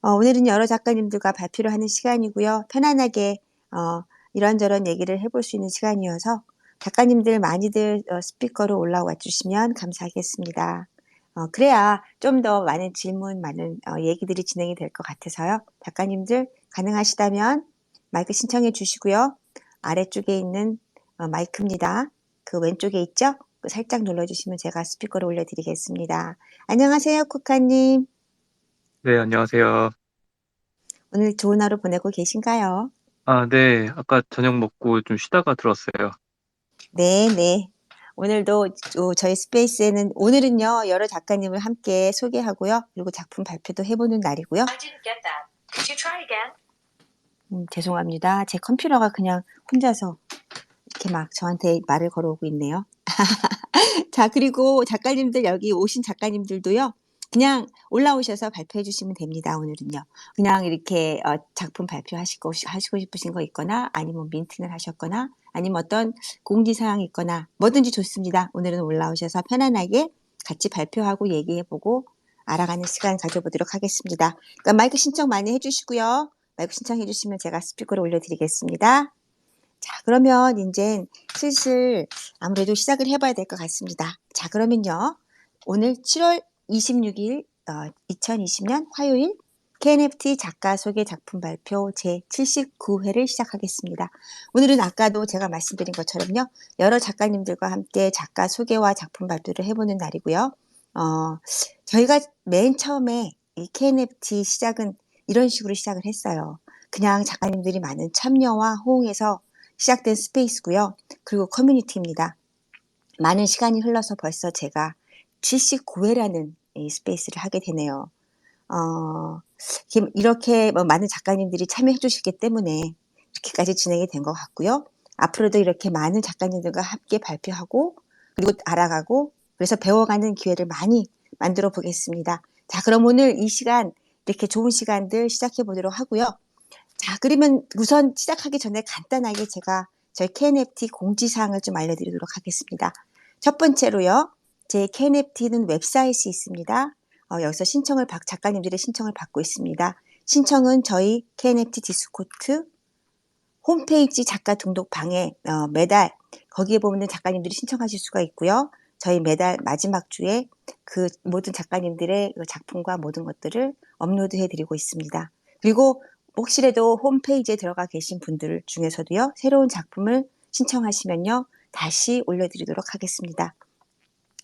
오늘은 여러 작가님들과 발표를 하는 시간이고요. 편안하게 이런저런 얘기를 해볼 수 있는 시간이어서 작가님들 많이들 스피커로 올라와 주시면 감사하겠습니다. 그래야 좀 더 많은 질문, 많은 얘기들이 진행이 될 것 같아서요. 작가님들 가능하시다면 마이크 신청해 주시고요. 아래쪽에 있는 마이크입니다. 그 왼쪽에 있죠? 그 살짝 눌러주시면 제가 스피커를 올려드리겠습니다. 안녕하세요, 코카님. 네, 안녕하세요. 오늘 좋은 하루 보내고 계신가요? 아, 네. 아까 저녁 먹고 좀 쉬다가 들었어요. 네, 네. 오늘도 저희 스페이스에는 오늘은요 여러 작가님을 함께 소개하고요 그리고 작품 발표도 해보는 날이고요. I didn't get that. Could you try again? 죄송합니다. 제 컴퓨터가 그냥 혼자서 이렇게 막 저한테 말을 걸어오고 있네요. 자, 그리고 작가님들 여기 오신 작가님들도요. 그냥 올라오셔서 발표해 주시면 됩니다. 오늘은요. 그냥 이렇게 작품 발표하시고 하시고 싶으신 거 있거나 아니면 민팅을 하셨거나 아니면 어떤 공지사항이 있거나 뭐든지 좋습니다. 오늘은 올라오셔서 편안하게 같이 발표하고 얘기해보고 알아가는 시간 가져보도록 하겠습니다. 그러니까 마이크 신청 많이 해주시고요. 마이크 신청해 주시면 제가 스피커를 올려드리겠습니다. 자, 그러면 이제 슬슬 아무래도 시작을 해봐야 될 것 같습니다. 자, 그러면요. 오늘 7월 26일, 2020년 화요일 KNFT 작가 소개 작품 발표 제79회를 시작하겠습니다. 오늘은 아까도 제가 말씀드린 것처럼요. 여러 작가님들과 함께 작가 소개와 작품 발표를 해보는 날이고요. 저희가 맨 처음에 이 KNFT 시작은 이런 식으로 시작을 했어요. 그냥 작가님들이 많은 참여와 호응해서 시작된 스페이스고요. 그리고 커뮤니티입니다. 많은 시간이 흘러서 벌써 제가 79회라는 이 스페이스를 하게 되네요. 이렇게 많은 작가님들이 참여해 주시기 때문에 이렇게까지 진행이 된 것 같고요. 앞으로도 이렇게 많은 작가님들과 함께 발표하고 그리고 알아가고 그래서 배워가는 기회를 많이 만들어 보겠습니다. 자, 그럼 오늘 이 시간 이렇게 좋은 시간들 시작해 보도록 하고요. 자, 그러면 우선 시작하기 전에 간단하게 제가 저희 KNFT 공지사항을 좀 알려드리도록 하겠습니다. 첫 번째로요. 제 KNFT는 웹사이트이 있습니다. 여기서 작가님들의 신청을 받고 있습니다. 신청은 저희 KNFT 디스코트 홈페이지 작가 등록방에 매달 거기에 보면 작가님들이 신청하실 수가 있고요. 저희 매달 마지막 주에 그 모든 작가님들의 작품과 모든 것들을 업로드해 드리고 있습니다. 그리고 혹시라도 홈페이지에 들어가 계신 분들 중에서도요. 새로운 작품을 신청하시면요. 다시 올려드리도록 하겠습니다.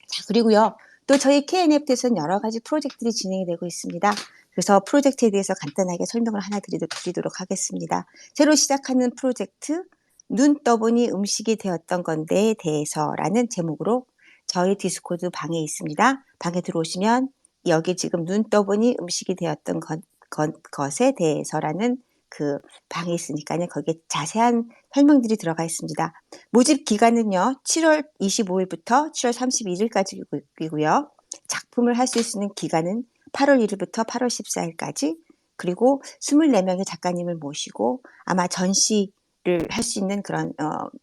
자, 그리고요. 또 저희 KNFT에서는 여러 가지 프로젝트들이 진행이 되고 있습니다. 그래서 프로젝트에 대해서 간단하게 설명을 하나 드리도록 하겠습니다. 새로 시작하는 프로젝트 눈 떠보니 음식이 되었던 건데에 대해서라는 제목으로 저희 디스코드 방에 있습니다. 방에 들어오시면 여기 지금 눈 떠보니 음식이 되었던 것에 대해서라는 그 방에 있으니까요. 거기에 자세한 설명들이 들어가 있습니다. 모집 기간은요. 7월 25일부터 7월 31일까지이고요. 작품을 할 수 있는 기간은 8월 1일부터 8월 14일까지 그리고 24명의 작가님을 모시고 아마 전시를 할 수 있는 그런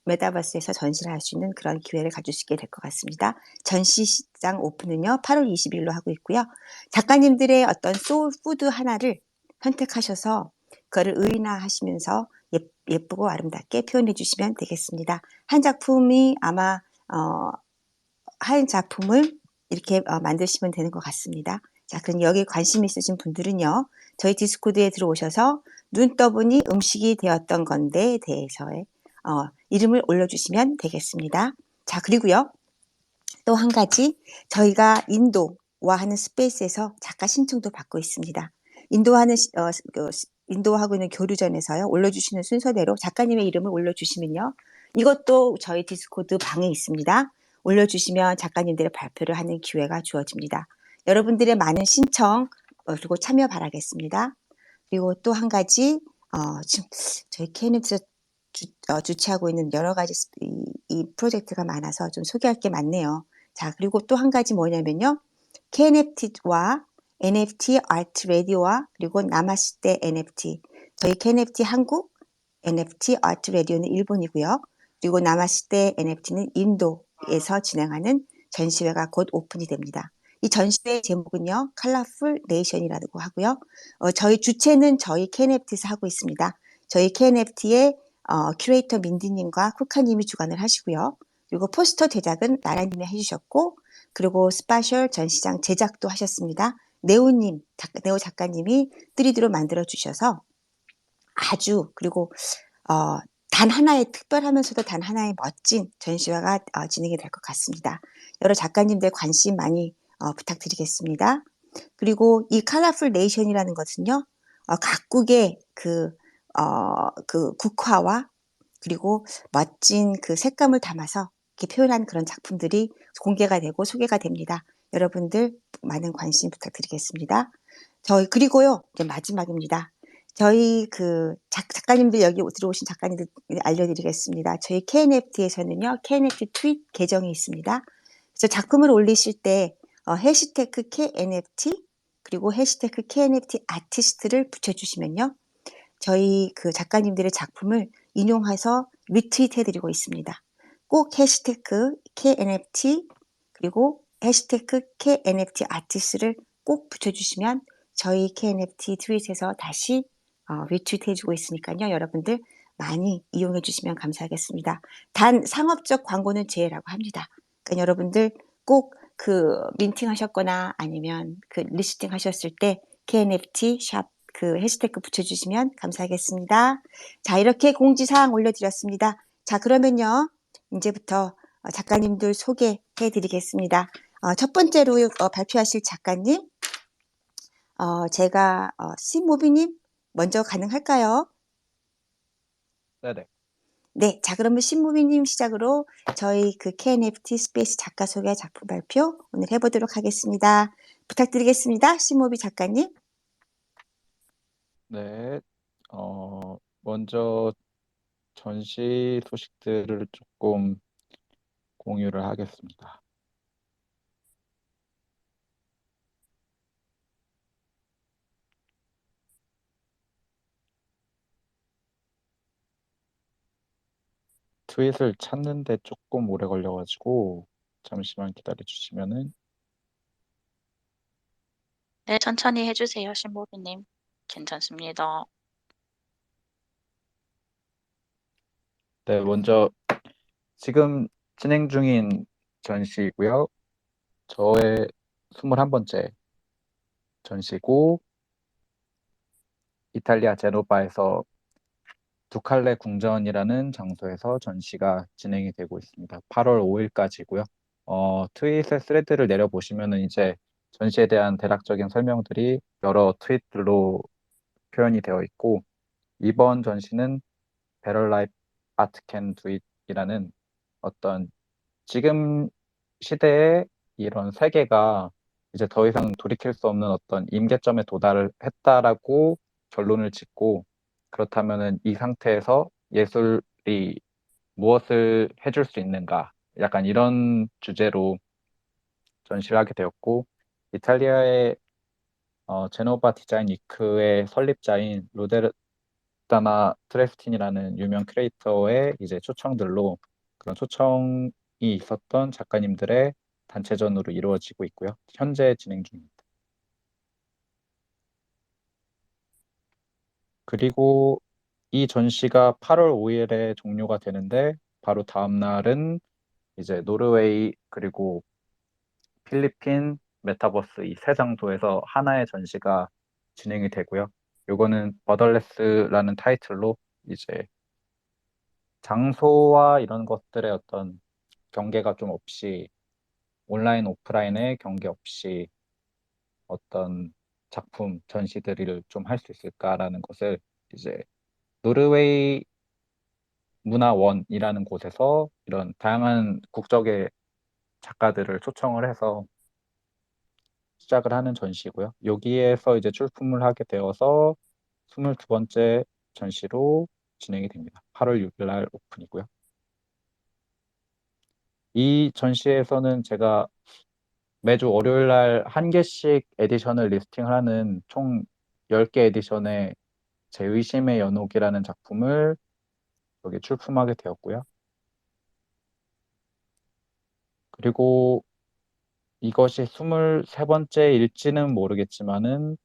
메타버스에서 전시를 할 수 있는 그런 기회를 가지시게 될 것 같습니다. 전시장 오픈은요. 8월 20일로 하고 있고요. 작가님들의 어떤 소울 푸드 하나를 선택하셔서 그거를 의인화하시면서 예쁘고 아름답게 표현해 주시면 되겠습니다. 한 작품이 아마 한 작품을 이렇게 만드시면 되는 것 같습니다. 자, 그럼 여기 관심 있으신 분들은요. 저희 디스코드에 들어오셔서 눈 떠보니 음식이 되었던 건데에 대해서의 이름을 올려주시면 되겠습니다. 자, 그리고요. 또 한 가지 저희가 인도와 하는 스페이스에서 작가 신청도 받고 있습니다. 인도하고 있는 교류전에서요. 올려주시는 순서대로 작가님의 이름을 올려주시면요. 이것도 저희 디스코드 방에 있습니다. 올려주시면 작가님들의 발표를 하는 기회가 주어집니다. 여러분들의 많은 신청 그리고 참여 바라겠습니다. 그리고 또 한 가지 지금 저희 KNF에서 주최하고 있는 여러 가지 이 프로젝트가 많아서 좀 소개할 게 많네요. 자, 그리고 또 한 가지 뭐냐면요. KNFT와 NFT 아트 라디오와 그리고 나마시테 NFT. 저희 KNFT 한국, NFT 아트 라디오는 일본이고요. 그리고 나마시테 NFT는 인도에서 진행하는 전시회가 곧 오픈이 됩니다. 이 전시회 제목은요, 컬러풀 네이션이라고 하고요. 저희 주최는 저희 KNFT에서 하고 있습니다. 저희 KNFT의 큐레이터 민디님과 쿠카님이 주관을 하시고요. 그리고 포스터 제작은 나라님이 해주셨고, 그리고 스파셜 전시장 제작도 하셨습니다. 네오 작가님이 3D로 만들어 주셔서 아주, 그리고 단 하나의 특별하면서도 단 하나의 멋진 전시회가 진행이 될 것 같습니다. 여러 작가님들 관심 많이 부탁드리겠습니다. 그리고 이 컬러풀 네이션이라는 것은요, 각국의 그 국화와 그리고 멋진 그 색감을 담아서 이렇게 표현한 그런 작품들이 공개가 되고 소개가 됩니다. 여러분들 많은 관심 부탁드리겠습니다. 그리고요, 이제 마지막입니다. 저희 작가님들 여기 들어오신 작가님들 알려드리겠습니다. 저희 KNFT에서는요, KNFT 트윗 계정이 있습니다. 그래서 작품을 올리실 때 해시태그 KNFT 그리고 해시태그 KNFT 아티스트를 붙여주시면요, 저희 그 작가님들의 작품을 인용해서 리트윗 해드리고 있습니다. 꼭 해시태그 KNFT 그리고 해시태그 KNFT 아티스트를 꼭 붙여주시면 저희 KNFT 트윗에서 다시 리트윗 해주고 있으니까요. 여러분들 많이 이용해 주시면 감사하겠습니다. 단 상업적 광고는 제외라고 합니다. 그러니까 여러분들 꼭 그 민팅 하셨거나 아니면 그 리스팅 하셨을 때 KNFT 샵 그 해시태그 붙여주시면 감사하겠습니다. 자, 이렇게 공지사항 올려드렸습니다. 자, 그러면요, 이제부터 작가님들 소개해 드리겠습니다. 첫 번째로 발표하실 작가님, 제가 신모비님 먼저 가능할까요? 네네. 네, 자, 그러면 신무비님 시작으로 저희 그 KNFT 스페이스 작가 소개 작품 발표 오늘 해보도록 하겠습니다. 부탁드리겠습니다. 신무비 작가님. 네. 먼저 전시 소식들을 조금 공유를 하겠습니다. 트윗을 찾는데 조금 오래 걸려가지고 잠시만 기다려 주시면은. 네, 천천히 해주세요, 신보비님. 괜찮습니다. 네, 먼저 지금 진행 중인 전시이고요. 저의 21번째 전시고, 이탈리아 제노바에서 두칼레 궁전이라는 장소에서 전시가 진행이 되고 있습니다. 8월 5일까지고요. 트윗의 스레드를 내려보시면은 이제 전시에 대한 대략적인 설명들이 여러 트윗들로 표현이 되어 있고, 이번 전시는 Better Life Art Can Do It이라는 어떤 지금 시대의 이런 세계가 이제 더 이상 돌이킬 수 없는 어떤 임계점에 도달을 했다라고 결론을 짓고, 그렇다면은 이 상태에서 예술이 무엇을 해줄 수 있는가, 약간 이런 주제로 전시를 하게 되었고, 이탈리아의 제노바 디자인 위크의 설립자인 로데르타나 트레스틴이라는 유명 큐레이터의 이제 초청들로 그런 초청이 있었던 작가님들의 단체전으로 이루어지고 있고요. 현재 진행 중입니다. 그리고 이 전시가 8월 5일에 종료가 되는데, 바로 다음 날은 이제 노르웨이 그리고 필리핀, 메타버스 이 세 장소에서 하나의 전시가 진행이 되고요. 요거는 버더레스라는 타이틀로 이제 장소와 이런 것들의 어떤 경계가 좀 없이, 온라인 오프라인의 경계 없이 어떤 작품 전시들을 좀 할 수 있을까라는 것을 이제 노르웨이 문화원이라는 곳에서 이런 다양한 국적의 작가들을 초청을 해서 시작을 하는 전시고요. 여기에서 이제 출품을 하게 되어서 22번째 전시로 진행이 됩니다. 8월 6일 날 오픈이고요. 이 전시에서는 제가 매주 월요일 날 한 개씩 에디션을 리스팅을 하는 총 10개 에디션의 제 의심의 연옥이라는 작품을 여기 출품하게 되었고요. 그리고 이것이 23번째일지는 모르겠지만은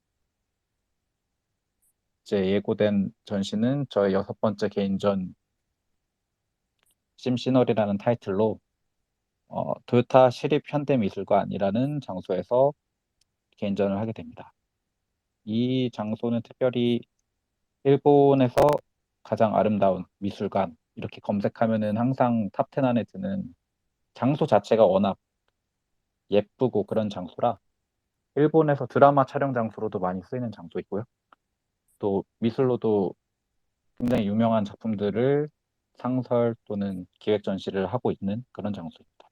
이제 예고된 전시는 저의 6번째 개인전 심시널이라는 타이틀로 도요타 시립현대미술관이라는 장소에서 개인전을 하게 됩니다. 이 장소는 특별히 일본에서 가장 아름다운 미술관 이렇게 검색하면은 항상 탑10 안에 드는 장소 자체가 워낙 예쁘고 그런 장소라 일본에서 드라마 촬영 장소로도 많이 쓰이는 장소이고요. 또 미술로도 굉장히 유명한 작품들을 상설 또는 기획 전시를 하고 있는 그런 장소입니다.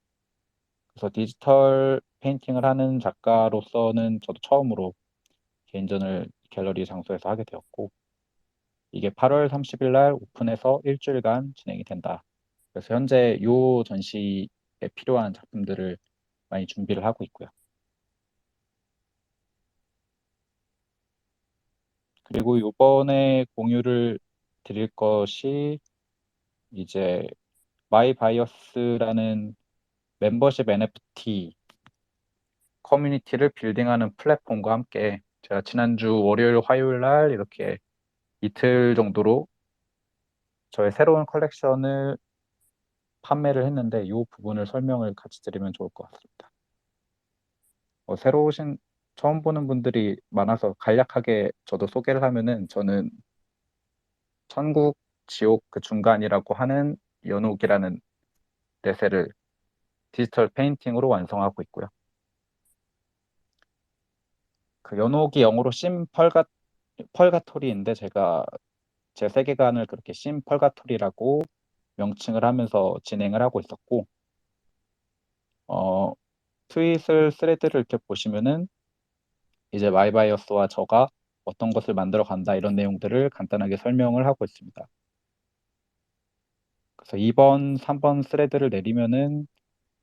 그래서 디지털 페인팅을 하는 작가로서는 저도 처음으로 개인전을 갤러리 장소에서 하게 되었고 이게 8월 30일 날 오픈해서 일주일간 진행이 된다. 그래서 현재 이 전시에 필요한 작품들을 많이 준비를 하고 있고요. 그리고 이번에 공유를 드릴 것이 이제 마이바이어스라는 멤버십 NFT 커뮤니티를 빌딩하는 플랫폼과 함께 제가 지난주 월요일, 화요일 날 이렇게 이틀 정도로 저의 새로운 컬렉션을 판매를 했는데 이 부분을 설명을 같이 드리면 좋을 것 같습니다. 새로 오신 처음 보는 분들이 많아서 간략하게 저도 소개를 하면은 저는 천국, 지옥 그 중간이라고 하는 연옥이라는 내세를 디지털 페인팅으로 완성하고 있고요. 그 연옥이 영어로 펄가토리인데 제가 제 세계관을 그렇게 펄가토리라고 명칭을 하면서 진행을 하고 있었고 트윗을 스레드를 이렇게 보시면은 이제 마이바이어스와 저가 어떤 것을 만들어 간다 이런 내용들을 간단하게 설명을 하고 있습니다. 그래서 2번, 3번 스레드를 내리면은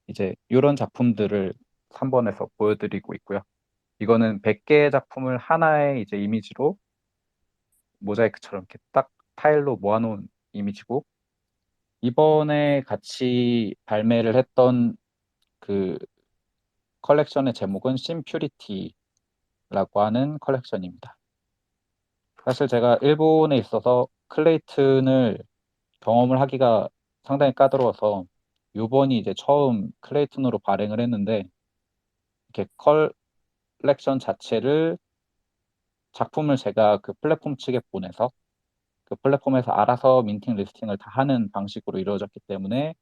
이제 이런 작품들을 3번에서 보여드리고 있고요. 이거는 100개의 작품을 하나의 이제 이미지로 모자이크처럼 이렇게 딱 타일로 모아놓은 이미지고 이번에 같이 발매를 했던 그 컬렉션의 제목은 심퓨리티라고 하는 컬렉션입니다. 사실 제가 일본에 있어서 클레이튼을 경험을 하기가 상당히 까다로워서 요번이 이제 처음 클레이튼으로 발행을 했는데 이렇게 컬렉션 자체를 작품을 제가 그 플랫폼 측에 보내서 그 플랫폼에서 알아서 민팅 리스팅을 다 하는 방식으로 이루어졌기 때문에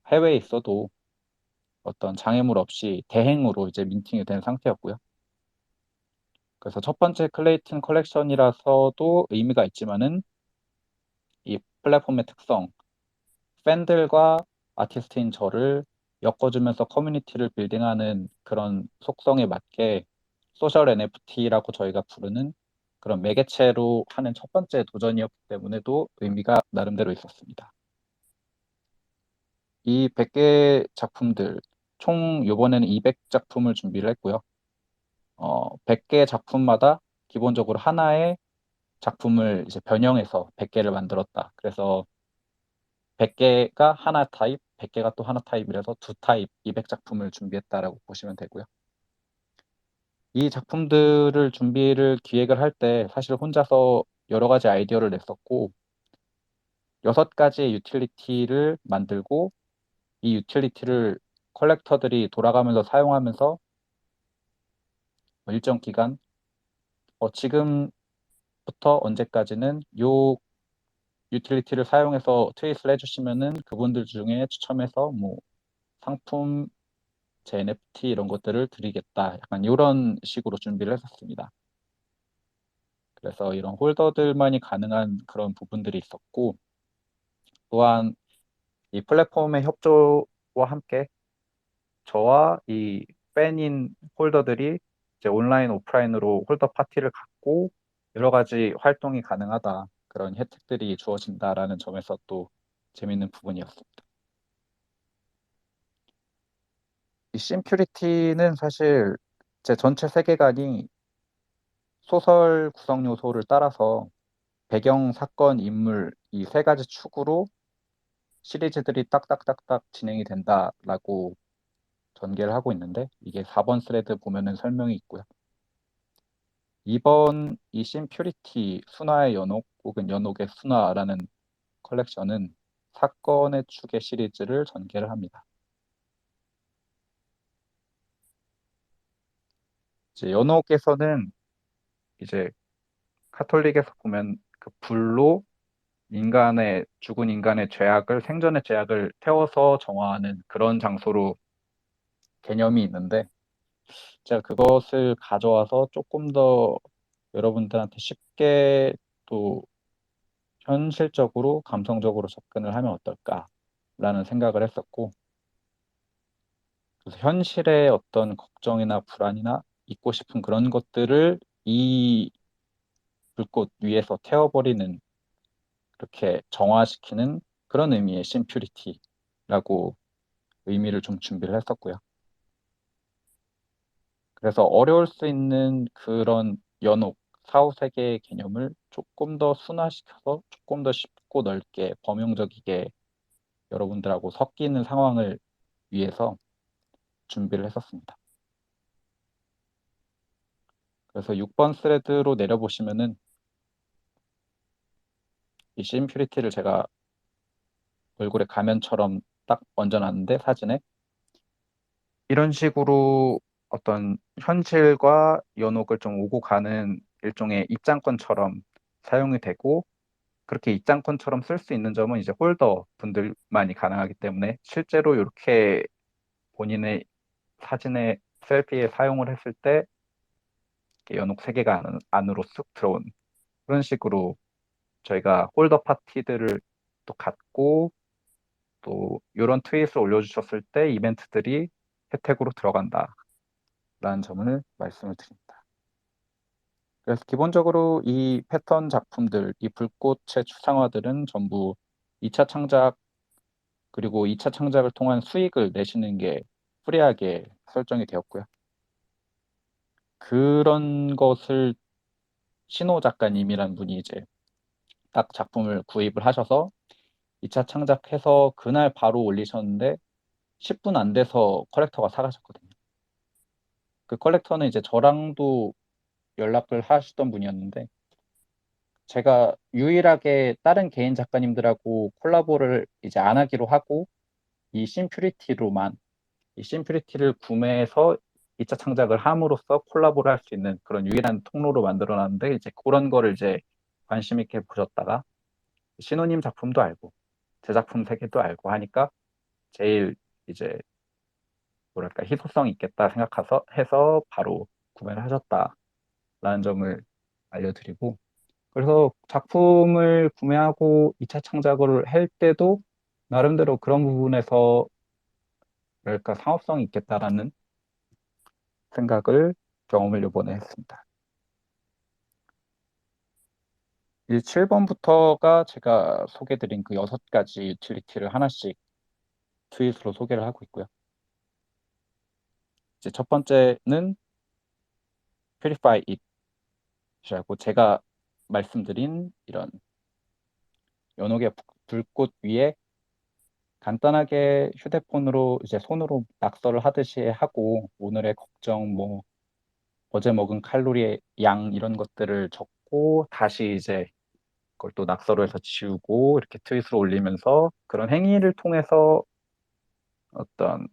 해외에 있어도 어떤 장애물 없이 대행으로 이제 민팅이 된 상태였고요. 그래서 첫 번째 클레이튼 컬렉션이라서도 의미가 있지만은 이 플랫폼의 특성, 팬들과 아티스트인 저를 엮어주면서 커뮤니티를 빌딩하는 그런 속성에 맞게 소셜 NFT라고 저희가 부르는 그런 매개체로 하는 첫 번째 도전이었기 때문에도 의미가 나름대로 있었습니다. 이 100개 작품들, 총 이번에는 200작품을 준비를 했고요. 100개 작품마다 기본적으로 하나의 작품을 이제 변형해서 100개를 만들었다. 그래서 100개가 하나 타입, 100개가 또 하나 타입이라서 두 타입 200작품을 준비했다라고 보시면 되고요. 이 작품들을 준비를 기획을 할 때 사실 혼자서 여러 가지 아이디어를 냈었고 6가지의 유틸리티를 만들고 이 유틸리티를 컬렉터들이 돌아가면서 사용하면서 일정 기간 지금부터 언제까지는 요 유틸리티를 사용해서 트윗을 해주시면은 그분들 중에 추첨해서 뭐 상품, 제 NFT 이런 것들을 드리겠다. 약간 이런 식으로 준비를 했었습니다. 그래서 이런 홀더들만이 가능한 그런 부분들이 있었고 또한 이 플랫폼의 협조와 함께 저와 이 팬인 홀더들이 이제 온라인, 오프라인으로 홀더 파티를 갖고 여러 가지 활동이 가능하다. 그런 혜택들이 주어진다라는 점에서 또 재밌는 부분이었습니다. 이 심퓨리티는 사실 제 전체 세계관이 소설 구성 요소를 따라서 배경, 사건, 인물 이 3가지 축으로 시리즈들이 딱딱딱딱 진행이 된다라고 전개를 하고 있는데 이게 4번 스레드 보면은 설명이 있고요. 2번 이 심퓨리티 순화의 연옥 혹은 연옥의 순화라는 컬렉션은 사건의 추계 시리즈를 전개를 합니다. 이제 연옥에서는 이제 카톨릭에서 보면 그 불로 죽은 인간의 죄악을 생전의 죄악을 태워서 정화하는 그런 장소로 개념이 있는데 제가 그것을 가져와서 조금 더 여러분들한테 쉽게 또 현실적으로 감성적으로 접근을 하면 어떨까라는 생각을 했었고 그래서 현실의 어떤 걱정이나 불안이나 잊고 싶은 그런 것들을 이 불꽃 위에서 태워버리는 그렇게 정화시키는 그런 의미의 심퓨리티라고 의미를 좀 준비를 했었고요. 그래서 어려울 수 있는 그런 연옥, 사후세계의 개념을 조금 더 순화시켜서 조금 더 쉽고 넓게 범용적이게 여러분들하고 섞이는 상황을 위해서 준비를 했었습니다. 그래서 6번 스레드로 내려보시면은 이 심퓨리티를 제가 얼굴에 가면처럼 딱 얹어놨는데 사진에 이런 식으로 어떤 현실과 연옥을 좀 오고 가는 일종의 입장권처럼 사용이 되고 그렇게 입장권처럼 쓸 수 있는 점은 이제 홀더 분들만이 가능하기 때문에 실제로 이렇게 본인의 사진에 셀피에 사용을 했을 때 연옥 세계가 안으로 쑥 들어온 그런 식으로 저희가 홀더 파티들을 또 갖고 또 이런 트윗을 올려주셨을 때 이벤트들이 혜택으로 들어간다라는 점을 말씀을 드립니다. 그래서 기본적으로 이 패턴 작품들, 이 불꽃의 추상화들은 전부 2차 창작 그리고 2차 창작을 통한 수익을 내시는 게 프리하게 설정이 되었고요. 그런 것을 신호 작가님이란 분이 이제 딱 작품을 구입을 하셔서 2차 창작해서 그날 바로 올리셨는데 10분 안 돼서 컬렉터가 사가셨거든요. 그 컬렉터는 이제 저랑도 연락을 하시던 분이었는데 제가 유일하게 다른 개인 작가님들하고 콜라보를 이제 안 하기로 하고 이 심퓨리티로만 이 심퓨리티를 구매해서 2차 창작을 함으로써 콜라보를 할 수 있는 그런 유일한 통로로 만들어놨는데 이제 그런 거를 이제 관심 있게 보셨다가 신우님 작품도 알고 제 작품 세계도 알고 하니까 제일 이제 뭐랄까 희소성 있겠다 생각해서 해서 바로 구매를 하셨다라는 점을 알려드리고 그래서 작품을 구매하고 2차 창작을 할 때도 나름대로 그런 부분에서 뭐랄까 상업성이 있겠다라는 경험을 이번에 했습니다. 이 7번부터가 제가 소개드린 그 6가지 유틸리티를 하나씩 트윗으로 소개를 하고 있고요. 이제 첫 번째는 Purify It이라고 제가 말씀드린 이런 연옥의 불꽃 위에 간단하게 휴대폰으로 이제 손으로 낙서를 하듯이 하고 오늘의 걱정, 뭐 어제 먹은 칼로리의 양 이런 것들을 적고 다시 이제 그걸 또 낙서로 해서 지우고 이렇게 트윗으로 올리면서 그런 행위를 통해서 어떤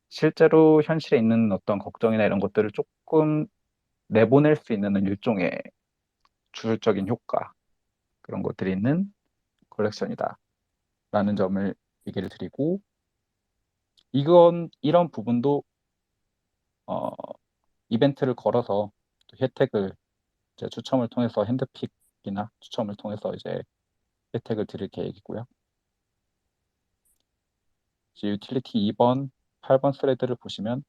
실제로 현실에 있는 어떤 걱정이나 이런 것들을 조금 내보낼 수 있는 일종의 주술적인 효과 그런 것들이 있는 컬렉션이다 라는 점을 얘기를 드리고 이런 부분도 어, 이벤트를 걸어서 또 혜택을 이제 추첨을 통해서 핸드픽이나 추첨을 통해서 이제 혜택을 드릴 계획이고요. 이제 유틸리티 2번, 8번 스레드를 보시면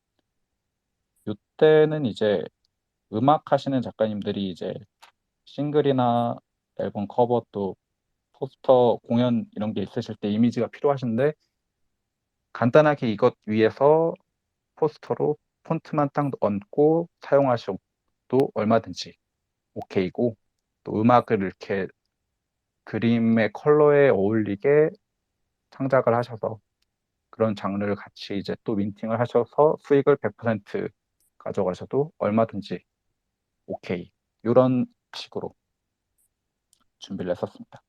이때는 이제 음악 하시는 작가님들이 이제 싱글이나 앨범 커버 또 포스터 공연 이런 게 있으실 때 이미지가 필요하신데 간단하게 이것 위에서 포스터로 폰트만 딱 얹고 사용하셔도 얼마든지 오케이고 또 음악을 이렇게 그림의 컬러에 어울리게 창작을 하셔서 그런 장르를 같이 이제 또 민팅을 하셔서 수익을 100% 가져가셔도 얼마든지 오케이. 이런 식으로 준비를 했었습니다.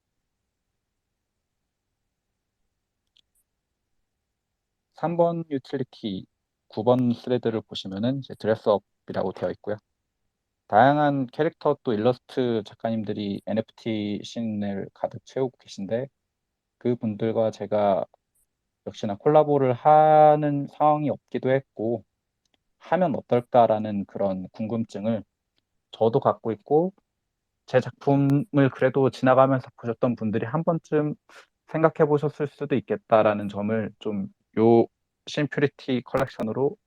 3번 유틸리티 9번 스레드를 보시면은 이제 드레스업이라고 되어 있고요. 다양한 캐릭터 또 일러스트 작가님들이 NFT 씬을 가득 채우고 계신데 그분들과 제가 역시나 콜라보를 하는 상황이 없기도 했고 하면 어떨까라는 그런 궁금증을 저도 갖고 있고 제 작품을 그래도 지나가면서 보셨던 분들이 한 번쯤 생각해 보셨을 수도 있겠다라는 점을 좀 요 심퓨리티 컬렉션으로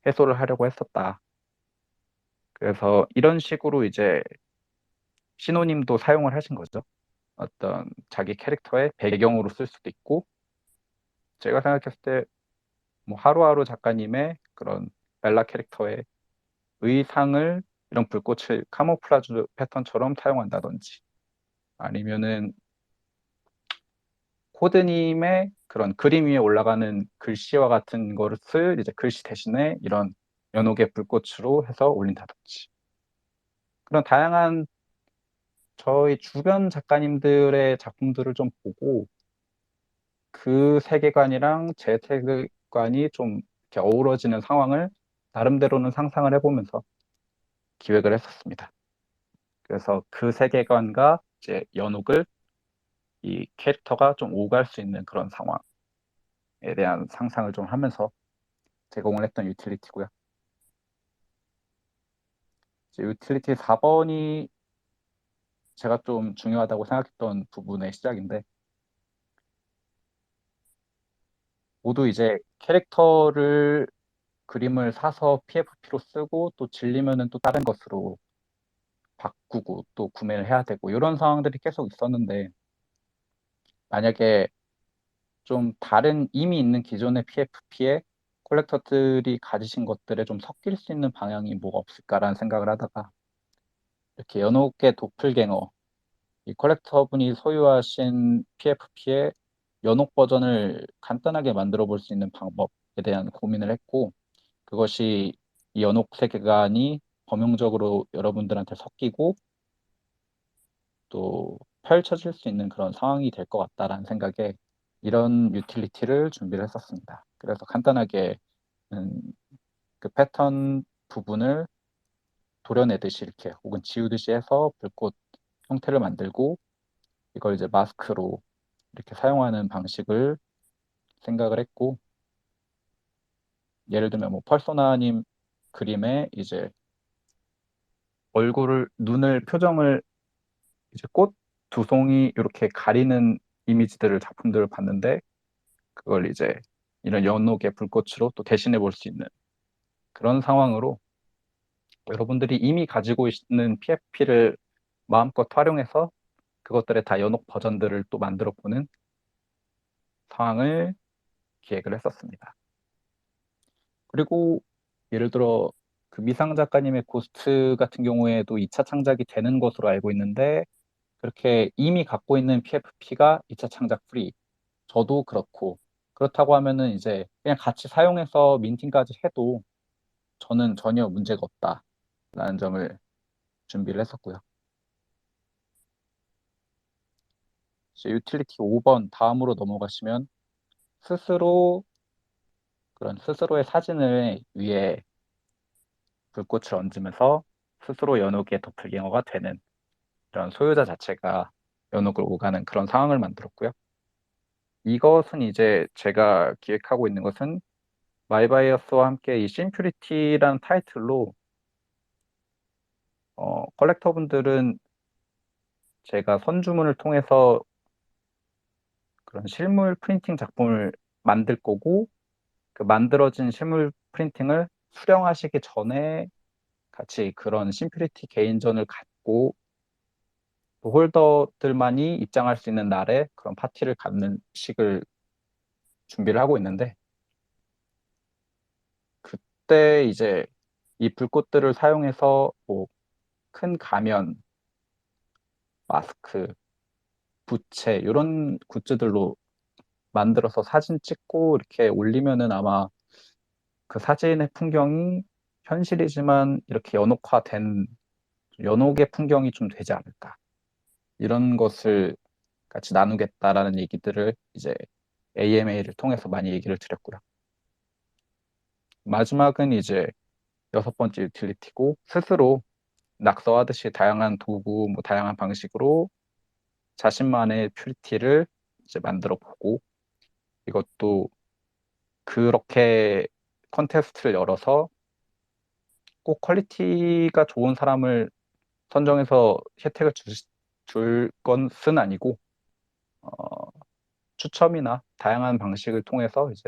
해소를 하려고 했었다. 그래서 이런 식으로 이제 신호님도 사용을 하신 거죠. 어떤 자기 캐릭터의 배경으로 쓸 수도 있고 제가 생각했을 때 뭐 하루하루 작가님의 그런 벨라 캐릭터의 의상을 이런 불꽃을 카모플라주 패턴처럼 사용한다든지 아니면은 코드님의 그런 그림 위에 올라가는 글씨와 같은 것을 이제 글씨 대신에 이런 연옥의 불꽃으로 해서 올린다든지 그런 다양한 저희 주변 작가님들의 작품들을 좀 보고 그 세계관이랑 제 세계관이 좀 이렇게 어우러지는 상황을 나름대로는 상상을 해보면서 기획을 했었습니다. 그래서 그 세계관과 이제 연옥을 이 캐릭터가 좀 오갈 수 있는 그런 상황에 대한 상상을 좀 하면서 제공을 했던 유틸리티고요. 이제 유틸리티 4번이 제가 좀 중요하다고 생각했던 부분의 시작인데 모두 이제 캐릭터를 그림을 사서 PFP로 쓰고 또 질리면은 또 다른 것으로 바꾸고 또 구매를 해야 되고 이런 상황들이 계속 있었는데 만약에 좀 다른 이미 있는 기존의 PFP에 콜렉터들이 가지신 것들에 좀 섞일 수 있는 방향이 뭐가 없을까라는 생각을 하다가 이렇게 연옥의 도플갱어 이 컬렉터분이 소유하신 PFP의 연옥 버전을 간단하게 만들어 볼 수 있는 방법에 대한 고민을 했고 그것이 이 연옥 세계관이 범용적으로 여러분들한테 섞이고 또 펼쳐질 수 있는 그런 상황이 될 것 같다라는 생각에 이런 유틸리티를 준비를 했었습니다. 그래서 간단하게 그 패턴 부분을 도려내듯이 이렇게 혹은 지우듯이 해서 불꽃 형태를 만들고 이걸 이제 마스크로 이렇게 사용하는 방식을 생각을 했고 예를 들면 뭐 퍼소나님 그림에 이제 얼굴을 눈을 표정을 이제 꽃 두 송이 이렇게 가리는 이미지들을 작품들을 봤는데 그걸 이제 이런 연옥의 불꽃으로 또 대신해 볼 수 있는 그런 상황으로 여러분들이 이미 가지고 있는 PFP를 마음껏 활용해서 그것들의 다 연옥 버전들을 또 만들어 보는 상황을 기획을 했었습니다. 그리고 예를 들어 그 미상 작가님의 고스트 같은 경우에도 2차 창작이 되는 것으로 알고 있는데 그렇게 이미 갖고 있는 PFP가 2차 창작 프리. 저도 그렇고 그렇다고 하면은 이제 그냥 같이 사용해서 민팅까지 해도 저는 전혀 문제가 없다라는 점을 준비를 했었고요. 이제 유틸리티 5번 다음으로 넘어가시면 스스로 그런 스스로의 사진을 위에 불꽃을 얹으면서 스스로 연옥의 도플갱어가 되는 이런 소유자 자체가 연옥을 오가는 그런 상황을 만들었고요. 이것은 이제 제가 기획하고 있는 것은 마이바이어스와 함께 이 심퓨리티라는 타이틀로 컬렉터분들은 제가 선주문을 통해서 그런 실물 프린팅 작품을 만들 거고 그 만들어진 실물 프린팅을 수령하시기 전에 같이 그런 심퓨리티 개인전을 갖고 또 홀더들만이 입장할 수 있는 날에 그런 파티를 갖는 식을 준비를 하고 있는데 그때 이제 이 불꽃들을 사용해서 뭐 큰 가면, 마스크, 부채 이런 굿즈들로 만들어서 사진 찍고 이렇게 올리면은 아마 그 사진의 풍경이 현실이지만 이렇게 연옥화된 연옥의 풍경이 좀 되지 않을까. 이런 것을 같이 나누겠다라는 얘기들을 이제 AMA를 통해서 많이 얘기를 드렸고요. 마지막은 이제 6번째 유틸리티고 스스로 낙서하듯이 다양한 도구, 뭐 다양한 방식으로 자신만의 퓨리티를 이제 만들어 보고 이것도 그렇게 컨테스트를 열어서 꼭 퀄리티가 좋은 사람을 선정해서 혜택을 줄 것은 아니고 추첨이나 다양한 방식을 통해서 이제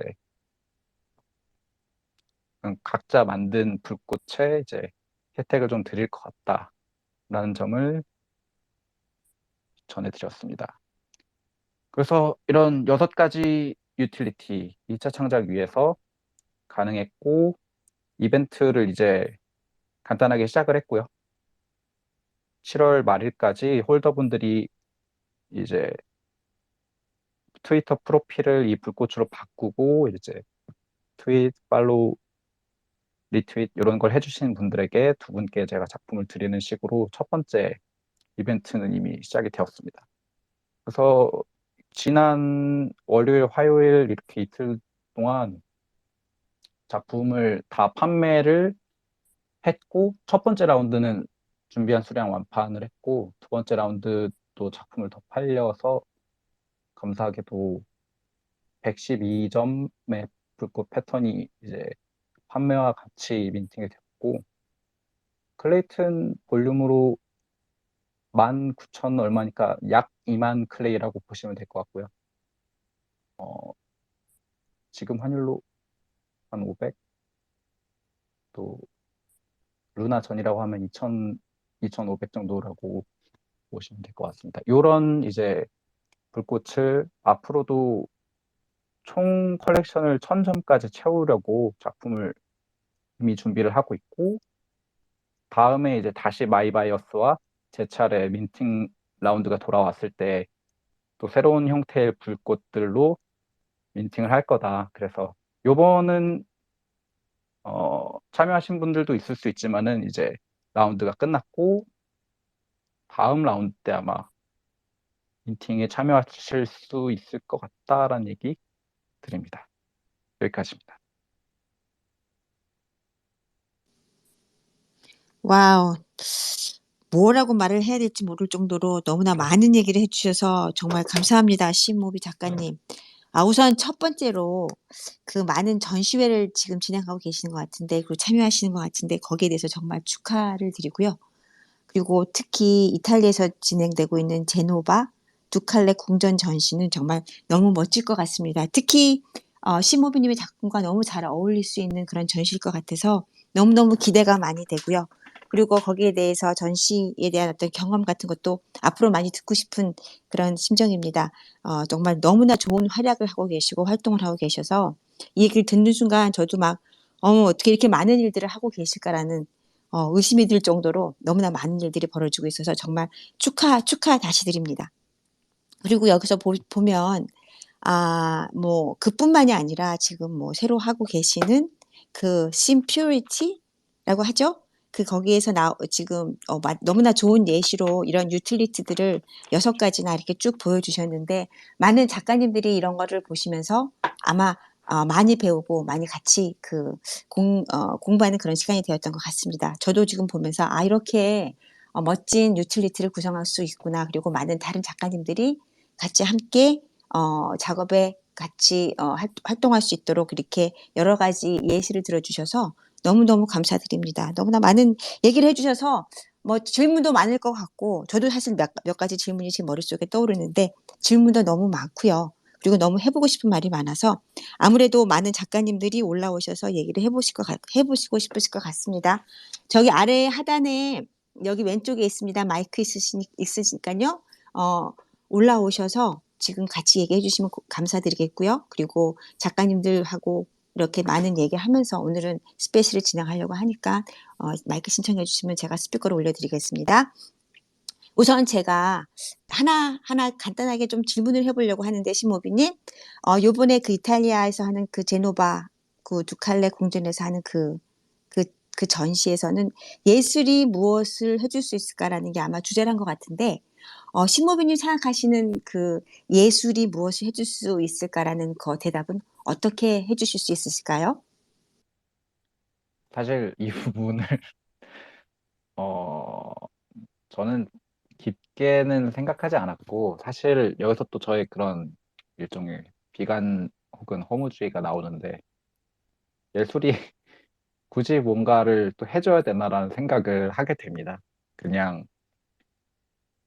각자 만든 불꽃에 이제 혜택을 좀 드릴 것 같다라는 점을 전해드렸습니다. 그래서 이런 6가지 유틸리티 2차 창작 위해서 가능했고 이벤트를 이제 간단하게 시작을 했고요. 7월 말일까지 홀더분들이 이제 트위터 프로필을 이 불꽃으로 바꾸고 이제 트윗, 팔로우, 리트윗 이런 걸 해주시는 분들에게 2분께 제가 작품을 드리는 식으로 첫 번째 이벤트는 이미 시작이 되었습니다. 그래서 지난 월요일, 화요일 이렇게 이틀 동안 작품을 다 판매를 했고 첫 번째 라운드는 준비한 수량 완판을 했고 2번째 라운드도 작품을 더 팔려서 감사하게도 112점의 불꽃 패턴이 이제 판매와 같이 민팅이 됐고 클레이튼 볼륨으로 19,000 얼마니까 약 2만 클레이라고 보시면 될 것 같고요. 지금 환율로 한 500, 또 루나 전이라고 하면 2,500 정도라고 보시면 될 것 같습니다. 이런 이제 불꽃을 앞으로도 총 컬렉션을 1000점까지 채우려고 작품을 이미 준비를 하고 있고 다음에 이제 다시 마이바이어스와 제 차례 민팅 라운드가 돌아왔을 때 또 새로운 형태의 불꽃들로 민팅을 할 거다. 그래서 요번은 참여하신 분들도 있을 수 있지만은 이제 라운드가 끝났고 다음 라운드 때 아마 민팅에 참여하실 수 있을 것 같다라는 얘기 드립니다. 여기까지입니다. 와우. 뭐라고 말을 해야 될지 모를 정도로 너무나 많은 얘기를 해주셔서 정말 감사합니다. 신모비 작가님. 우선 첫 번째로 그 많은 전시회를 지금 진행하고 계시는 것 같은데, 그리고 참여하시는 것 같은데, 거기에 대해서 정말 축하를 드리고요. 그리고 특히 이탈리아에서 진행되고 있는 제노바 두 칼레 궁전 전시는 정말 너무 멋질 것 같습니다. 특히 신모비님의 작품과 너무 잘 어울릴 수 있는 그런 전시일 것 같아서 너무너무 기대가 많이 되고요. 그리고 거기에 대해서 전시에 대한 어떤 경험 같은 것도 앞으로 많이 듣고 싶은 그런 심정입니다. 정말 너무나 좋은 활약을 하고 계시고 활동을 하고 계셔서 이 얘기를 듣는 순간 저도 막 어떻게 이렇게 많은 일들을 하고 계실까라는 의심이 들 정도로 너무나 많은 일들이 벌어지고 있어서 정말 축하 다시 드립니다. 그리고 여기서 보면 뭐 그뿐만이 아니라 지금 뭐 새로 하고 계시는 그 심퓨리티라고 하죠. 그 거기에서 지금 너무나 좋은 예시로 이런 유틸리티들을 6가지나 이렇게 쭉 보여주셨는데 많은 작가님들이 이런 거를 보시면서 아마 많이 배우고 많이 같이 공부하는 그런 시간이 되었던 것 같습니다. 저도 지금 보면서 이렇게 멋진 유틸리티를 구성할 수 있구나. 그리고 많은 다른 작가님들이 같이 함께 작업에 같이 활동할 수 있도록 이렇게 여러 가지 예시를 들어주셔서 너무너무 감사드립니다. 너무나 많은 얘기를 해주셔서 뭐 질문도 많을 것 같고 저도 사실 몇 가지 질문이 제 머릿속에 떠오르는데 질문도 너무 많고요. 그리고 너무 해보고 싶은 말이 많아서 아무래도 많은 작가님들이 올라오셔서 얘기를 해보시고 싶으실 것 같습니다. 저기 아래 하단에 여기 왼쪽에 있습니다. 마이크 있으시니까요. 올라오셔서 지금 같이 얘기해 주시면 감사드리겠고요. 그리고 작가님들하고 이렇게 많은 얘기하면서 오늘은 스페셜을 진행하려고 하니까 마이크 신청해 주시면 제가 스피커로 올려드리겠습니다. 우선 제가 하나 간단하게 좀 질문을 해보려고 하는데, 신모비님, 요번에 그 이탈리아에서 하는 그 제노바 그 두칼레 궁전에서 하는 그 전시에서는 예술이 무엇을 해줄 수 있을까라는 게 아마 주제란 것 같은데, 신모비님 생각하시는 그 예술이 무엇을 해줄 수 있을까라는 그 대답은 어떻게 해주실 수 있으실까요? 사실 이 부분을 어, 저는 깊게는 생각하지 않았고, 사실 여기서 또 저의 그런 일종의 비관 혹은 허무주의가 나오는데, 예술이 굳이 뭔가를 또 해줘야 되나라는 생각을 하게 됩니다. 그냥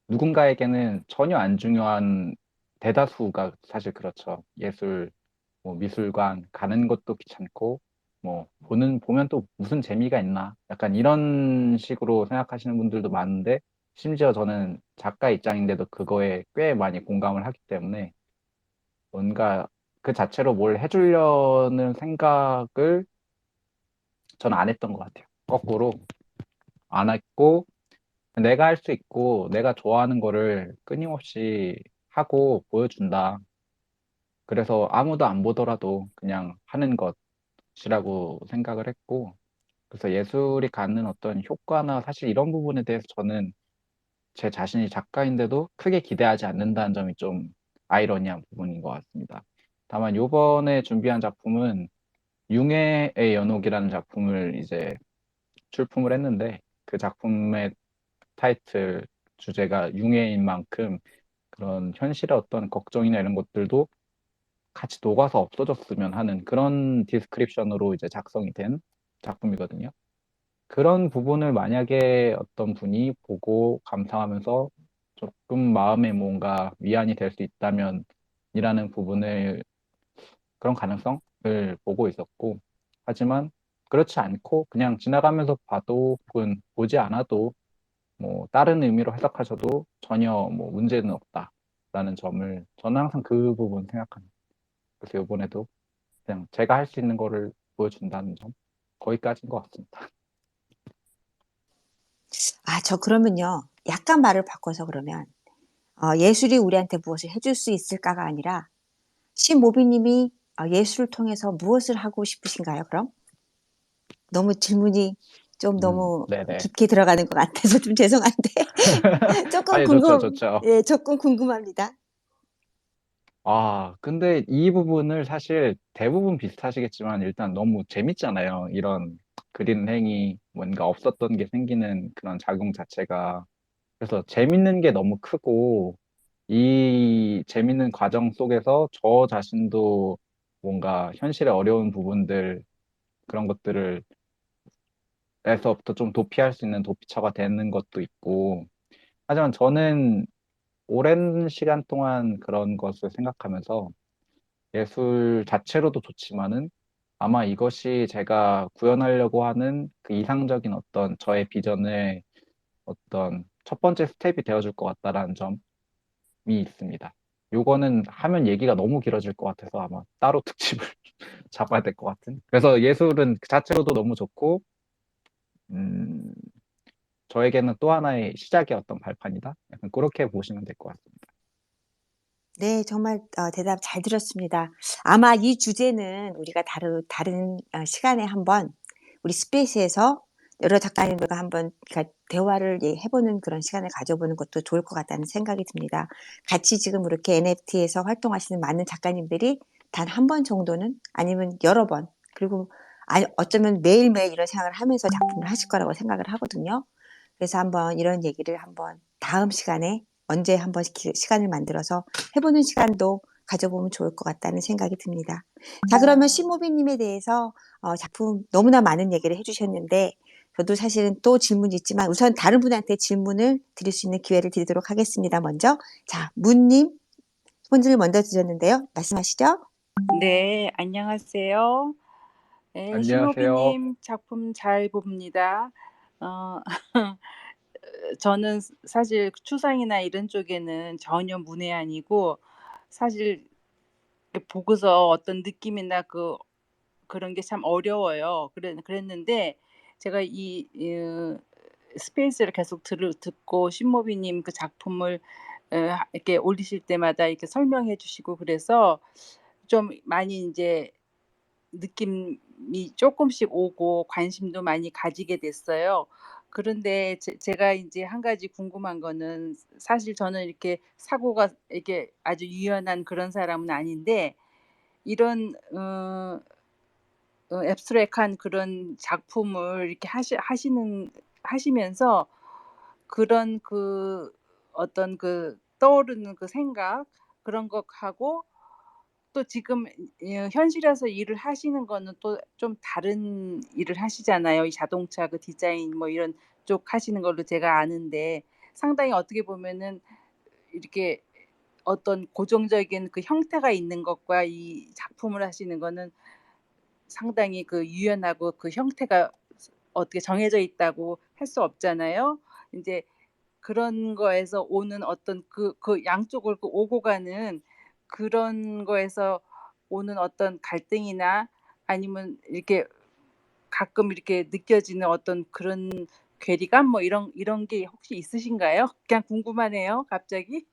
누군가에게는 전혀 안 중요한 대다수가 사실 그렇죠. 예술, 뭐 미술관 가는 것도 귀찮고, 뭐 보면 또 무슨 재미가 있나? 약간 이런 식으로 생각하시는 분들도 많은데, 심지어 저는 작가 입장인데도 그거에 꽤 많이 공감을 하기 때문에 뭔가 그 자체로 뭘 해주려는 생각을 저는 안 했던 것 같아요. 거꾸로 안 했고, 내가 할 수 있고 내가 좋아하는 거를 끊임없이 하고 보여준다. 그래서 아무도 안 보더라도 그냥 하는 것이라고 생각을 했고, 그래서 예술이 갖는 어떤 효과나 사실 이런 부분에 대해서 저는 제 자신이 작가인데도 크게 기대하지 않는다는 점이 좀 아이러니한 부분인 것 같습니다. 다만 요번에 준비한 작품은 융해의 연옥이라는 작품을 이제 출품을 했는데, 그 작품의 타이틀 주제가 융해인 만큼 그런 현실의 어떤 걱정이나 이런 것들도 같이 녹아서 없어졌으면 하는 그런 디스크립션으로 이제 작성이 된 작품이거든요. 그런 부분을 만약에 어떤 분이 보고 감상하면서 조금 마음에 뭔가 위안이 될 수 있다면 이라는 부분을, 그런 가능성을 보고 있었고, 하지만 그렇지 않고 그냥 지나가면서 봐도 혹은 보지 않아도 뭐 다른 의미로 해석하셔도 전혀 뭐 문제는 없다라는 점을 저는 항상 그 부분 생각합니다. 그래서 이번에도 그냥 제가 할 수 있는 거를 보여준다는 점, 거기까지인 것 같습니다. 저 그러면요. 약간 말을 바꿔서 그러면, 예술이 우리한테 무엇을 해줄 수 있을까가 아니라, 신모비님이 예술을 통해서 무엇을 하고 싶으신가요, 그럼? 너무 질문이 좀 너무 네네. 깊게 들어가는 것 같아서 좀 죄송한데, 조금 아니, 좋죠, 좋죠. 예, 조금 궁금합니다. 근데 이 부분을 사실 대부분 비슷하시겠지만 일단 너무 재밌잖아요. 이런 그리는 행위, 뭔가 없었던 게 생기는 그런 작용 자체가. 그래서 재밌는 게 너무 크고, 이 재밌는 과정 속에서 저 자신도 뭔가 현실의 어려운 부분들, 그런 것들을 에서부터 좀 도피할 수 있는 도피처가 되는 것도 있고, 하지만 저는 오랜 시간 동안 그런 것을 생각하면서 예술 자체로도 좋지만은 아마 이것이 제가 구현하려고 하는 그 이상적인 어떤 저의 비전의 어떤 첫 번째 스텝이 되어줄 것 같다라는 점이 있습니다. 요거는 하면 얘기가 너무 길어질 것 같아서 아마 따로 특집을 잡아야 될 것 같은. 그래서 예술은 그 자체로도 너무 좋고, 음, 저에게는 또 하나의 시작의 어떤 발판이다. 약간 그렇게 보시면 될 것 같습니다. 네, 정말 대답 잘 들었습니다. 아마 이 주제는 우리가 다른 시간에 한번 우리 스페이스에서 여러 작가님들과 한번 그러니까 대화를 해보는 그런 시간을 가져보는 것도 좋을 것 같다는 생각이 듭니다. 같이 지금 이렇게 NFT에서 활동하시는 많은 작가님들이 단 한 번 정도는 아니면 여러 번, 그리고 어쩌면 매일매일 이런 생각을 하면서 작품을 하실 거라고 생각을 하거든요. 그래서 한번 이런 얘기를 한번 다음 시간에 언제 한번 시간을 만들어서 해보는 시간도 가져보면 좋을 것 같다는 생각이 듭니다. 자, 그러면 신모비님에 대해서 작품 너무나 많은 얘기를 해주셨는데, 저도 사실은 또 질문이 있지만 우선 다른 분한테 질문을 드릴 수 있는 기회를 드리도록 하겠습니다. 먼저, 자, 문님 손을 먼저 드렸는데요. 말씀하시죠. 네, 안녕하세요. 네, 안녕하세요. 신호비님 작품 잘 봅니다. 어, 저는 사실 추상이나 이런 쪽에는 전혀 문외한이고, 사실 보고서 어떤 느낌이나 그런 게 참 어려워요. 그랬는데, 제가 스페이스를 계속 듣고 신모비님 그 작품을 이렇게 올리실 때마다 이렇게 설명해 주시고 그래서 좀 많이 이제 느낌이 조금씩 오고 관심도 많이 가지게 됐어요. 그런데 제가 이제 한 가지 궁금한 거는 사실 저는 이렇게 사고가 이렇게 아주 유연한 그런 사람은 아닌데 이런 앱스트랙한 그런 작품을 이렇게 하시면서 그런 그 어떤 그 떠오르는 그 생각 그런 것하고 또 지금 현실에서 일을 하시는 거는 또 좀 다른 일을 하시잖아요. 이 자동차 그 디자인 뭐 이런 쪽 하시는 걸로 제가 아는데 상당히 어떻게 보면은 이렇게 어떤 고정적인 그 형태가 있는 것과 이 작품을 하시는 거는 상당히 그 유연하고 그 형태가 어떻게 정해져 있다고 할 수 없잖아요. 인제 그런 거에서 오는 어떤 그 양쪽을 그 오고 가는 그런 거에서 오는 어떤 갈등이나 아니면 이렇게 가끔 이렇게 느껴지는 어떤 그런 괴리감 뭐 이런 게 혹시 있으신가요? 그냥 궁금하네요, 갑자기.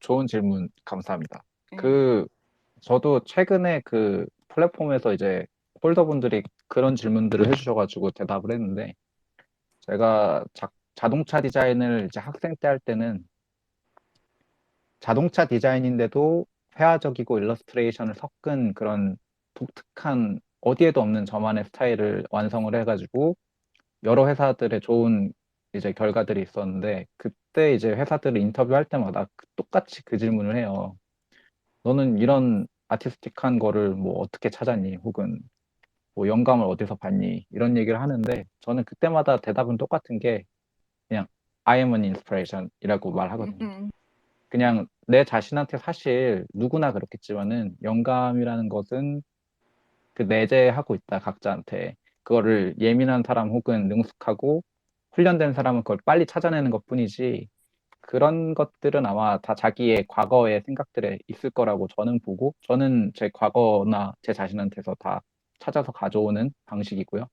좋은 질문 감사합니다. 예. 저도 최근에 그 플랫폼에서 이제 홀더분들이 그런 질문들을 해주셔가지고 대답을 했는데, 제가 자동차 디자인을 이제 학생 때 할 때는 자동차 디자인인데도 회화적이고 일러스트레이션을 섞은 그런 독특한 어디에도 없는 저만의 스타일을 완성을 해가지고 여러 회사들의 좋은 이제 결과들이 있었는데, 그때 이제 회사들을 인터뷰할 때마다 똑같이 그 질문을 해요. 너는 이런 아티스틱한 거를 뭐 어떻게 찾았니? 혹은 뭐 영감을 어디서 받니? 이런 얘기를 하는데, 저는 그때마다 대답은 똑같은 게 그냥 I am an inspiration 이라고 말하거든요. 그냥 내 자신한테, 사실 누구나 그렇겠지만은 영감이라는 것은 그 내재하고 있다, 각자한테. 그거를 예민한 사람 혹은 능숙하고 훈련된 사람은 그걸 빨리 찾아내는 것뿐이지, 그런 것들은 아마 다 자기의 과거의 생각들에 있을 거라고 저는 보고, 저는 제 과거나 제 자신한테서 다 찾아서 가져오는 방식이고요.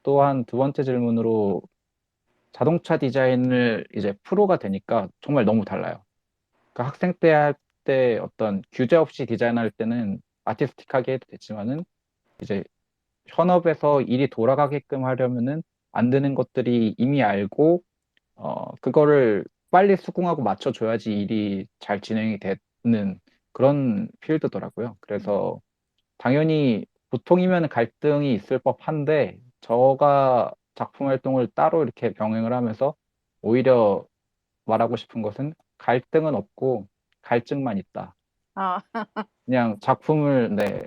또한 두 번째 질문으로, 자동차 디자인을 이제 프로가 되니까 정말 너무 달라요. 그 학생 때 할 때 어떤 규제 없이 디자인할 때는 아티스틱하게 해도 됐지만은, 이제 현업에서 일이 돌아가게끔 하려면은 안 되는 것들이 이미 알고 그거를 빨리 수긍하고 맞춰줘야지 일이 잘 진행이 되는 그런 필드더라고요. 그래서 당연히 보통이면 갈등이 있을 법한데, 저가 작품 활동을 따로 이렇게 병행을 하면서 오히려 말하고 싶은 것은, 갈등은 없고 갈증만 있다. 아. 그냥 작품을, 네.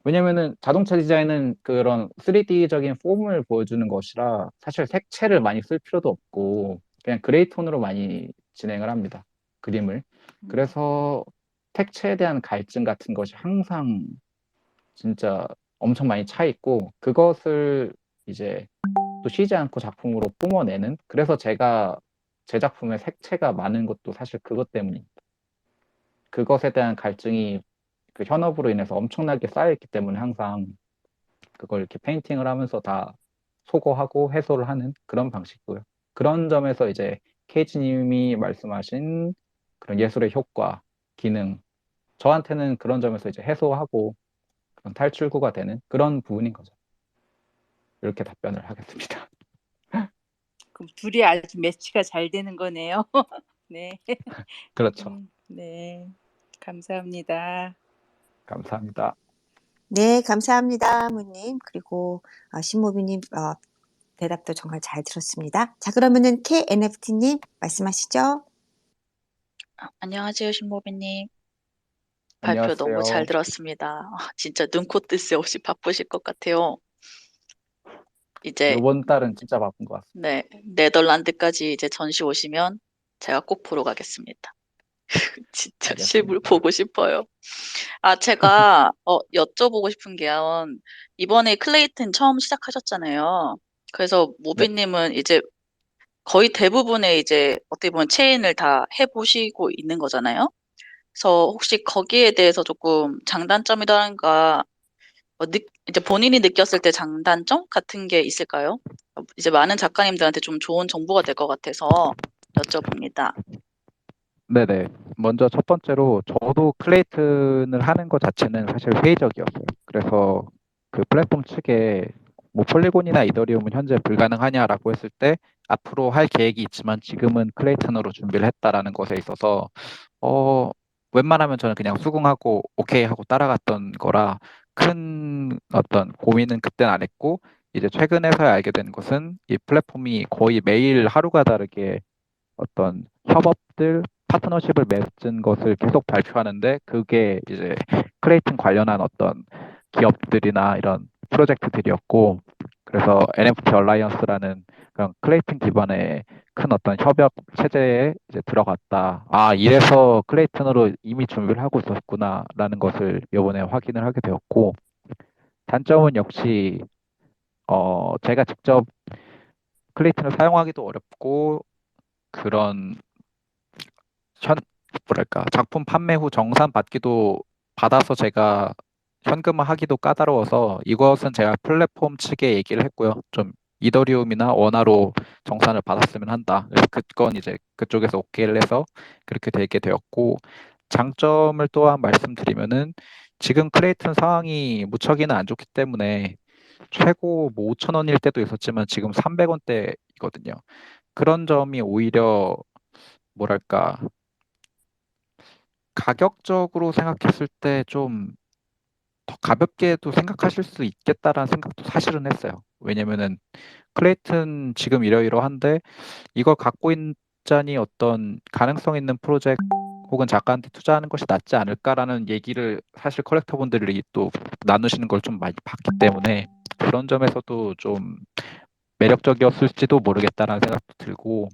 왜냐면은 자동차 디자인은 그런 3D적인 폼을 보여주는 것이라 사실 색채를 많이 쓸 필요도 없고 그냥 그레이톤으로 많이 진행을 합니다, 그림을. 그래서 색채에 대한 갈증 같은 것이 항상 진짜 엄청 많이 차 있고, 그것을 이제 또 쉬지 않고 작품으로 뿜어내는, 그래서 제가 제 작품에 색채가 많은 것도 사실 그것 때문입니다. 그것에 대한 갈증이 그 현업으로 인해서 엄청나게 쌓여있기 때문에 항상 그걸 이렇게 페인팅을 하면서 다 소거하고 해소를 하는 그런 방식이고요. 그런 점에서 이제 케이지님이 말씀하신 그런 예술의 효과, 기능, 저한테는 그런 점에서 이제 해소하고 그런 탈출구가 되는 그런 부분인 거죠. 이렇게 답변을 하겠습니다. 그럼 둘이 아주 매치가 잘 되는 거네요. 네. 그렇죠. 네. 감사합니다. 감사합니다. 네, 감사합니다, 무님. 그리고 신모비님 대답도 정말 잘 들었습니다. 자, 그러면은 KNFT님 말씀하시죠. 안녕하세요, 신보비님. 발표 너무 잘 안녕하세요. 들었습니다. 진짜 눈코 뜰 새 없이 바쁘실 것 같아요. 이제 이번 달은 진짜 바쁜 것 같습니다. 네, 네덜란드까지 이제 전시 오시면 제가 꼭 보러 가겠습니다. 진짜 실물 알겠습니다. 보고 싶어요. 제가 여쭤보고 싶은 게요. 이번에 클레이튼 처음 시작하셨잖아요. 그래서 네. 모비님은 이제 거의 대부분의 이제 어떻게 보면 체인을 다 해보시고 있는 거잖아요. 그래서 혹시 거기에 대해서 조금 장단점이라든가 이제 본인이 느꼈을 때 장단점 같은 게 있을까요? 이제 많은 작가님들한테 좀 좋은 정보가 될 것 같아서 여쭤봅니다. 네네. 먼저 첫 번째로 저도 클레이튼을 하는 것 자체는 사실 회의적이었어요. 그래서 그 플랫폼 측에 뭐 폴리곤이나 이더리움은 현재 불가능하냐라고 했을 때 앞으로 할 계획이 있지만 지금은 클레이튼으로 준비를 했다라는 것에 있어서 어, 웬만하면 저는 그냥 수긍하고 오케이 하고 따라갔던 거라 큰 어떤 고민은 그때는 안 했고 이제 최근에서야 알게 된 것은 이 플랫폼이 거의 매일 하루가 다르게 어떤 협업들, 파트너십을 맺은 것을 계속 발표하는데 그게 이제 클레이튼 관련한 어떤 기업들이나 이런 프로젝트들이었고 그래서 NFT 얼라이언스라는 그런 클레이튼 기반의 큰 어떤 협업 체제에 이제 들어갔다. 아, 이래서 클레이튼으로 이미 준비를 하고 있었구나라는 것을 이번에 확인을 하게 되었고 단점은 역시 제가 직접 클레이튼을 사용하기도 어렵고 그런 현 뭐랄까 작품 판매 후 정산 받기도 받아서 제가 현금화하기도 까다로워서 이것은 제가 플랫폼 측에 얘기를 했고요. 좀 이더리움이나 원화로 정산을 받았으면 한다. 그래서 그건 이제 그쪽에서 오케이를 해서 그렇게 되게 되었고 장점을 또한 말씀드리면은 지금 클레이튼 상황이 무척이나 안 좋기 때문에 최고 뭐 5천 원일 때도 있었지만 지금 300원대이거든요. 그런 점이 오히려 뭐랄까 가격적으로 생각했을 때 좀 더 가볍게도 생각하실 수 있겠다라는 생각도 사실은 했어요. 왜냐면은 클레이튼 지금 이러이러한데 이걸 갖고 있자니 어떤 가능성 있는 프로젝트 혹은 작가한테 투자하는 것이 낫지 않을까라는 얘기를 사실 컬렉터분들이 또 나누시는 걸 좀 많이 봤기 때문에 그런 점에서도 좀 매력적이었을지도 모르겠다라는 생각도 들고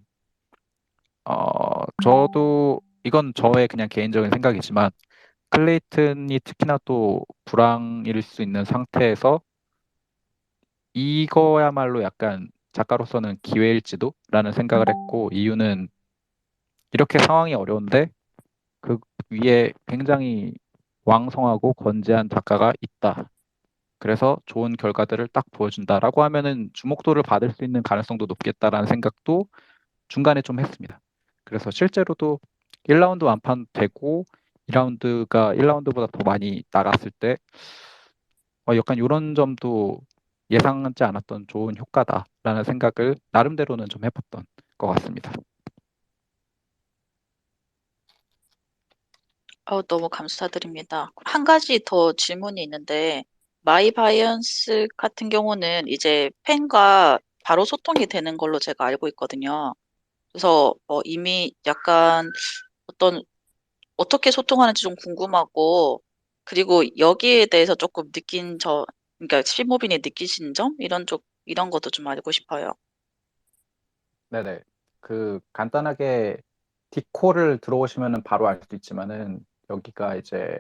저도 이건 저의 그냥 개인적인 생각이지만 클레이튼이 특히나 또 불황일 수 있는 상태에서 이거야말로 약간 작가로서는 기회일지도라는 생각을 했고 이유는 이렇게 상황이 어려운데 그 위에 굉장히 왕성하고 건재한 작가가 있다. 그래서 좋은 결과들을 딱 보여준다라고 하면은 주목도를 받을 수 있는 가능성도 높겠다라는 생각도 중간에 좀 했습니다. 그래서 실제로도 1라운드 완판되고 2라운드가 1라운드보다 더 많이 나갔을 때 약간 이런 점도 예상하지 않았던 좋은 효과다라는 생각을 나름대로는 좀 해봤던 것 같습니다. 너무 감사드립니다. 한 가지 더 질문이 있는데, 마이바이언스 같은 경우는 이제 팬과 바로 소통이 되는 걸로 제가 알고 있거든요. 그래서 이미 약간 어떤 어떻게 소통하는지 좀 궁금하고, 그리고 여기에 대해서 조금 그러니까 실무빈이 느끼신 점 이런 것도 좀 알고 싶어요. 네네. 그 간단하게 디코를 들어오시면은 바로 알 수 있지만은 여기가 이제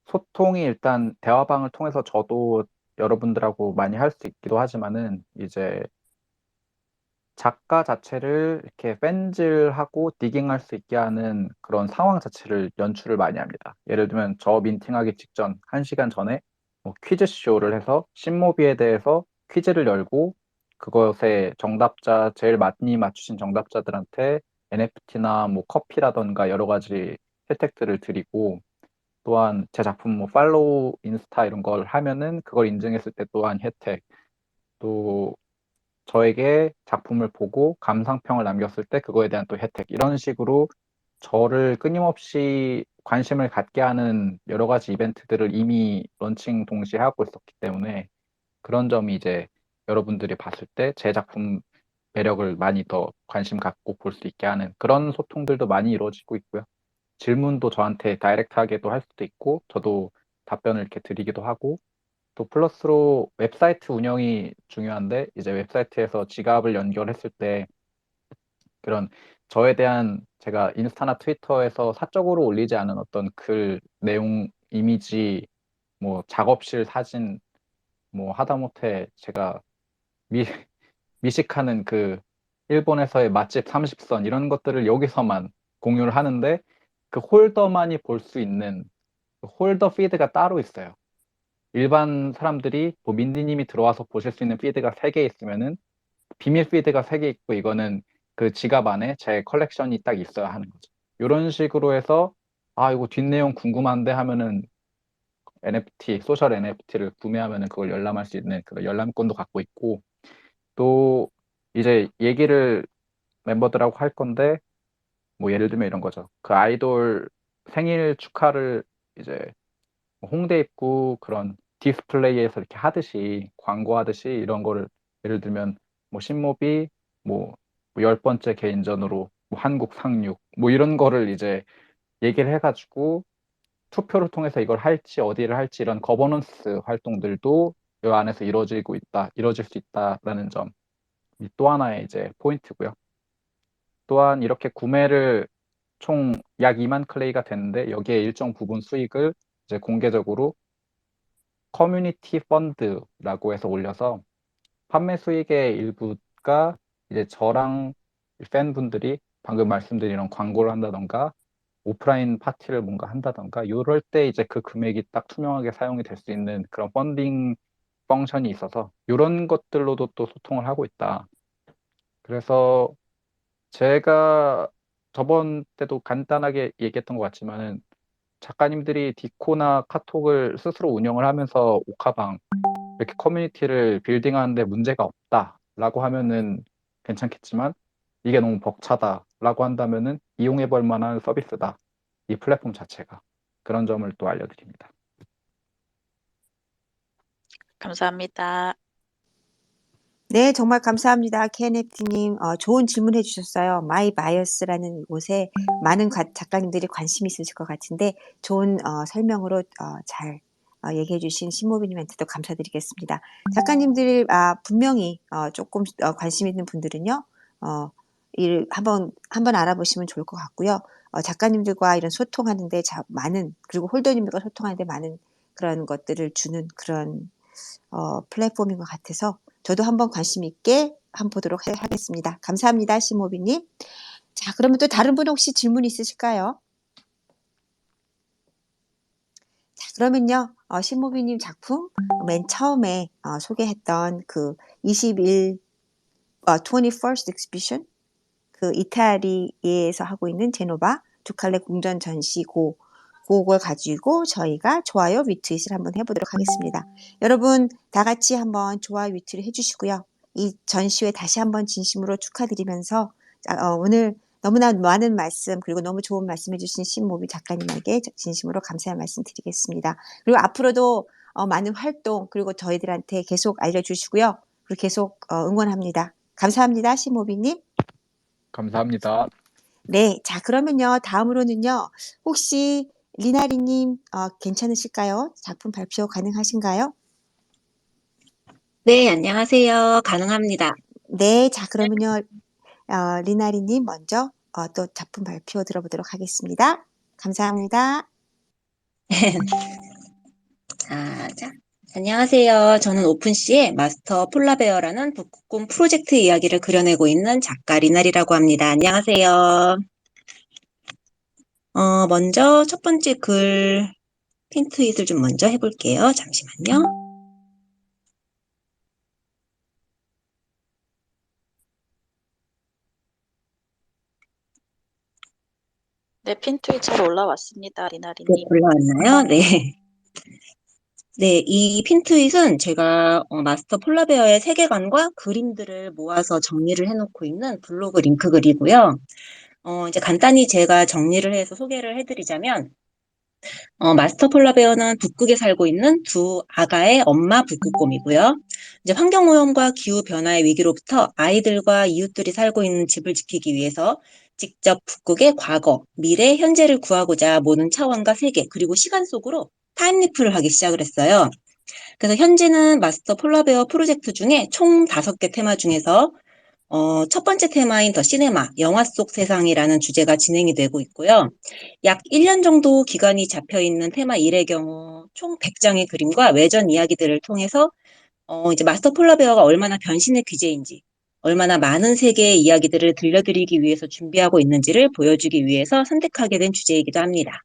소통이 일단 대화방을 통해서 저도 여러분들하고 많이 할 수 있기도 하지만은 이제 작가 자체를 이렇게 팬질하고 디깅할 수 있게 하는 그런 상황 자체를 연출을 많이 합니다. 예를 들면 저 민팅하기 직전 1시간 전에 뭐 퀴즈쇼를 해서 신모비에 대해서 퀴즈를 열고 그것에 정답자 제일 많이 맞추신 정답자들한테 NFT나 뭐 커피라던가 여러 가지 혜택들을 드리고 또한 제 작품 뭐 팔로우 인스타 이런 걸 하면은 그걸 인증했을 때 또한 혜택 또 저에게 작품을 보고 감상평을 남겼을 때 그거에 대한 또 혜택 이런 식으로 저를 끊임없이 관심을 갖게 하는 여러 가지 이벤트들을 이미 런칭 동시에 하고 있었기 때문에 그런 점이 이제 여러분들이 봤을 때 제 작품 매력을 많이 더 관심 갖고 볼 수 있게 하는 그런 소통들도 많이 이루어지고 있고요. 질문도 저한테 다이렉트하게도 할 수도 있고 저도 답변을 이렇게 드리기도 하고 또 플러스로 웹사이트 운영이 중요한데 이제 웹사이트에서 지갑을 연결했을 때 그런 저에 대한 제가 인스타나 트위터에서 사적으로 올리지 않은 어떤 글, 내용, 이미지, 뭐 작업실 사진, 뭐 하다못해 제가 미, 미식하는 그 일본에서의 맛집 30선 이런 것들을 여기서만 공유를 하는데 그 홀더만이 볼 수 있는 그 홀더 피드가 따로 있어요. 일반 사람들이 뭐 민디님이 들어와서 보실 수 있는 피드가 3개 있으면은 비밀 피드가 3개 있고 이거는 그 지갑 안에 제 컬렉션이 딱 있어야 하는 거죠. 이런 식으로 해서 이거 뒷내용 궁금한데 하면은 NFT, 소셜 NFT를 구매하면은 그걸 열람할 수 있는 그 열람권도 갖고 있고 또 이제 얘기를 멤버들하고 할 건데 뭐 예를 들면 이런 거죠. 그 아이돌 생일 축하를 이제 홍대 입구 그런 디스플레이에서 이렇게 하듯이 광고하듯이 이런 거를 예를 들면 뭐 신모비 뭐 10번째 개인전으로 뭐 한국 상륙 뭐 이런 거를 이제 얘기를 해가지고 투표를 통해서 이걸 할지 어디를 할지 이런 거버넌스 활동들도 이 안에서 이루어질 수 있다라는 점이 또 하나의 이제 포인트고요. 또한 이렇게 구매를 총 약 2만 클레이가 되는데 여기에 일정 부분 수익을 이제 공개적으로 커뮤니티 펀드라고 해서 올려서 판매 수익의 일부가 이제 저랑 팬분들이 방금 말씀드린 이런 광고를 한다던가 오프라인 파티를 뭔가 한다던가 이럴 때 이제 그 금액이 딱 투명하게 사용이 될 수 있는 그런 펀딩 펑션이 있어서 이런 것들로도 또 소통을 하고 있다. 그래서 제가 저번 때도 간단하게 얘기했던 것 같지만은 작가님들이 디코나 카톡을 스스로 운영을 하면서 옥하방 이렇게 커뮤니티를 빌딩하는데 문제가 없다라고 하면은 괜찮겠지만 이게 너무 벅차다라고 한다면은 이용해 볼 만한 서비스다. 이 플랫폼 자체가. 그런 점을 또 알려드립니다. 감사합니다. 네, 정말 감사합니다. KNFT님. 좋은 질문 해주셨어요. 마이 바이어스라는 곳에 많은 작가님들이 관심이 있으실 것 같은데 좋은 설명으로 잘 얘기해주신 신모비님한테도 감사드리겠습니다. 작가님들 분명히 조금 관심 있는 분들은요, 한번 알아보시면 좋을 것 같고요. 작가님들과 이런 소통하는데 그리고 홀더님들과 소통하는데 많은 그런 것들을 주는 그런 플랫폼인 것 같아서 저도 한번 관심 있게 한번 보도록 하겠습니다. 감사합니다, 시모비님. 자, 그러면 또 다른 분 혹시 질문 있으실까요? 자, 그러면요, 시모비님 작품 맨 처음에 소개했던 그 21st Exhibition, 그 이태리에서 하고 있는 제노바 두 칼레 궁전 전시고 그걸 가지고 저희가 좋아요 리트윗을 한번 해보도록 하겠습니다. 여러분 다 같이 한번 좋아요 리트윗 해주시고요. 이 전시회 다시 한번 진심으로 축하드리면서 오늘 너무나 많은 말씀 그리고 너무 좋은 말씀 해주신 신모비 작가님에게 진심으로 감사의 말씀 드리겠습니다. 그리고 앞으로도 많은 활동 그리고 저희들한테 계속 알려주시고요. 그리고 계속 응원합니다. 감사합니다, 신모비님. 감사합니다. 네, 자 그러면요 다음으로는요 혹시 리나리님 괜찮으실까요? 작품 발표 가능하신가요? 네, 안녕하세요. 가능합니다. 네, 자 그러면요 리나리님 먼저 또 작품 발표 들어보도록 하겠습니다. 감사합니다. 자, 안녕하세요. 저는 오픈시의 마스터 폴라베어라는 북극곰 프로젝트 이야기를 그려내고 있는 작가 리나리라고 합니다. 안녕하세요. 먼저 첫 번째 글 핀트윗을 좀 먼저 해볼게요. 잠시만요. 네, 핀트윗 잘 올라왔습니다, 네, 리나리님. 올라왔나요? 네. 네, 이 핀트윗은 제가 마스터 폴라베어의 세계관과 그림들을 모아서 정리를 해놓고 있는 블로그 링크 글이고요. 이제 간단히 제가 정리를 해서 소개를 해드리자면, 마스터 폴라베어는 북극에 살고 있는 두 아가의 엄마 북극곰이고요. 이제 환경오염과 기후변화의 위기로부터 아이들과 이웃들이 살고 있는 집을 지키기 위해서 직접 북극의 과거, 미래, 현재를 구하고자 모든 차원과 세계, 그리고 시간 속으로 타임리프를 하기 시작을 했어요. 그래서 현재는 마스터 폴라베어 프로젝트 중에 총 5개 테마 중에서 첫 번째 테마인 더 시네마, 영화 속 세상이라는 주제가 진행이 되고 있고요. 약 1년 정도 기간이 잡혀 있는 테마 1의 경우 총 100장의 그림과 외전 이야기들을 통해서 이제 마스터 폴라베어가 얼마나 변신의 귀재인지, 얼마나 많은 세계의 이야기들을 들려드리기 위해서 준비하고 있는지를 보여주기 위해서 선택하게 된 주제이기도 합니다.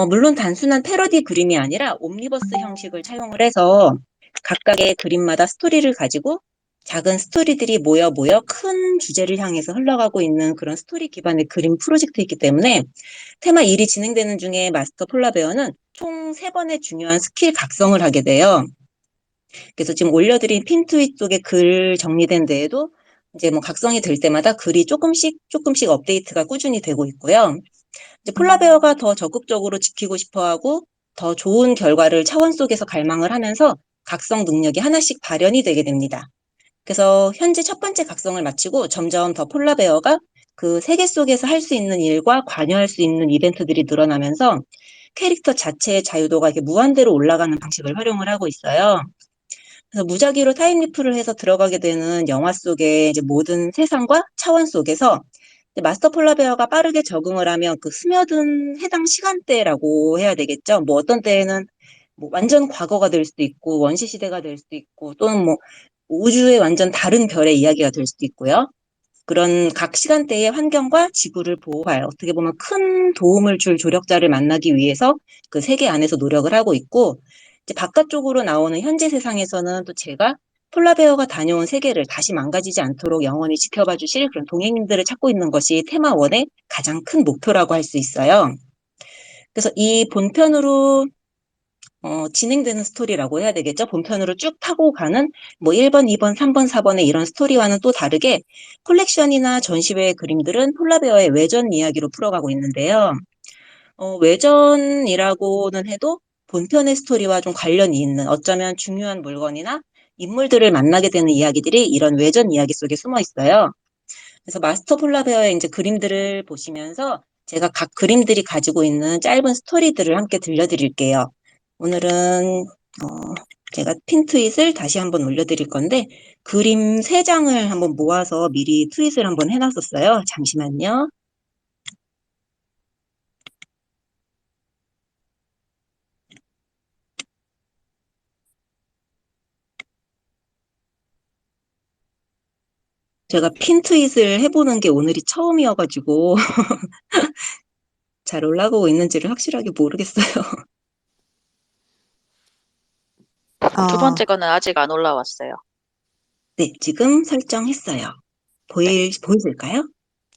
물론 단순한 패러디 그림이 아니라 옴니버스 형식을 차용을 해서 각각의 그림마다 스토리를 가지고 작은 스토리들이 모여 큰 주제를 향해서 흘러가고 있는 그런 스토리 기반의 그림 프로젝트이기 때문에 테마 1이 진행되는 중에 마스터 폴라베어는 총 3번의 중요한 스킬 각성을 하게 돼요. 그래서 지금 올려드린 핀 트윗 쪽에 글 정리된 데에도 이제 뭐 각성이 될 때마다 글이 조금씩 업데이트가 꾸준히 되고 있고요. 이제 폴라베어가 더 적극적으로 지키고 싶어하고 더 좋은 결과를 차원 속에서 갈망을 하면서 각성 능력이 하나씩 발현이 되게 됩니다. 그래서 현재 첫 번째 각성을 마치고 점점 더 폴라베어가 그 세계 속에서 할 수 있는 일과 관여할 수 있는 이벤트들이 늘어나면서 캐릭터 자체의 자유도가 이렇게 무한대로 올라가는 방식을 활용을 하고 있어요. 그래서 무작위로 타임리프를 해서 들어가게 되는 영화 속의 이제 모든 세상과 차원 속에서 이제 마스터 폴라베어가 빠르게 적응을 하면 그 스며든 해당 시간대라고 해야 되겠죠. 뭐 어떤 때에는 뭐 완전 과거가 될 수도 있고 원시 시대가 될 수도 있고 또는 뭐 우주의 완전 다른 별의 이야기가 될 수도 있고요. 그런 각 시간대의 환경과 지구를 보호할 어떻게 보면 큰 도움을 줄 조력자를 만나기 위해서 그 세계 안에서 노력을 하고 있고 이제 바깥쪽으로 나오는 현재 세상에서는 또 제가 폴라베어가 다녀온 세계를 다시 망가지지 않도록 영원히 지켜봐 주실 그런 동행님들을 찾고 있는 것이 테마 1의 가장 큰 목표라고 할 수 있어요. 그래서 이 본편으로 진행되는 스토리라고 해야 되겠죠. 본편으로 쭉 타고 가는 뭐 1번, 2번, 3번, 4번의 이런 스토리와는 또 다르게 콜렉션이나 전시회의 그림들은 폴라베어의 외전 이야기로 풀어가고 있는데요. 외전이라고는 해도 본편의 스토리와 좀 관련이 있는 어쩌면 중요한 물건이나 인물들을 만나게 되는 이야기들이 이런 외전 이야기 속에 숨어 있어요. 그래서 마스터 폴라베어의 이제 그림들을 보시면서 제가 각 그림들이 가지고 있는 짧은 스토리들을 함께 들려드릴게요. 오늘은 제가 핀 트윗을 다시 한번 올려드릴 건데 그림 3장을 한번 모아서 미리 트윗을 한번 해놨었어요. 잠시만요. 제가 핀 트윗을 해보는 게 오늘이 처음이어가지고 잘 올라가고 있는지를 확실하게 모르겠어요. 두 어, 번째 거는 아직 안 올라왔어요. 네, 지금 설정했어요. 네. 보이실까요?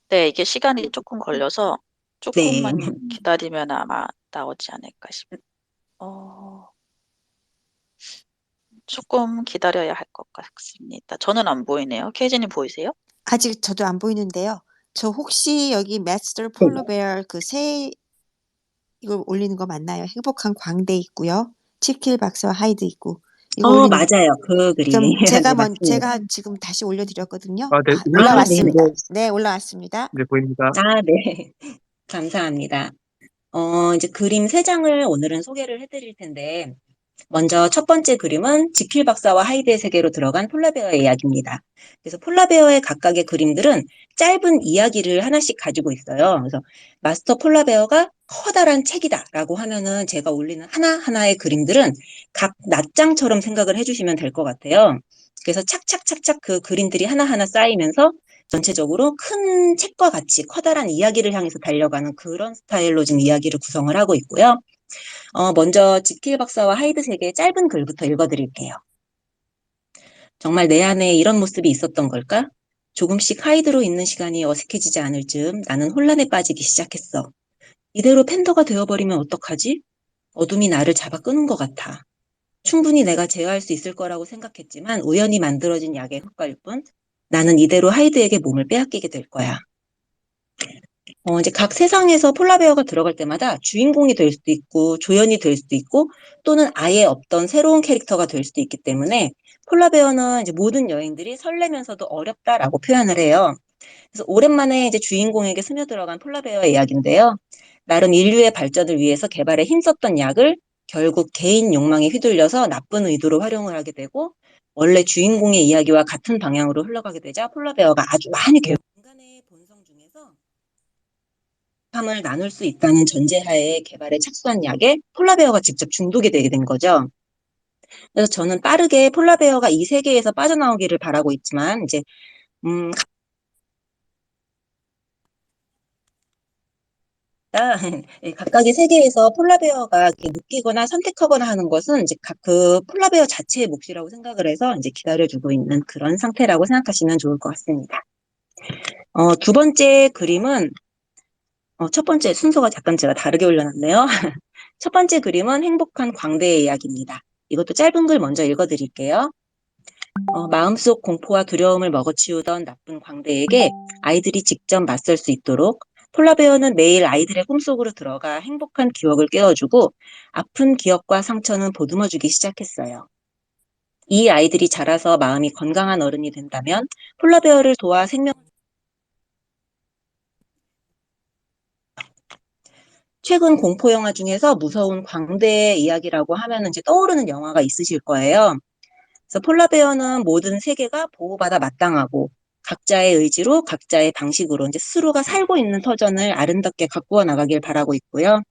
네, 이게 시간이 조금 걸려서 네. 조금만 기다리면 아마 나오지 않을까 어, 조금 기다려야 할 것 같습니다. 저는 안 보이네요. 케이지님 보이세요? 아직 저도 안 보이는데요. 저 혹시 여기 마스터 네. 폴라베어 그 새 이거 올리는 거 맞나요? 행복한 광대 있고요. 칩킬 박사와 하이드 있고 이거 올리는 맞아요. 그 그림이에요. 그럼 제가 네, 맞습니다. 제가 지금 다시 올려드렸거든요. 아, 네, 네, 올라왔습니다. 네. 네, 올라왔습니다. 네, 보입니다. 네. 감사합니다. 이제 그림 3장을 오늘은 소개를 해드릴 텐데, 먼저 첫 번째 그림은 지킬 박사와 하이드의 세계로 들어간 폴라베어의 이야기입니다. 그래서 폴라베어의 각각의 그림들은 짧은 이야기를 하나씩 가지고 있어요. 그래서 마스터 폴라베어가 커다란 책이다라고 하면은 제가 올리는 하나하나의 그림들은 각 낱장처럼 생각을 해주시면 될 것 같아요. 그래서 착착착착 그 그림들이 하나하나 쌓이면서 전체적으로 큰 책과 같이 커다란 이야기를 향해서 달려가는 그런 스타일로 지금 이야기를 구성을 하고 있고요. 먼저 지킬 박사와 하이드 세계의 짧은 글부터 읽어드릴게요. 정말 내 안에 이런 모습이 있었던 걸까? 조금씩 하이드로 있는 시간이 어색해지지 않을 즈음 나는 혼란에 빠지기 시작했어. 이대로 팬더가 되어버리면 어떡하지? 어둠이 나를 잡아 끄는 것 같아. 충분히 내가 제어할 수 있을 거라고 생각했지만 우연히 만들어진 약의 효과일 뿐 나는 이대로 하이드에게 몸을 빼앗기게 될 거야. 이제 각 세상에서 폴라베어가 들어갈 때마다 주인공이 될 수도 있고 조연이 될 수도 있고 또는 아예 없던 새로운 캐릭터가 될 수도 있기 때문에 폴라베어는 이제 모든 여행들이 설레면서도 어렵다라고 표현을 해요. 그래서 오랜만에 이제 주인공에게 스며들어간 폴라베어의 이야기인데요. 나름 인류의 발전을 위해서 개발에 힘썼던 약을 결국 개인 욕망에 휘둘려서 나쁜 의도로 활용을 하게 되고 원래 주인공의 이야기와 같은 방향으로 흘러가게 되자 폴라베어가 아주 많이 인간의 본성 중에서 함을 나눌 수 있다는 전제하에 개발에 착수한 약에 폴라베어가 직접 중독이 되게 된 거죠. 그래서 저는 빠르게 폴라베어가 이 세계에서 빠져나오기를 바라고 있지만 이제 예, 각각의 세계에서 폴라베어가 이렇게 느끼거나 선택하거나 하는 것은 이제 각 그 폴라베어 자체의 몫이라고 생각을 해서 이제 기다려주고 있는 그런 상태라고 생각하시면 좋을 것 같습니다. 두 번째 그림은 첫 번째 순서가 잠깐 제가 다르게 올려놨네요. 첫 번째 그림은 행복한 광대의 이야기입니다. 이것도 짧은 글 먼저 읽어드릴게요. 마음속 공포와 두려움을 먹어치우던 나쁜 광대에게 아이들이 직접 맞설 수 있도록 폴라베어는 매일 아이들의 꿈속으로 들어가 행복한 기억을 깨워주고 아픈 기억과 상처는 보듬어주기 시작했어요. 이 아이들이 자라서 마음이 건강한 어른이 된다면 폴라베어를 도와 최근 공포 영화 중에서 무서운 광대의 이야기라고 하면 이제 떠오르는 영화가 있으실 거예요. 그래서 폴라베어는 모든 세계가 보호받아 마땅하고 각자의 의지로 각자의 방식으로 이제 스스로가 살고 있는 터전을 아름답게 가꾸어 나가길 바라고 있고요.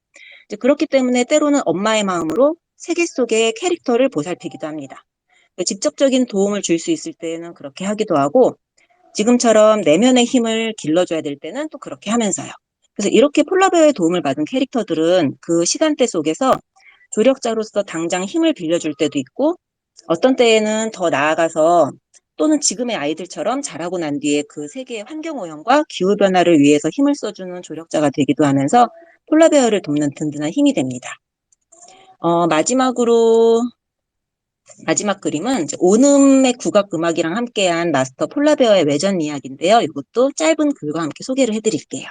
이제 그렇기 때문에 때로는 엄마의 마음으로 세계 속의 캐릭터를 보살피기도 합니다. 직접적인 도움을 줄 수 있을 때는 그렇게 하기도 하고 지금처럼 내면의 힘을 길러줘야 될 때는 또 그렇게 하면서요. 그래서 이렇게 폴라베어의 도움을 받은 캐릭터들은 그 시간대 속에서 조력자로서 당장 힘을 빌려줄 때도 있고 어떤 때에는 더 나아가서 또는 지금의 아이들처럼 자라고 난 뒤에 그 세계의 환경오염과 기후변화를 위해서 힘을 써주는 조력자가 되기도 하면서 폴라베어를 돕는 든든한 힘이 됩니다. 마지막 그림은 이제 온음의 국악 음악이랑 함께한 마스터 폴라베어의 외전 이야기인데요. 이것도 짧은 글과 함께 소개를 해드릴게요.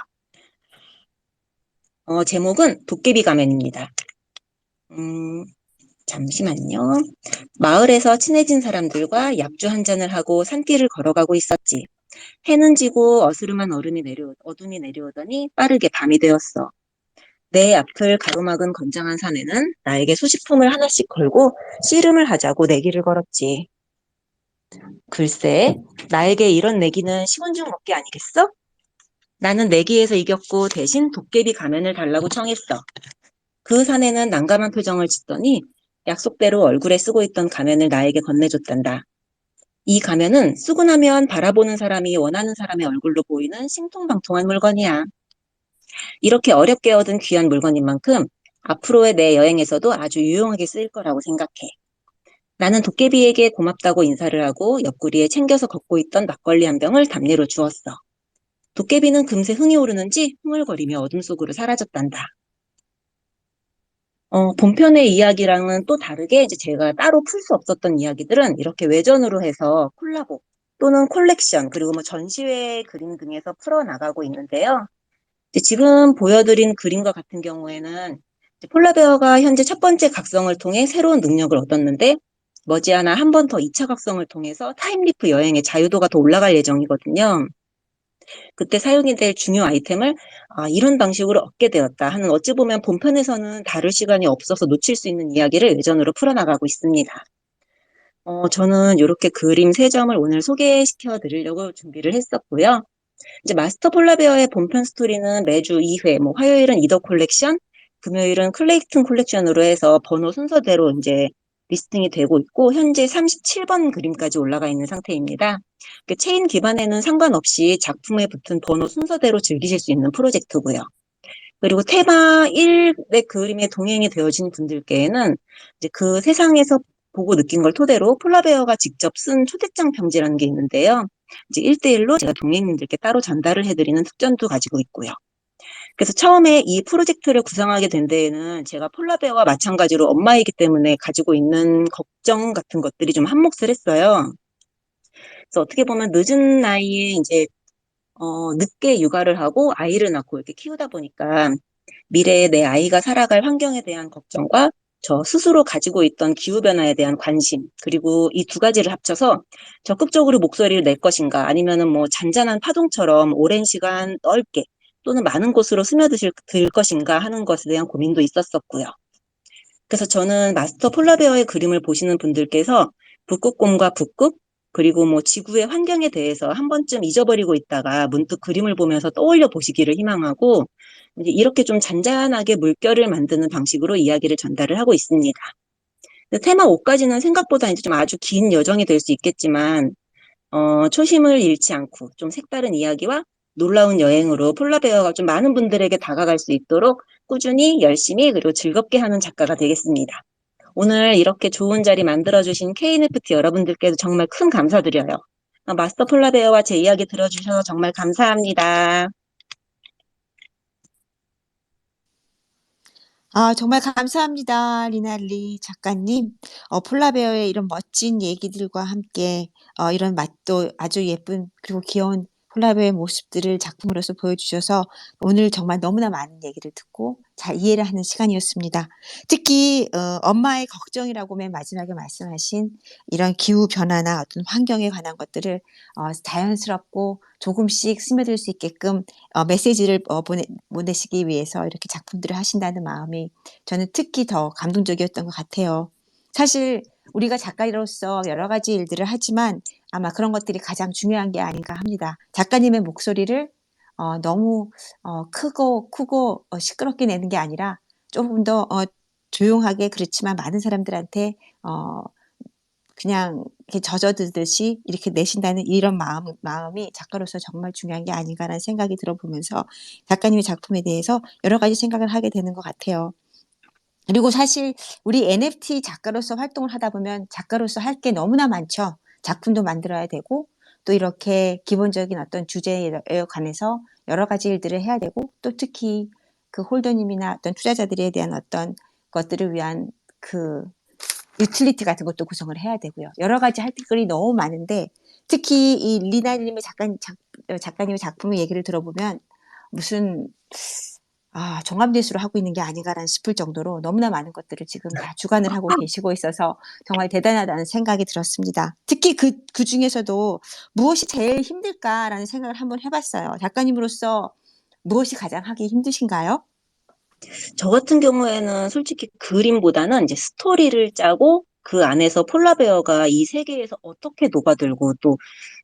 제목은 도깨비 가면입니다. 잠시만요. 마을에서 친해진 사람들과 약주 한 잔을 하고 산길을 걸어가고 있었지. 해는 지고 어스름한 어둠이 내려오더니 빠르게 밤이 되었어. 내 앞을 가로막은 건장한 사내는 나에게 소식품을 하나씩 걸고 씨름을 하자고 내기를 걸었지. 글쎄, 나에게 이런 내기는 시원죽 먹기 아니겠어? 나는 내기에서 이겼고 대신 도깨비 가면을 달라고 청했어. 그 사내는 난감한 표정을 짓더니 약속대로 얼굴에 쓰고 있던 가면을 나에게 건네줬단다. 이 가면은 쓰고 나면 바라보는 사람이 원하는 사람의 얼굴로 보이는 신통방통한 물건이야. 이렇게 어렵게 얻은 귀한 물건인 만큼 앞으로의 내 여행에서도 아주 유용하게 쓰일 거라고 생각해. 나는 도깨비에게 고맙다고 인사를 하고 옆구리에 챙겨서 걷고 있던 막걸리 한 병을 담례로 주었어. 도깨비는 금세 흥이 오르는지 흥얼거리며 어둠 속으로 사라졌단다. 본편의 이야기랑은 또 다르게 이제 제가 따로 풀 수 없었던 이야기들은 이렇게 외전으로 해서 콜라보 또는 콜렉션 그리고 뭐 전시회 그림 등에서 풀어나가고 있는데요. 지금 보여드린 그림과 같은 경우에는 폴라베어가 현재 첫 번째 각성을 통해 새로운 능력을 얻었는데 머지않아 한 번 더 2차 각성을 통해서 타임리프 여행의 자유도가 더 올라갈 예정이거든요. 그때 사용이 될 중요 아이템을 이런 방식으로 얻게 되었다 하는 어찌 보면 본편에서는 다룰 시간이 없어서 놓칠 수 있는 이야기를 외전으로 풀어나가고 있습니다. 저는 이렇게 그림 3점을 오늘 소개시켜 드리려고 준비를 했었고요. 이제 마스터 폴라베어의 본편 스토리는 매주 2회, 뭐 화요일은 이더 콜렉션, 금요일은 클레이튼 콜렉션으로 해서 번호 순서대로 이제 리스팅이 되고 있고 현재 37번 그림까지 올라가 있는 상태입니다. 체인 기반에는 상관없이 작품에 붙은 번호 순서대로 즐기실 수 있는 프로젝트고요. 그리고 테마 1의 그림에 동행이 되어진 분들께는 이제 그 세상에서 보고 느낀 걸 토대로 폴라베어가 직접 쓴 초대장 편지라는 게 있는데요. 이제 1대1로 제가 동행님들께 따로 전달을 해드리는 특전도 가지고 있고요. 그래서 처음에 이 프로젝트를 구상하게 된 데에는 제가 폴라베어와 마찬가지로 엄마이기 때문에 가지고 있는 걱정 같은 것들이 좀 한몫을 했어요. 그래서 어떻게 보면 늦은 나이에 이제 늦게 육아를 하고 아이를 낳고 이렇게 키우다 보니까 미래에 내 아이가 살아갈 환경에 대한 걱정과 저 스스로 가지고 있던 기후변화에 대한 관심, 그리고 이 두 가지를 합쳐서 적극적으로 목소리를 낼 것인가, 아니면은 뭐 잔잔한 파동처럼 오랜 시간 넓게 또는 많은 곳으로 스며들 것인가 하는 것에 대한 고민도 있었었고요. 그래서 저는 마스터 폴라베어의 그림을 보시는 분들께서 북극곰과 북극, 그리고 뭐 지구의 환경에 대해서 한 번쯤 잊어버리고 있다가 문득 그림을 보면서 떠올려 보시기를 희망하고 이제 이렇게 좀 잔잔하게 물결을 만드는 방식으로 이야기를 전달을 하고 있습니다. 테마 5까지는 생각보다 이제 좀 아주 긴 여정이 될 수 있겠지만 초심을 잃지 않고 좀 색다른 이야기와 놀라운 여행으로 폴라베어가 좀 많은 분들에게 다가갈 수 있도록 꾸준히 열심히 그리고 즐겁게 하는 작가가 되겠습니다. 오늘 이렇게 좋은 자리 만들어주신 KNFT 여러분들께도 정말 큰 감사드려요. 마스터 폴라베어와 제 이야기 들어주셔서 정말 감사합니다. 아, 정말 감사합니다. 리날리 작가님. 폴라베어의 이런 멋진 얘기들과 함께, 이런 맛도 아주 예쁜, 그리고 귀여운 폴라베어의 모습들을 작품으로서 보여주셔서 오늘 정말 너무나 많은 얘기를 듣고 잘 이해를 하는 시간이었습니다. 특히, 엄마의 걱정이라고 맨 마지막에 말씀하신 이런 기후 변화나 어떤 환경에 관한 것들을, 자연스럽고 조금씩 스며들 수 있게끔 메시지를 보내시기 위해서 이렇게 작품들을 하신다는 마음이 저는 특히 더 감동적이었던 것 같아요. 사실 우리가 작가로서 여러 가지 일들을 하지만 아마 그런 것들이 가장 중요한 게 아닌가 합니다. 작가님의 목소리를 너무 크고 시끄럽게 내는 게 아니라 조금 더 조용하게 그렇지만 많은 사람들한테 그냥 이렇게 젖어들듯이 이렇게 내신다는 이런 마음이 작가로서 정말 중요한 게 아닌가라는 생각이 들어보면서 작가님의 작품에 대해서 여러 가지 생각을 하게 되는 것 같아요. 그리고 사실 우리 NFT 작가로서 활동을 하다 보면 작가로서 할 게 너무나 많죠. 작품도 만들어야 되고 또 이렇게 기본적인 어떤 주제에 관해서 여러 가지 일들을 해야 되고 또 특히 그 홀더님이나 어떤 투자자들에 대한 어떤 것들을 위한 그 유틸리티 같은 것도 구성을 해야 되고요. 여러 가지 할 것들이 너무 많은데 특히 이 리나님의 작가님의 작품의 얘기를 들어보면 무슨 종합예술을 하고 있는 게 아닌가라는 싶을 정도로 너무나 많은 것들을 지금 다 주관을 하고 계시고 있어서 정말 대단하다는 생각이 들었습니다. 특히 그 중에서도 무엇이 제일 힘들까라는 생각을 한번 해봤어요. 작가님으로서 무엇이 가장 하기 힘드신가요? 저 같은 경우에는 솔직히 그림보다는 이제 스토리를 짜고 그 안에서 폴라베어가 이 세계에서 어떻게 녹아들고 또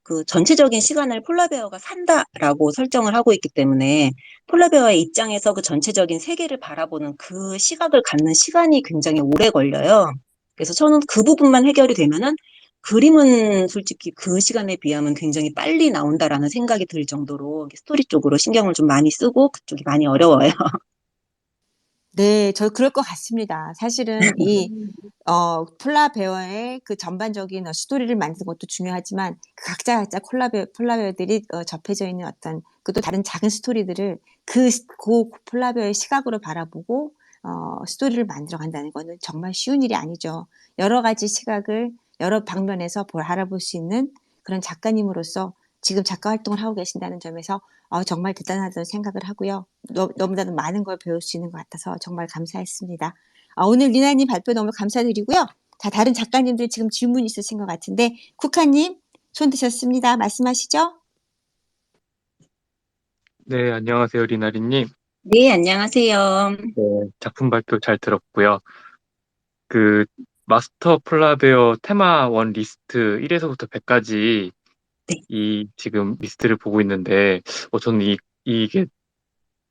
그 전체적인 시간을 폴라베어가 산다라고 설정을 하고 있기 때문에 폴라베어의 입장에서 그 전체적인 세계를 바라보는 그 시각을 갖는 시간이 굉장히 오래 걸려요. 그래서 저는 그 부분만 해결이 되면은 그림은 솔직히 그 시간에 비하면 굉장히 빨리 나온다라는 생각이 들 정도로 스토리 쪽으로 신경을 좀 많이 쓰고 그쪽이 많이 어려워요. 네, 저 그럴 것 같습니다. 사실은 폴라베어의 그 전반적인 스토리를 만드는 것도 중요하지만 그 각자 폴라베어들이 접해져 있는 어떤 그 또 다른 작은 스토리들을 그 폴라베어의 시각으로 바라보고 스토리를 만들어 간다는 거는 정말 쉬운 일이 아니죠. 여러 가지 시각을 여러 방면에서 알아볼 수 있는 그런 작가님으로서 지금 작가 활동을 하고 계신다는 점에서 정말 대단하다는 생각을 하고요. 너무나도 많은 걸 배울 수 있는 것 같아서 정말 감사했습니다. 오늘 리나님 발표 너무 감사드리고요. 자, 다른 작가님들 지금 질문 있으신 것 같은데 쿠카님 손 드셨습니다. 말씀하시죠. 네, 안녕하세요, 리나리님. 네, 안녕하세요. 네, 작품 발표 잘 들었고요. 그 마스터 폴라베어 테마 원 리스트 1에서부터 100까지 네. 이 지금 리스트를 보고 있는데 저는 이게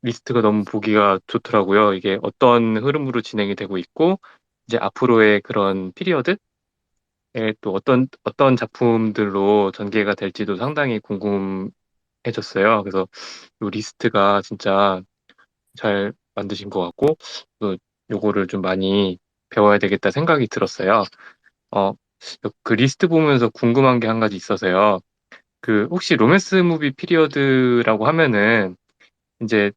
리스트가 너무 보기가 좋더라고요. 이게 어떤 흐름으로 진행이 되고 있고 이제 앞으로의 그런 피리어드에 또 어떤 작품들로 전개가 될지도 상당히 궁금해졌어요. 그래서 이 리스트가 진짜 잘 만드신 것 같고 또 요거를 좀 많이 배워야 되겠다 생각이 들었어요. 어, 그 리스트 보면서 궁금한 게 한 가지 있어서요. 그 혹시 로맨스 무비 피리어드라고 하면은 이제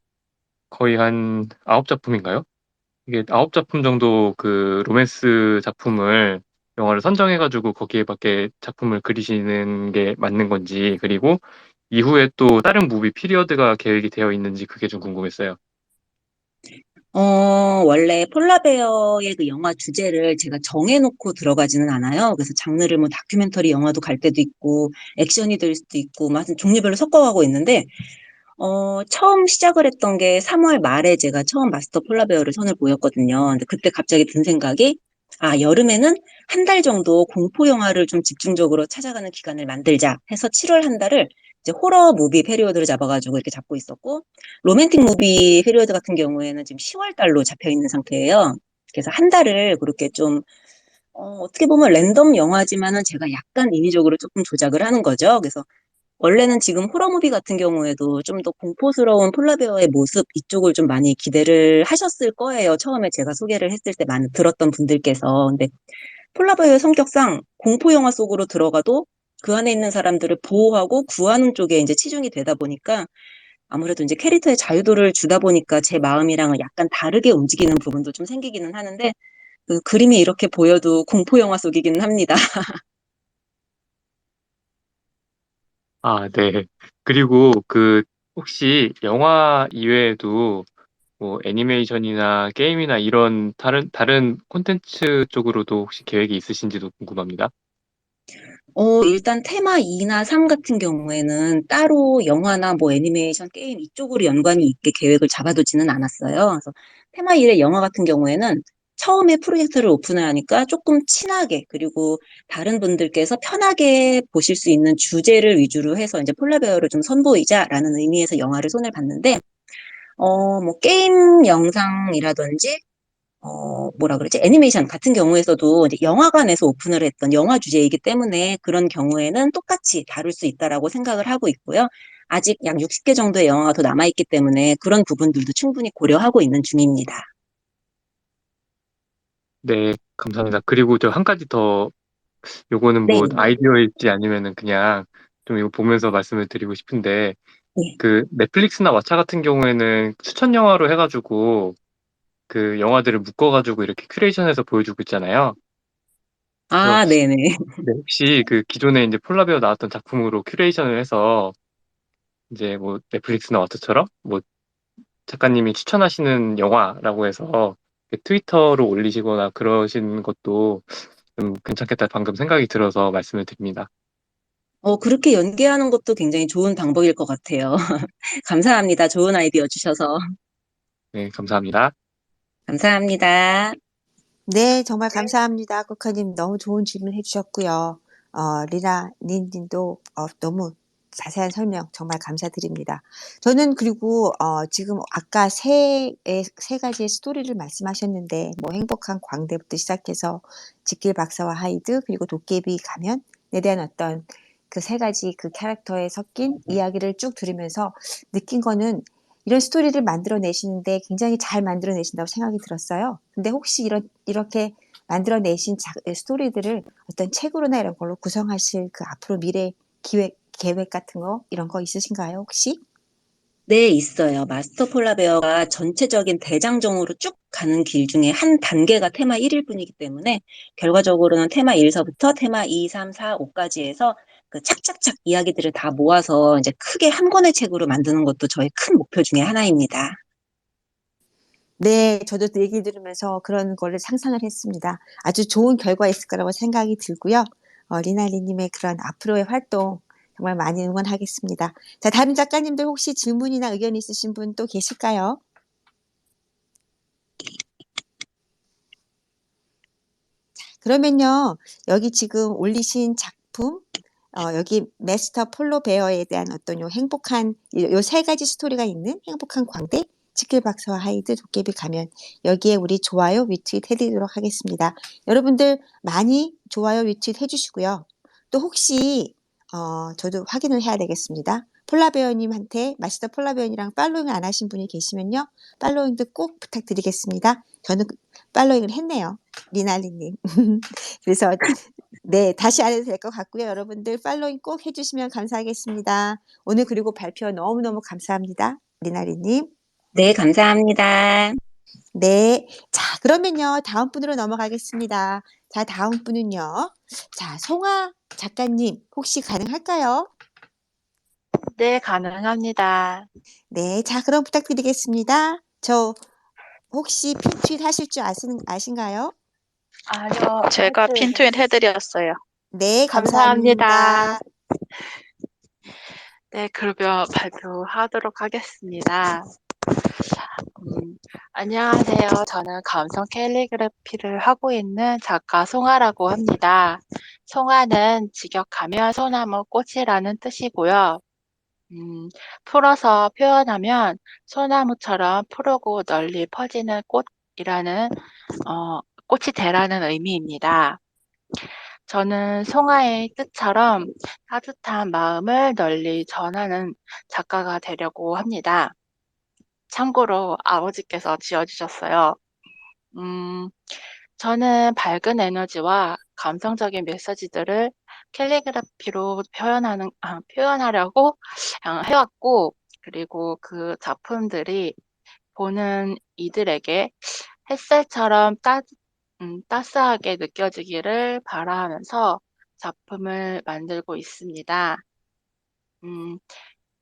거의 한 9작품인가요? 이게 9작품 정도 그 로맨스 작품을 영화를 선정해가지고 거기에밖에 작품을 그리시는 게 맞는 건지, 그리고 이후에 또 다른 무비 피리어드가 계획이 되어 있는지 그게 좀 궁금했어요. 원래 폴라베어의 그 영화 주제를 제가 정해놓고 들어가지는 않아요. 그래서 장르를 뭐 다큐멘터리 영화도 갈 때도 있고, 액션이 될 수도 있고, 막 종류별로 섞어가고 있는데, 처음 시작을 했던 게 3월 말에 제가 처음 마스터 폴라베어를 선을 보였거든요. 근데 그때 갑자기 든 생각이, 여름에는 한 달 정도 공포 영화를 좀 집중적으로 찾아가는 기간을 만들자 해서 7월 한 달을 이제 호러 무비 페리오드를 잡아가지고 이렇게 잡고 있었고, 로맨틱 무비 페리오드 같은 경우에는 지금 10월 달로 잡혀 있는 상태예요. 그래서 한 달을 그렇게 좀, 어떻게 보면 랜덤 영화지만은 제가 약간 인위적으로 조금 조작을 하는 거죠. 그래서 원래는 지금 호러무비 같은 경우에도 좀 더 공포스러운 폴라베어의 모습 이쪽을 좀 많이 기대를 하셨을 거예요. 처음에 제가 소개를 했을 때 많이 들었던 분들께서. 근데 폴라베어의 성격상 공포 영화 속으로 들어가도 그 안에 있는 사람들을 보호하고 구하는 쪽에 이제 치중이 되다 보니까 아무래도 이제 캐릭터의 자유도를 주다 보니까 제 마음이랑은 약간 다르게 움직이는 부분도 좀 생기기는 하는데 그 그림이 이렇게 보여도 공포 영화 속이기는 합니다. 아, 네. 그리고 혹시 영화 이외에도 뭐 애니메이션이나 게임이나 이런 다른 콘텐츠 쪽으로도 혹시 계획이 있으신지도 궁금합니다. 일단 테마 2나 3 같은 경우에는 따로 영화나 뭐 애니메이션, 게임 이쪽으로 연관이 있게 계획을 잡아두지는 않았어요. 그래서 테마 1의 영화 같은 경우에는 처음에 프로젝트를 오픈을 하니까 조금 친하게 그리고 다른 분들께서 편하게 보실 수 있는 주제를 위주로 해서 이제 폴라베어를 좀 선보이자라는 의미에서 영화를 손을 봤는데 뭐 게임 영상이라든지 뭐라 그러지? 애니메이션 같은 경우에서도 이제 영화관에서 오픈을 했던 영화 주제이기 때문에 그런 경우에는 똑같이 다룰 수 있다라고 생각을 하고 있고요. 아직 약 60개 정도의 영화가 더 남아있기 때문에 그런 부분들도 충분히 고려하고 있는 중입니다. 네, 감사합니다. 그리고 저 한 가지 더 요거는 네, 뭐 아이디어일지 아니면은 그냥 좀 이거 보면서 말씀을 드리고 싶은데 네. 넷플릭스나 왓챠 같은 경우에는 추천 영화로 해가지고 그 영화들을 묶어가지고 이렇게 큐레이션해서 보여주고 있잖아요. 그래서 아, 네네. 네, 혹시 그 기존에 이제 폴라베어 나왔던 작품으로 큐레이션을 해서 이제 뭐 넷플릭스나 왓챠처럼 뭐 작가님이 추천하시는 영화라고 해서 트위터로 올리시거나 그러신 것도 좀 괜찮겠다 방금 생각이 들어서 말씀을 드립니다. 그렇게 연계하는 것도 굉장히 좋은 방법일 것 같아요. 감사합니다. 좋은 아이디어 주셔서. 네, 감사합니다. 감사합니다. 네, 정말 감사합니다. 코카님 너무 좋은 질문 해주셨고요. 리나 닌님도 너무 자세한 설명 정말 감사드립니다. 저는 그리고 지금 아까 세 가지의 스토리를 말씀하셨는데 뭐 행복한 광대부터 시작해서 지킬 박사와 하이드 그리고 도깨비 가면에 대한 어떤 그 세 가지 그 캐릭터에 섞인 이야기를 쭉 들으면서 느낀 거는 이런 스토리를 만들어내시는데 굉장히 잘 만들어내신다고 생각이 들었어요. 근데 혹시 이렇게 만들어내신 스토리들을 어떤 책으로나 이런 걸로 구성하실 그 앞으로 미래 계획 같은 거, 이런 거 있으신가요, 혹시? 네, 있어요. 마스터 폴라베어가 전체적인 대장정으로 쭉 가는 길 중에 한 단계가 테마 1일 뿐이기 때문에 결과적으로는 테마 1서부터 테마 2, 3, 4, 5까지 해서 그 착착착 이야기들을 다 모아서 이제 크게 한 권의 책으로 만드는 것도 저의 큰 목표 중에 하나입니다. 네, 저도 그 얘기 들으면서 그런 거를 상상을 했습니다. 아주 좋은 결과 있을 거라고 생각이 들고요. 리나리님의 그런 앞으로의 활동 정말 많이 응원하겠습니다. 자, 다른 작가님들 혹시 질문이나 의견 있으신 분 또 계실까요? 그러면요, 여기 지금 올리신 작품, 여기 메스터 폴로 베어에 대한 어떤 요 행복한, 요 세 가지 스토리가 있는 행복한 광대, 치킨 박사와 하이드, 도깨비 가면, 여기에 우리 좋아요, 리트윗 해드리도록 하겠습니다. 여러분들 많이 좋아요, 리트윗 해주시고요. 또 혹시, 저도 확인을 해야 되겠습니다. 폴라베어님한테, 마스터 폴라베어님이랑 팔로잉 안 하신 분이 계시면요, 팔로잉도 꼭 부탁드리겠습니다. 저는 팔로잉을 했네요. 리나리님. 그래서 네, 다시 안 해도 될 것 같고요. 여러분들 팔로잉 꼭 해주시면 감사하겠습니다. 오늘 그리고 발표 너무너무 감사합니다. 리나리님. 네, 감사합니다. 네. 자, 그러면요. 다음 분으로 넘어가겠습니다. 자, 다음 분은요. 자, 송아 작가님, 혹시 가능할까요? 네, 가능합니다. 네. 자, 그럼 부탁드리겠습니다. 저 혹시 핀트윗 하실 줄 아신가요? 아니요, 제가 핀트윈 해드렸어요. 네, 감사합니다. 감사합니다. 네, 그러면 발표하도록 하겠습니다. 안녕하세요. 저는 감성 캘리그래피를 하고 있는 작가 송아라고 합니다. 송아는 직역하면 소나무 꽃이라는 뜻이고요. 풀어서 표현하면 소나무처럼 푸르고 널리 퍼지는 꽃이라는 꽃이 되라는 의미입니다. 저는 송하의 뜻처럼 따뜻한 마음을 널리 전하는 작가가 되려고 합니다. 참고로 아버지께서 지어주셨어요. 음, 저는 밝은 에너지와 감성적인 메시지들을 캘리그라피로 표현하려고 해왔고, 그리고 그 작품들이 보는 이들에게 햇살처럼 따스하게 느껴지기를 바라면서 작품을 만들고 있습니다.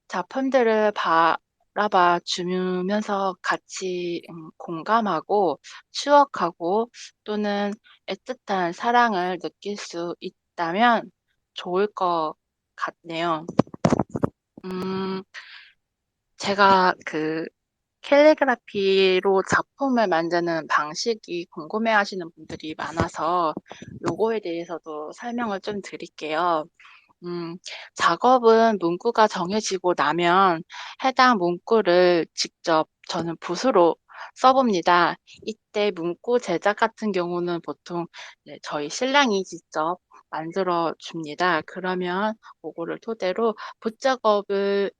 작품들을 바라봐 주면서 같이 공감하고 추억하고 또는 애틋한 사랑을 느낄 수 있다면 좋을 것 같네요. 제가 그 캘리그라피로 작품을 만드는 방식이 궁금해하시는 분들이 많아서 요거에 대해서도 설명을 좀 드릴게요. 작업은 문구가 정해지고 나면 해당 문구를 직접 저는 붓으로 써봅니다. 이때 문구 제작 같은 경우는 보통 저희 신랑이 직접 만들어 줍니다. 그러면 그거를 토대로 붓 작업을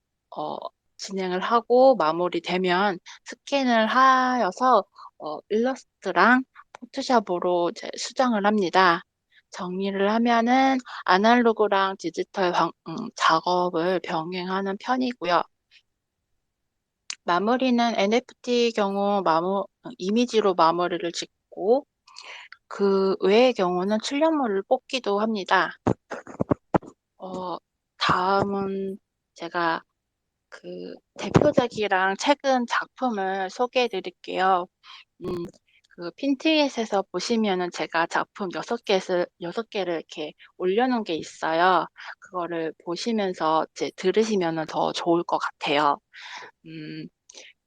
진행을 하고 마무리되면 스캔을 하여서 일러스트랑 포토샵으로 이제 수정을 합니다. 정리를 하면은 아날로그랑 디지털 작업을 병행하는 편이고요. 마무리는 NFT 경우 이미지로 마무리를 짓고 그 외의 경우는 출력물을 뽑기도 합니다. 다음은 제가 그 대표작이랑 최근 작품을 소개해 드릴게요. 그 핀트잇에서 보시면은 제가 작품 6개를 이렇게 올려놓은 게 있어요. 그거를 보시면서 이제 들으시면은 더 좋을 것 같아요.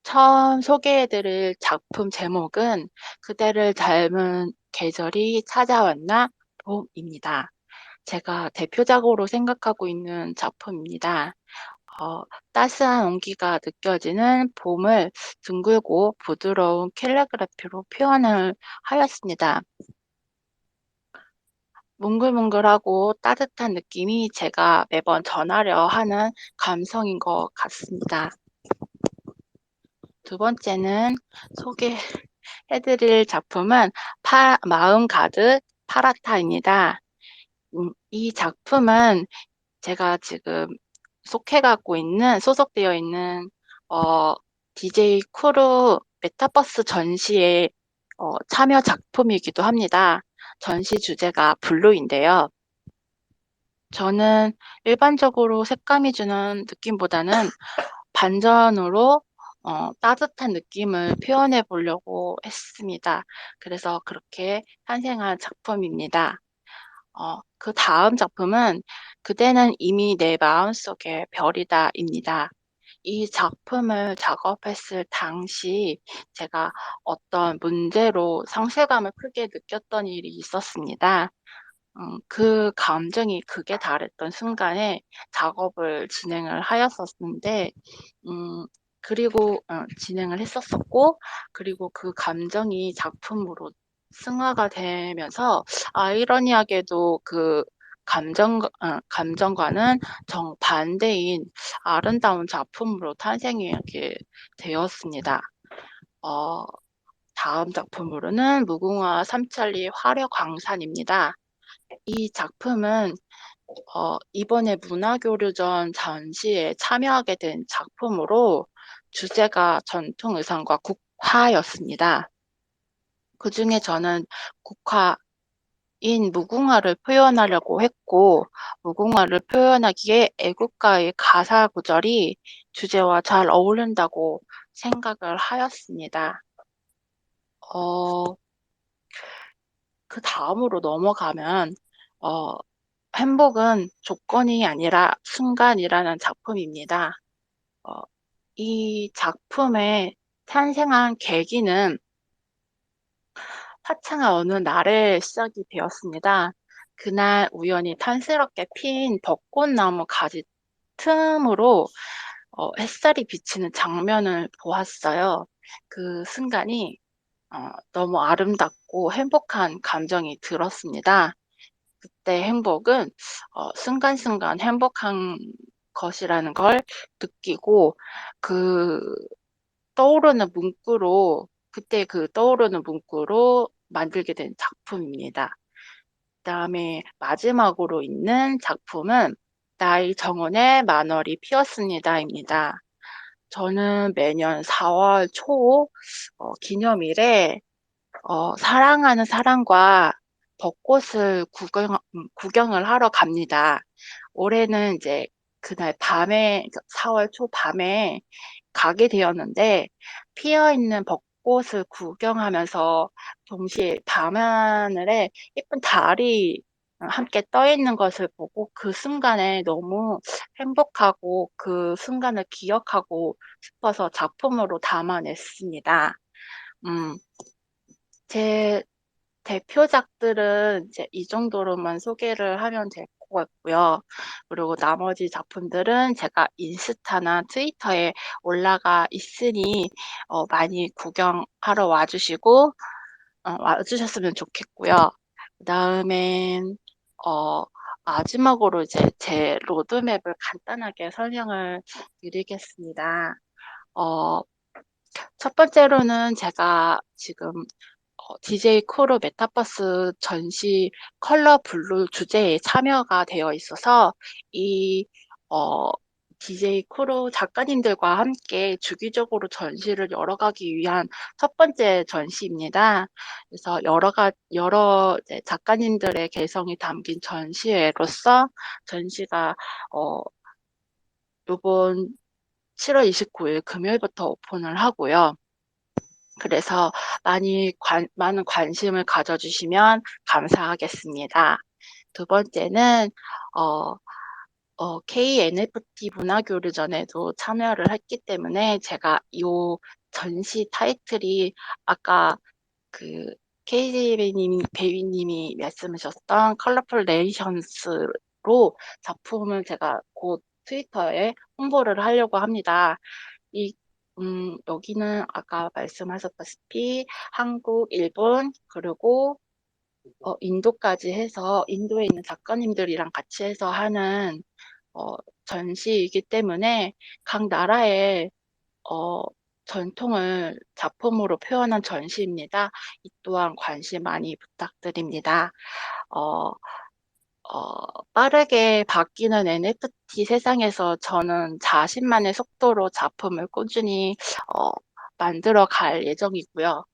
처음 소개해드릴 작품 제목은 그대를 닮은 계절이 찾아왔나 봄입니다. 제가 대표작으로 생각하고 있는 작품입니다. 따스한 온기가 느껴지는 봄을 둥글고 부드러운 캘리그라피로 표현을 하였습니다. 몽글몽글하고 따뜻한 느낌이 제가 매번 전하려 하는 감성인 것 같습니다. 두 번째는 소개해드릴 작품은 마음 가득 파라타입니다. 이 작품은 제가 지금 소속되어 있는 DJ 크루 메타버스 전시에 참여 작품이기도 합니다. 전시 주제가 블루인데요. 저는 일반적으로 색감이 주는 느낌보다는 반전으로 따뜻한 느낌을 표현해 보려고 했습니다. 그래서 그렇게 탄생한 작품입니다. 그 다음 작품은 그대는 이미 내 마음속의 별이다입니다. 이 작품을 작업했을 당시 제가 어떤 문제로 상실감을 크게 느꼈던 일이 있었습니다. 그 감정이 극에 달했던 순간에 작업을 진행을 하였었는데, 그리고 진행을 했었었고, 그리고 그 감정이 작품으로 승화가 되면서 아이러니하게도 그 감정과는 정반대인 아름다운 작품으로 탄생하게 되었습니다. 다음 작품으로는 무궁화 삼천리 화려광산입니다. 이 작품은 이번에 문화교류전 전시에 참여하게 된 작품으로 주제가 전통 의상과 국화였습니다. 그 중에 저는 국화인 무궁화를 표현하려고 했고, 무궁화를 표현하기에 애국가의 가사 구절이 주제와 잘 어울린다고 생각을 하였습니다. 그 다음으로 넘어가면, 행복은 조건이 아니라 순간이라는 작품입니다. 이 작품의 탄생한 계기는 화창한 어느 날에 시작이 되었습니다. 그날 우연히 탄스럽게 핀 벚꽃나무 가지 틈으로 햇살이 비치는 장면을 보았어요. 그 순간이 너무 아름답고 행복한 감정이 들었습니다. 그때 행복은 순간순간 행복한 것이라는 걸 느끼고 그 떠오르는 문구로 그때 그 떠오르는 문구로 만들게 된 작품입니다. 그다음에 마지막으로 있는 작품은 나의 정원에 만월이 피었습니다입니다. 저는 매년 4월 초 기념일에 사랑하는 사람과 벚꽃을 구경을 하러 갑니다. 올해는 이제 그날 밤에 4월 초 밤에 가게 되었는데 피어 있는 벚꽃을 구경하면서 동시에 밤하늘에 예쁜 달이 함께 떠 있는 것을 보고 그 순간에 너무 행복하고 그 순간을 기억하고 싶어서 작품으로 담아냈습니다. 음, 제 대표작들은 이제 이 정도로만 소개를 하면 될 것 같고요. 그리고 나머지 작품들은 제가 인스타나 트위터에 올라가 있으니 많이 구경하러 와주시고 와주셨으면 좋겠고요. 그다음엔 어, 마지막으로 이제 제 로드맵을 간단하게 설명을 드리겠습니다. 어, 첫 번째로는 제가 지금 DJ 코로 메타버스 전시 컬러 블루 주제에 참여가 되어 있어서 이 어, DJ 코로 작가님들과 함께 주기적으로 전시를 열어가기 위한 첫 번째 전시입니다. 그래서 여러 이제 작가님들의 개성이 담긴 전시회로서 전시가 이번 7월 29일 금요일부터 오픈을 하고요. 그래서 많은 관심을 가져주시면 감사하겠습니다. 두 번째는, KNFT 문화교류 전에도 참여를 했기 때문에 제가 이 전시 타이틀이 아까 그 배위님이 말씀하셨던 컬러풀 레이션스로 작품을 제가 곧 트위터에 홍보를 하려고 합니다. 이, 여기는 아까 말씀하셨다시피 한국, 일본, 그리고 인도까지 해서 인도에 있는 작가님들이랑 같이 해서 하는 전시이기 때문에 각 나라의 어, 전통을 작품으로 표현한 전시입니다. 이 또한 관심 많이 부탁드립니다. 어, 빠르게 바뀌는 NFT 세상에서 저는 자신만의 속도로 작품을 꾸준히 어, 만들어 갈 예정이고요.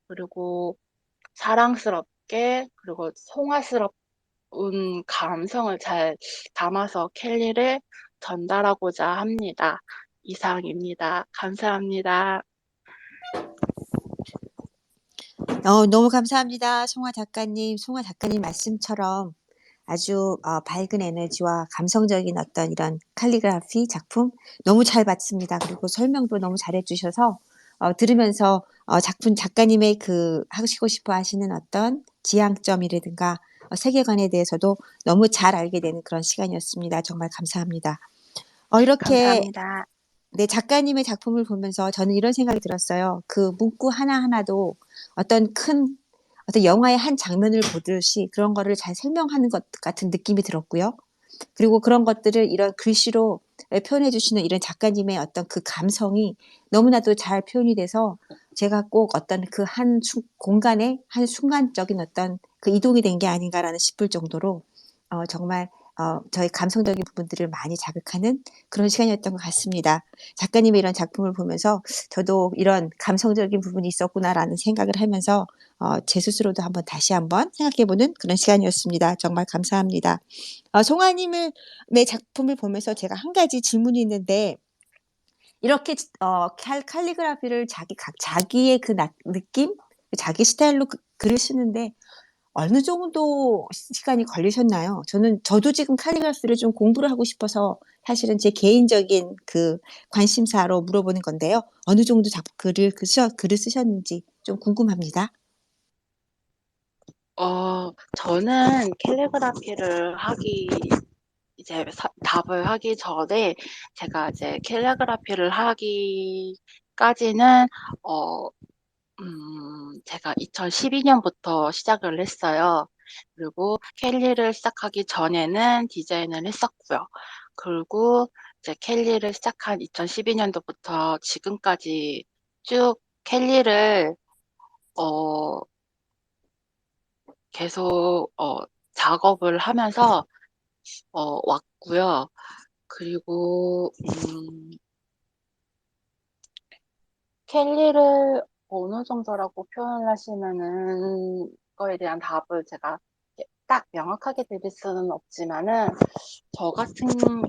그리고 사랑스럽게 그리고 송화스러운 감성을 잘 담아서 켈리를 전달하고자 합니다. 이상입니다. 감사합니다. 너무 감사합니다. 송아 작가님 말씀처럼 아주 밝은 에너지와 감성적인 어떤 이런 칼리그라피 작품 너무 잘 봤습니다. 그리고 설명도 너무 잘해주셔서 들으면서 작가님의 그 하시고 싶어 하시는 어떤 지향점이라든가 세계관에 대해서도 너무 잘 알게 되는 그런 시간이었습니다. 정말 감사합니다. 이렇게 감사합니다. 네, 작가님의 작품을 보면서 저는 이런 생각이 들었어요. 그 문구 하나하나도 어떤 영화의 한 장면을 보듯이 그런 거를 잘 설명하는 것 같은 느낌이 들었고요. 그리고 그런 것들을 이런 글씨로 표현해 주시는 이런 작가님의 어떤 그 감성이 너무나도 잘 표현이 돼서 제가 꼭 어떤 그 공간에 한 순간적인 어떤 그 이동이 된 게 아닌가라는 싶을 정도로 정말 저희 감성적인 부분들을 많이 자극하는 그런 시간이었던 것 같습니다. 작가님의 이런 작품을 보면서 저도 이런 감성적인 부분이 있었구나라는 생각을 하면서 제 스스로도 다시 한번 생각해보는 그런 시간이었습니다. 정말 감사합니다. 송아님의 작품을 보면서 제가 한 가지 질문이 있는데 이렇게 칼리그라피를 자기의 그 느낌, 자기 스타일로 글을 쓰는데 어느 정도 시간이 걸리셨나요? 저도 지금 칼리그라피를 좀 공부를 하고 싶어서 사실은 제 개인적인 그 관심사로 물어보는 건데요. 어느 정도 글을 쓰셨는지 좀 궁금합니다. 저는 캘리그라피를 이제 답을 하기 전에 제가 이제 캘리그라피를 하기까지는 제가 2012년부터 시작을 했어요. 그리고 캘리를 시작하기 전에는 디자인을 했었고요. 그리고 이제 캘리를 시작한 2012년도부터 지금까지 쭉 캘리를 어 계속 작업을 하면서 왔고요. 그리고 캘리를 어느 정도라고 표현을 하시면은 거에 대한 답을 제가 이렇게 딱 명확하게 드릴 수는 없지만은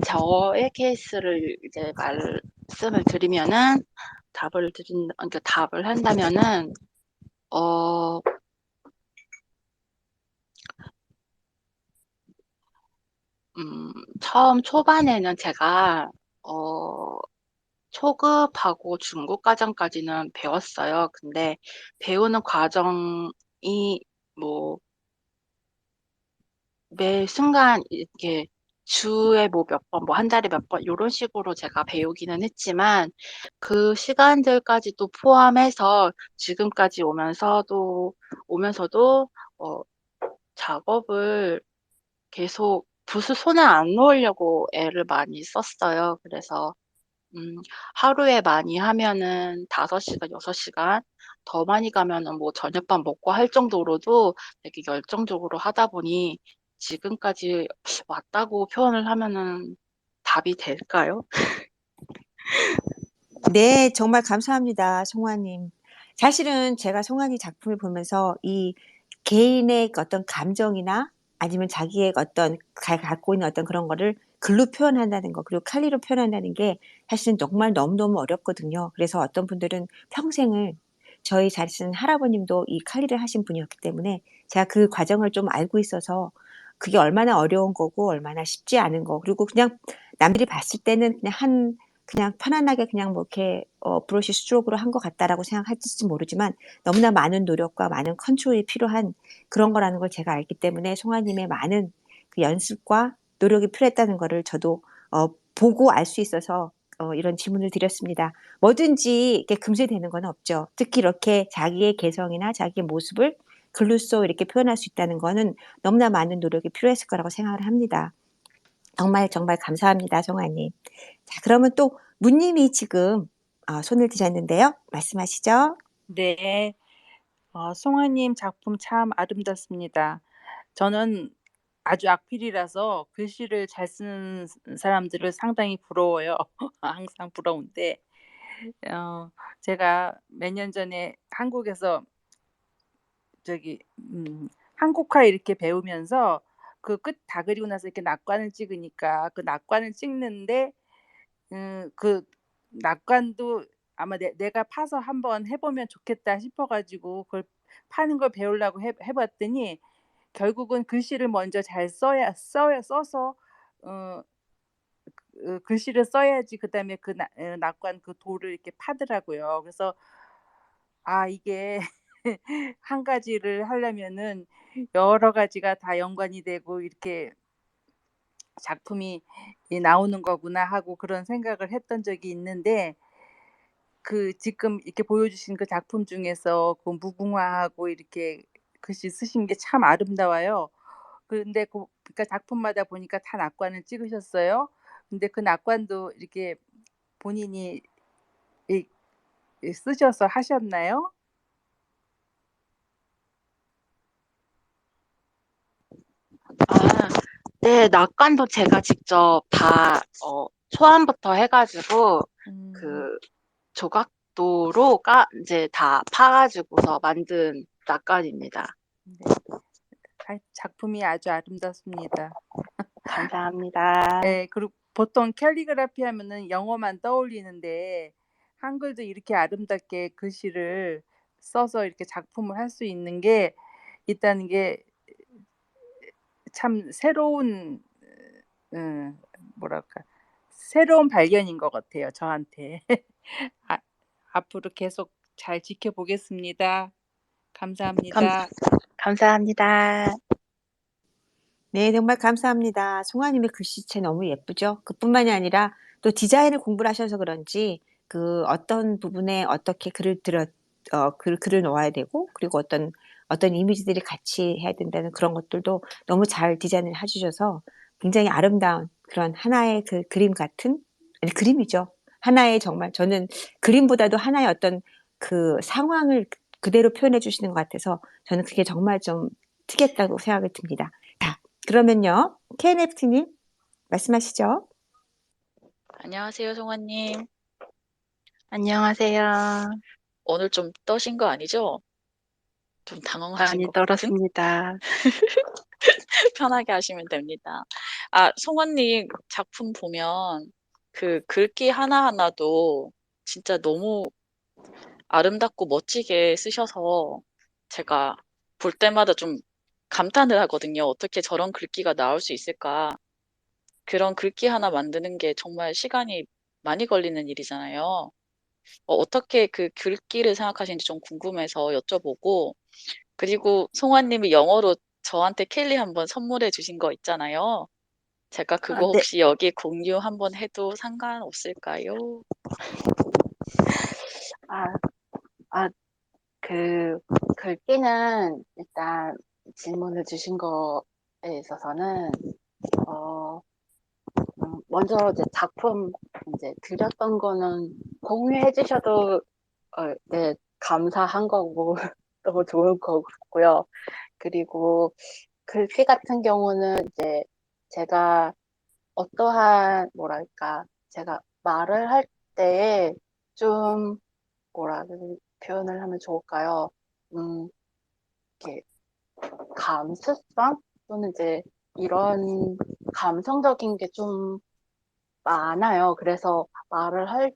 저의 케이스를 이제 말씀을 드리면은 그러니까 답을 한다면은 어 처음 초반에는 제가 어 초급하고 중급 과정까지는 배웠어요. 근데 배우는 과정이 뭐 매 순간 이렇게 주에 뭐 몇 번, 뭐 한 달에 몇 번 요런 식으로 제가 배우기는 했지만 그 시간들까지도 포함해서 지금까지 오면서도 어 작업을 계속 붓을 손에 안 놓으려고 애를 많이 썼어요. 그래서 하루에 많이 하면은 5시간, 6시간, 더 많이 가면은 뭐 저녁밥 먹고 할 정도로도 되게 열정적으로 하다 보니 지금까지 왔다고 표현을 하면은 답이 될까요? 네, 정말 감사합니다, 송아님. 사실은 제가 송아님 작품을 보면서 이 개인의 어떤 감정이나 아니면 자기의 어떤 갖고 있는 어떤 그런 거를 글로 표현한다는 거, 그리고 칼리로 표현한다는 게 사실은 정말 너무너무 어렵거든요. 그래서 어떤 분들은 평생을 저희 자신 할아버님도 이 칼리를 하신 분이었기 때문에 제가 그 과정을 좀 알고 있어서 그게 얼마나 어려운 거고 얼마나 쉽지 않은 거, 그리고 그냥 남들이 봤을 때는 그냥 편안하게 그냥 뭐 이렇게 브러쉬 스트로크로 한 것 같다라고 생각할지 모르지만 너무나 많은 노력과 많은 컨트롤이 필요한 그런 거라는 걸 제가 알기 때문에 송아님의 많은 그 연습과 노력이 필요했다는 거를 저도 보고 알 수 있어서 이런 질문을 드렸습니다. 뭐든지 이렇게 금세되는 건 없죠. 특히 이렇게 자기의 개성이나 자기의 모습을 글로써 이렇게 표현할 수 있다는 거는 너무나 많은 노력이 필요했을 거라고 생각을 합니다. 정말 정말 감사합니다, 송아님. 자, 그러면 또 문님이 지금 손을 드셨는데요. 말씀하시죠. 네. 송아님 작품 참 아름답습니다. 저는 아주 악필이라서 글씨를 잘 쓰는 사람들을 상당히 부러워요. 항상 부러운데 어 제가 몇 년 전에 한국에서 저기 한국화 이렇게 배우면서 그 끝 다 그리고 나서 이렇게 낙관을 찍으니까 그 낙관을 찍는데 그 낙관도 아마 '내가 파서 한번 해 보면 좋겠다.' 싶어 가지고 그걸 파는 걸 배우려고 해 봤더니 결국은 글씨를 먼저 잘 써서 어 글씨를 써야지 그다음에 낙관 그 돌을 이렇게 파더라고요. 그래서 이게 한 가지를 하려면은 여러 가지가 다 연관이 되고 이렇게 작품이 나오는 거구나 하고 그런 생각을 했던 적이 있는데 그 지금 이렇게 보여주신 그 작품 중에서 그 무궁화하고 이렇게 글씨 쓰신 게 참 아름다워요. 근데 그러니까 작품마다 보니까 다 낙관을 찍으셨어요. 근데 그 낙관도 이렇게 본인이 이 쓰셔서 하셨나요? 아, 네, 낙관도 제가 직접 다 초안부터 해가지고 음. 그 조각도로가 이제 다 파가지고서 만든 낙관입니다. 네. 작품이 아주 아름답습니다. 감사합니다. 예. 그리고 보통 캘리그라피 하면은 영어만 떠올리는데 한글도 이렇게 아름답게 글씨를 써서 이렇게 작품을 할 수 있는 게 있다는 게 참 새로운 뭐랄까 새로운 발견인 것 같아요, 저한테. 아 앞으로 계속 잘 지켜보겠습니다. 감, 감사합니다. 감사합니다. 네, 정말 감사합니다. 송아님의 글씨체 너무 예쁘죠? 그뿐만이 아니라 또 디자인을 공부를 하셔서 그런지 그 어떤 부분에 어떻게 글을 놓아야 되고, 그리고 어떤 어떤 이미지들이 같이 해야 된다는 그런 것들도 너무 잘 디자인을 해주셔서 굉장히 아름다운 그런 하나의 그 그림 같은 아니, 그림이죠. 하나의 정말 저는 그림보다도 하나의 어떤 그 상황을 그대로 표현해 주시는 것 같아서 저는 그게 정말 좀 특이했다고 생각이 듭니다. 자, 그러면요. KNFT님 말씀하시죠. 안녕하세요, 송아님. 안녕하세요. 오늘 좀 떠신 거 아니죠? 좀 당황하신 많이 것 같은? 떨었습니다. 편하게 하시면 됩니다. 아, 송아님 작품 보면 그 글귀 하나하나도 진짜 너무 아름답고 멋지게 쓰셔서 제가 볼 때마다 좀 감탄을 하거든요. 어떻게 저런 글귀가 나올 수 있을까? 그런 글귀 하나 만드는 게 정말 시간이 많이 걸리는 일이잖아요. 어떻게 그 글귀를 생각하시는지 좀 궁금해서 여쭤보고, 그리고 송아님이 영어로 저한테 켈리 한번 선물해 주신 거 있잖아요. 제가 그거 네. 혹시 여기 공유 한번 해도 상관없을까요? 아, 아, 그 글귀는 일단 질문을 주신 거에 있어서는 어, 먼저 이제 작품 이제 드렸던 거는 공유해 주셔도 네, 감사한 거고 너무 좋은 거고요. 그리고 글귀 같은 경우는 이제 제가 어떠한 뭐랄까 제가 말을 할 때에 좀 뭐라 표현을 하면 좋을까요? 이렇게 감수성 또는 이제 이런 감성적인 게 좀 많아요. 그래서 말을 할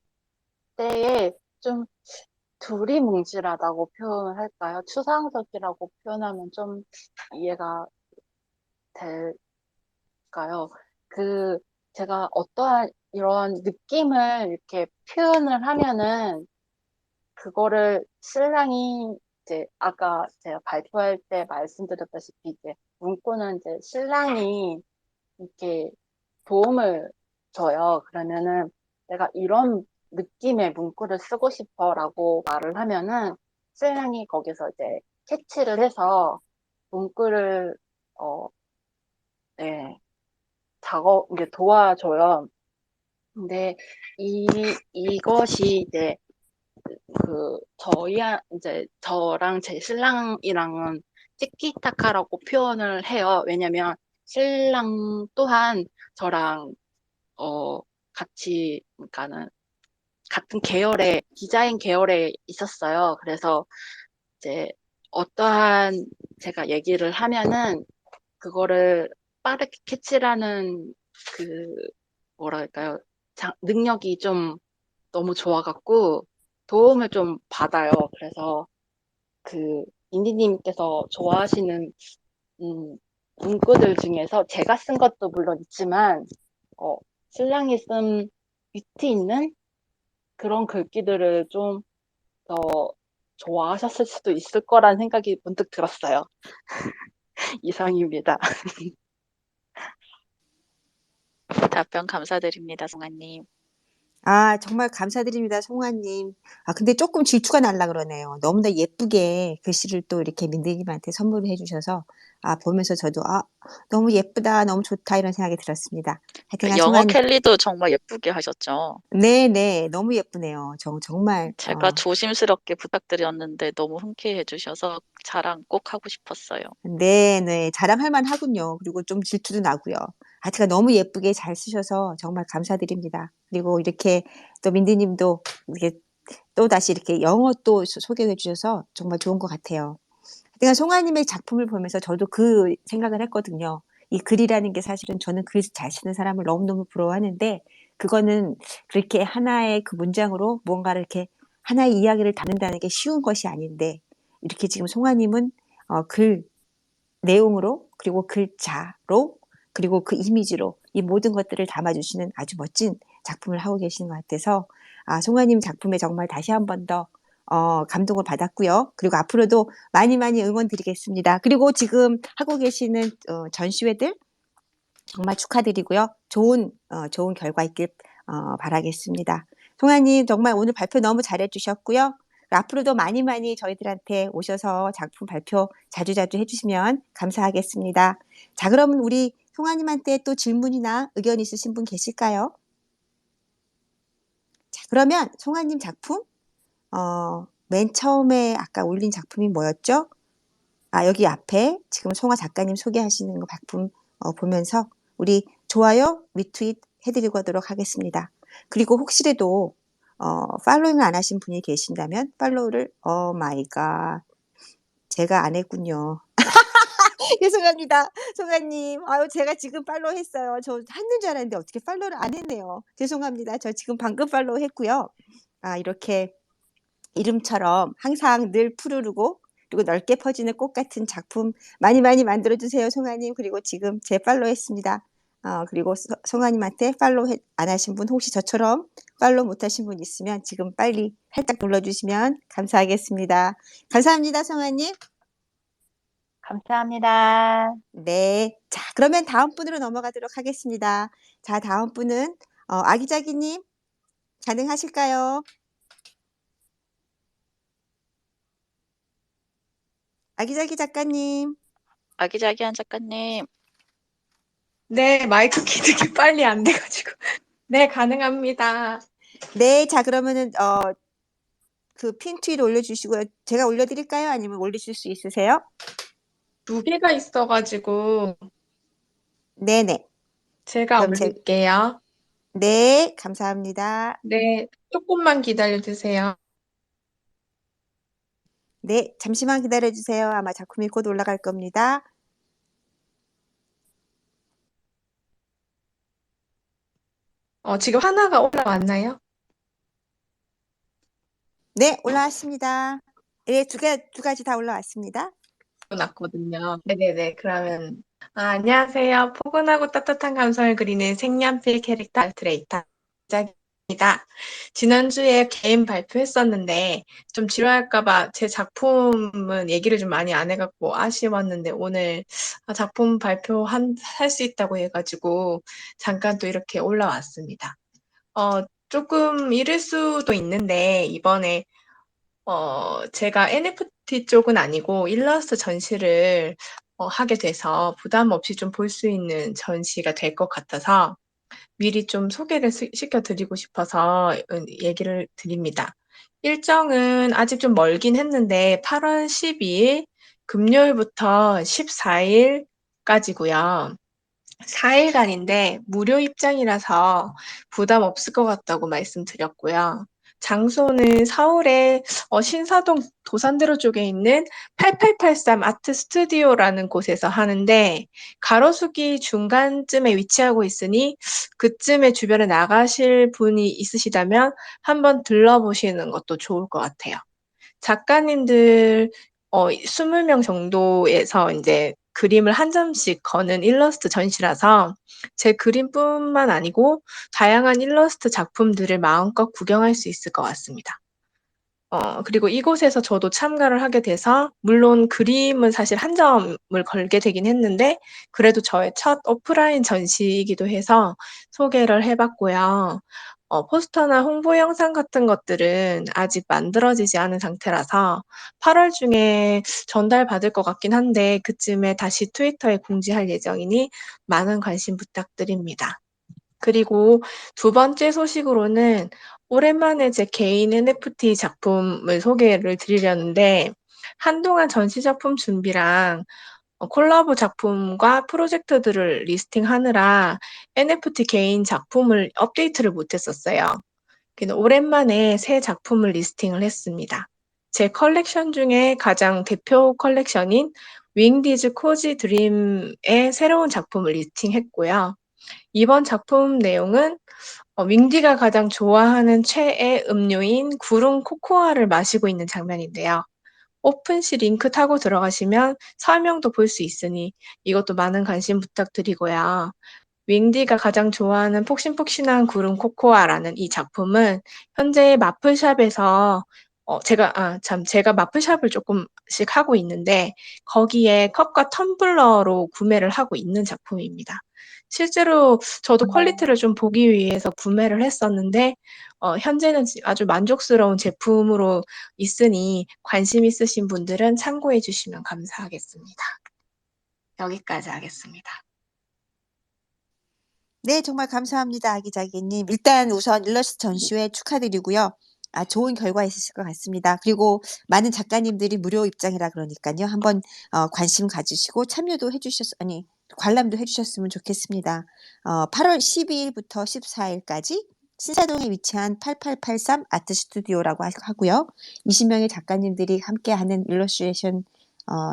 때에 좀 두리뭉실하다고 표현을 할까요? 추상적이라고 표현하면 좀 이해가 될까요? 그 제가 어떠한 이런 느낌을 이렇게 표현을 하면은 그거를 신랑이 이제 아까 제가 발표할 때 말씀드렸다시피 이제 문구는 이제 신랑이 이렇게 도움을 줘요. 그러면은 내가 이런 느낌의 문구를 쓰고 싶어라고 말을 하면은 신랑이 거기서 이제 캐치를 해서 문구를 네, 이게 도와줘요. 근데 이것이 이제 이제 저랑 제 신랑이랑은 티키타카라고 표현을 해요. 왜냐면 신랑 또한 저랑, 그러니까는 같은 디자인 계열에 있었어요. 그래서 이제 어떠한 제가 얘기를 하면은 그거를 빠르게 캐치라는 그, 뭐랄까요. 능력이 좀 너무 좋아갖고 도움을 좀 받아요. 그래서 인디님께서 좋아하시는 문구들 중에서 제가 쓴 것도 물론 있지만 신랑이 쓴 위트 있는 그런 글귀들을 좀 더 좋아하셨을 수도 있을 거란 생각이 문득 들었어요. 이상입니다. 답변 감사드립니다, 송아님. 아, 정말 감사드립니다, 송아님. 아, 근데 조금 질투가 날라 그러네요. 너무나 예쁘게 글씨를 또 이렇게 민드님한테 선물을 해주셔서, 아, 보면서 저도, 아, 너무 예쁘다, 너무 좋다, 이런 생각이 들었습니다. 하여튼간 영어 송아님, 켈리도 정말 예쁘게 하셨죠. 네네, 너무 예쁘네요. 정말, 제가 조심스럽게 부탁드렸는데 너무 흔쾌히 해주셔서 자랑 꼭 하고 싶었어요. 네네, 자랑할 만하군요. 그리고 좀 질투도 나고요. 하여튼간 너무 예쁘게 잘 쓰셔서 정말 감사드립니다. 그리고 이렇게 또 민드님도 이렇게 또 다시 이렇게 영어 또 소개해 주셔서 정말 좋은 것 같아요. 내가 송아님의 작품을 보면서 저도 그 생각을 했거든요. 이 글이라는 게 사실은 저는 글 잘 쓰는 사람을 너무너무 부러워하는데 그거는 그렇게 하나의 그 문장으로 뭔가를 이렇게 하나의 이야기를 담는다는 게 쉬운 것이 아닌데 이렇게 지금 송아님은 글 내용으로 그리고 글자로 그리고 그 이미지로 이 모든 것들을 담아주시는 아주 멋진 작품을 하고 계시는 것 같아서 아, 송아님 작품에 정말 다시 한 번 더 감동을 받았고요. 그리고 앞으로도 많이 많이 응원 드리겠습니다. 그리고 지금 하고 계시는 전시회들 정말 축하드리고요. 좋은 결과 있길 바라겠습니다. 송아님 정말 오늘 발표 너무 잘해 주셨고요. 앞으로도 많이 많이 저희들한테 오셔서 작품 발표 자주자주 해주시면 감사하겠습니다. 자, 그러면 우리 송아님한테 또 질문이나 의견 있으신 분 계실까요? 자, 그러면 송아님 작품, 맨 처음에 아까 올린 작품이 뭐였죠? 여기 앞에 지금 송아 작가님 소개하시는 거 작품 보면서 우리 좋아요, 리트윗 해드리고 하도록 하겠습니다. 그리고 혹시라도 팔로잉을 안 하신 분이 계신다면 팔로우를 마이 갓 제가 안 했군요. 죄송합니다. 송아님. 제가 지금 팔로우 했어요. 저 했는 줄 알았는데 어떻게 팔로우를 안 했네요. 죄송합니다. 저 지금 방금 팔로우 했고요. 이렇게 이름처럼 항상 늘 푸르르고 그리고 넓게 퍼지는 꽃 같은 작품 많이 많이 만들어주세요, 송아님. 그리고 지금 제 팔로우 했습니다. 그리고 송아님한테 팔로우 안 하신 분 혹시 저처럼 팔로우 못 하신 분 있으면 지금 빨리 살짝 눌러주시면 감사하겠습니다. 감사합니다, 송아님. 감사합니다. 네. 자, 그러면 다음 분으로 넘어가도록 하겠습니다. 자, 다음 분은 아기자기님 가능하실까요? 아기자기 작가님. 아기자기한 작가님. 네, 마이크 키드기 빨리 안 돼가지고. 네, 가능합니다. 네, 자, 그러면은 그 핀 트윗 올려주시고요. 제가 올려드릴까요? 아니면 올리실 수 있으세요? 2개가 있어가지고 네네. 제가 그럼 올릴게요. 네, 감사합니다. 네, 조금만 기다려주세요. 네, 잠시만 기다려주세요. 아마 작품이 곧 올라갈 겁니다. 지금 하나가 올라왔나요? 네, 올라왔습니다. 네, 두 가지 다 올라왔습니다. 났거든요. 네네네. 그러면 안녕하세요. 포근하고 따뜻한 감성을 그리는 색연필 캐릭터 알트레이터 짝입니다. 지난주에 개인 발표했었는데 좀 지루할까봐 제 작품은 얘기를 좀 많이 안 해갖고 아쉬웠는데 오늘 작품 할 수 있다고 해가지고 잠깐 또 이렇게 올라왔습니다. 조금 이를 수도 있는데 이번에 제가 NFT 쪽은 아니고 일러스트 전시를 하게 돼서 부담 없이 좀 볼 수 있는 전시가 될 것 같아서 미리 좀 소개를 시켜드리고 싶어서 얘기를 드립니다. 일정은 아직 좀 멀긴 했는데 8월 12일 금요일부터 14일까지고요. 4일간인데 무료 입장이라서 부담 없을 것 같다고 말씀드렸고요. 장소는 서울의 신사동 도산대로 쪽에 있는 8883 아트 스튜디오라는 곳에서 하는데 가로수기 중간쯤에 위치하고 있으니 그쯤에 주변에 나가실 분이 있으시다면 한번 들러보시는 것도 좋을 것 같아요. 작가님들 20명 정도에서 이제 그림을 한 점씩 거는 일러스트 전시라서 제 그림뿐만 아니고 다양한 일러스트 작품들을 마음껏 구경할 수 있을 것 같습니다. 그리고 이곳에서 저도 참가를 하게 돼서 물론 그림은 사실 한 점을 걸게 되긴 했는데 그래도 저의 첫 오프라인 전시이기도 해서 소개를 해봤고요. 포스터나 홍보 영상 같은 것들은 아직 만들어지지 않은 상태라서 8월 중에 전달받을 것 같긴 한데 그쯤에 다시 트위터에 공지할 예정이니 많은 관심 부탁드립니다. 그리고 두 번째 소식으로는 오랜만에 제 개인 NFT 작품을 소개를 드리려는데 한동안 전시 작품 준비랑 콜라보 작품과 프로젝트들을 리스팅하느라 NFT 개인 작품을 업데이트를 못했었어요. 오랜만에 새 작품을 리스팅을 했습니다. 제 컬렉션 중에 가장 대표 컬렉션인 윙디즈 코지 드림의 새로운 작품을 리스팅했고요. 이번 작품 내용은 윙디가 가장 좋아하는 최애 음료인 구름 코코아를 마시고 있는 장면인데요. 오픈시 링크 타고 들어가시면 설명도 볼 수 있으니 이것도 많은 관심 부탁드리고요. 윙디가 가장 좋아하는 폭신폭신한 구름 코코아라는 이 작품은 현재 마플샵에서 제가 마프샵을 조금씩 하고 있는데, 거기에 컵과 텀블러로 구매를 하고 있는 작품입니다. 실제로 저도 퀄리티를 좀 보기 위해서 구매를 했었는데, 현재는 아주 만족스러운 제품으로 있으니 관심 있으신 분들은 참고해 주시면 감사하겠습니다. 여기까지 하겠습니다. 네, 정말 감사합니다, 아기자기님. 일단 우선 일러스트 전시회 축하드리고요. 좋은 결과 있으실 것 같습니다. 그리고 많은 작가님들이 무료 입장이라 그러니까요. 한번 관심 가지시고 참여도 관람도 해주셨으면 좋겠습니다. 8월 12일부터 14일까지 신사동에 위치한 8883 아트 스튜디오라고 하고요. 20명의 작가님들이 함께하는 일러스트레이션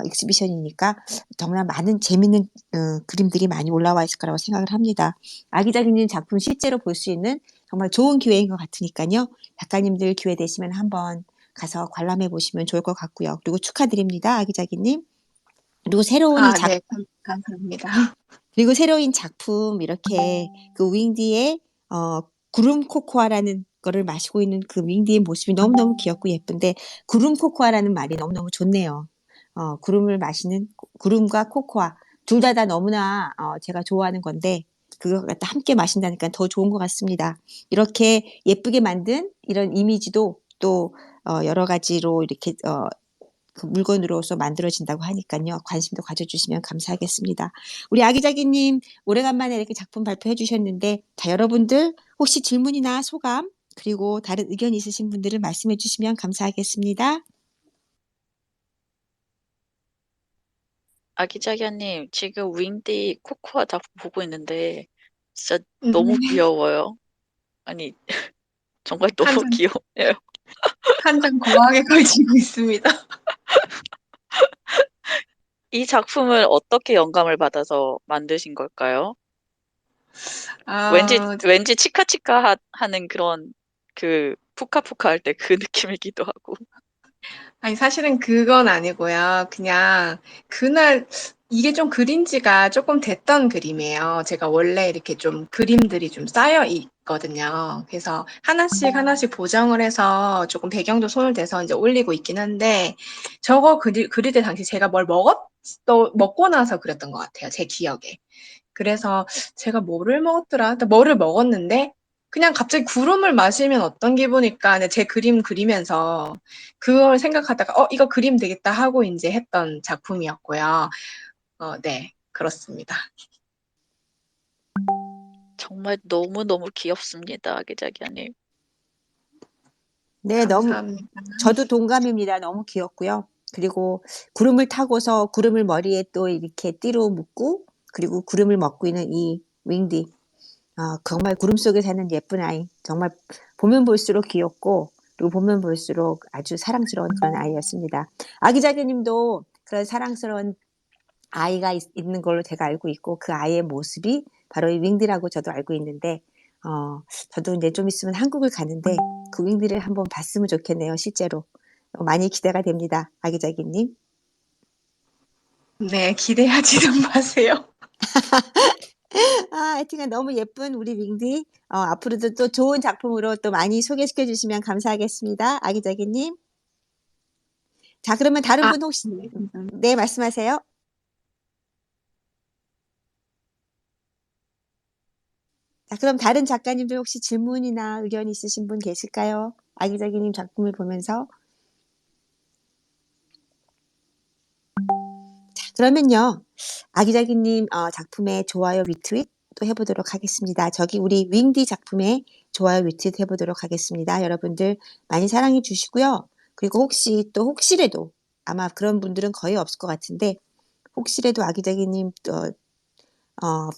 익스비션이니까 정말 많은 재밌는 그림들이 많이 올라와 있을 거라고 생각을 합니다. 아기자기님 작품 실제로 볼 수 있는 정말 좋은 기회인 것 같으니까요. 작가님들 기회 되시면 한번 가서 관람해 보시면 좋을 것 같고요. 그리고 축하드립니다, 아기자기님. 그리고 네, 감사합니다. 그리고 새로운 작품 이렇게 그 윙디의 구름 코코아라는 거를 마시고 있는 그 윙디의 모습이 너무너무 귀엽고 예쁜데 구름 코코아라는 말이 너무너무 좋네요. 구름과 코코아 둘 다 너무나 제가 좋아하는 건데 그거 갖다 함께 마신다니까 더 좋은 것 같습니다. 이렇게 예쁘게 만든 이런 이미지도 또 여러 가지로 이렇게 그 물건으로서 만들어진다고 하니까요. 관심도 가져주시면 감사하겠습니다. 우리 아기자기님 오래간만에 이렇게 작품 발표해 주셨는데 자 여러분들 혹시 질문이나 소감 그리고 다른 의견 있으신 분들은 말씀해 주시면 감사하겠습니다. 아기자기님, 지금 윙디 코코아 작품 보고 있는데 진짜 너무 네, 귀여워요. 아니, 정말 너무 한 장, 귀여워요. 한 장 거하게 걸치고 있습니다. 이 작품을 어떻게 영감을 받아서 만드신 걸까요? 아, 왠지 치카치카 하는 그런 그 푸카푸카 할 때 그 느낌이기도 하고. 아니, 사실은 그건 아니고요. 그냥 그날 이게 좀 그린 지가 조금 됐던 그림이에요. 제가 원래 이렇게 좀 그림들이 좀 쌓여 있거든요. 그래서 하나씩 보정을 해서 조금 배경도 손을 대서 이제 올리고 있긴 한데, 저거 그릴 때 당시 제가 먹고 나서 그렸던 것 같아요. 제 기억에. 그래서 제가 뭐를 먹었더라? 뭐를 먹었는데, 그냥 갑자기 구름을 마시면 어떤 기분일까? 근데 제 그림 그리면서 그걸 생각하다가, 이거 그림 되겠다 하고 이제 했던 작품이었고요. 네, 그렇습니다. 정말 너무너무 귀엽습니다, 아기자기님. 네, 감사합니다. 저도 동감입니다. 너무 귀엽고요. 그리고 구름을 타고서 구름을 머리에 또 이렇게 띠로 묶고 그리고 구름을 먹고 있는 이 윙디. 정말 구름 속에 사는 예쁜 아이. 정말 보면 볼수록 귀엽고 그리고 보면 볼수록 아주 사랑스러운 그런 아이였습니다. 아기자기님도 그런 사랑스러운 아이가 있는 걸로 제가 알고 있고 그 아이의 모습이 바로 이 윙디라고 저도 알고 있는데 저도 이제 좀 있으면 한국을 가는데 그 윙디를 한번 봤으면 좋겠네요. 실제로. 많이 기대가 됩니다. 아기자기님. 네, 기대하지 좀 마세요. 하여튼간 너무 예쁜 우리 윙디. 앞으로도 또 좋은 작품으로 또 많이 소개시켜 주시면 감사하겠습니다. 아기자기님. 자, 그러면 다른 분 혹시, 네, 감사합니다. 네, 말씀하세요. 자, 그럼 다른 작가님들 혹시 질문이나 의견 있으신 분 계실까요? 아기자기님 작품을 보면서. 자, 그러면요. 아기자기님 작품의 좋아요 리트윗 또 해보도록 하겠습니다. 저기 우리 윙디 작품의 좋아요 리트윗 해보도록 하겠습니다. 여러분들 많이 사랑해 주시고요. 그리고 혹시라도 아마 그런 분들은 거의 없을 것 같은데 혹시라도 아기자기님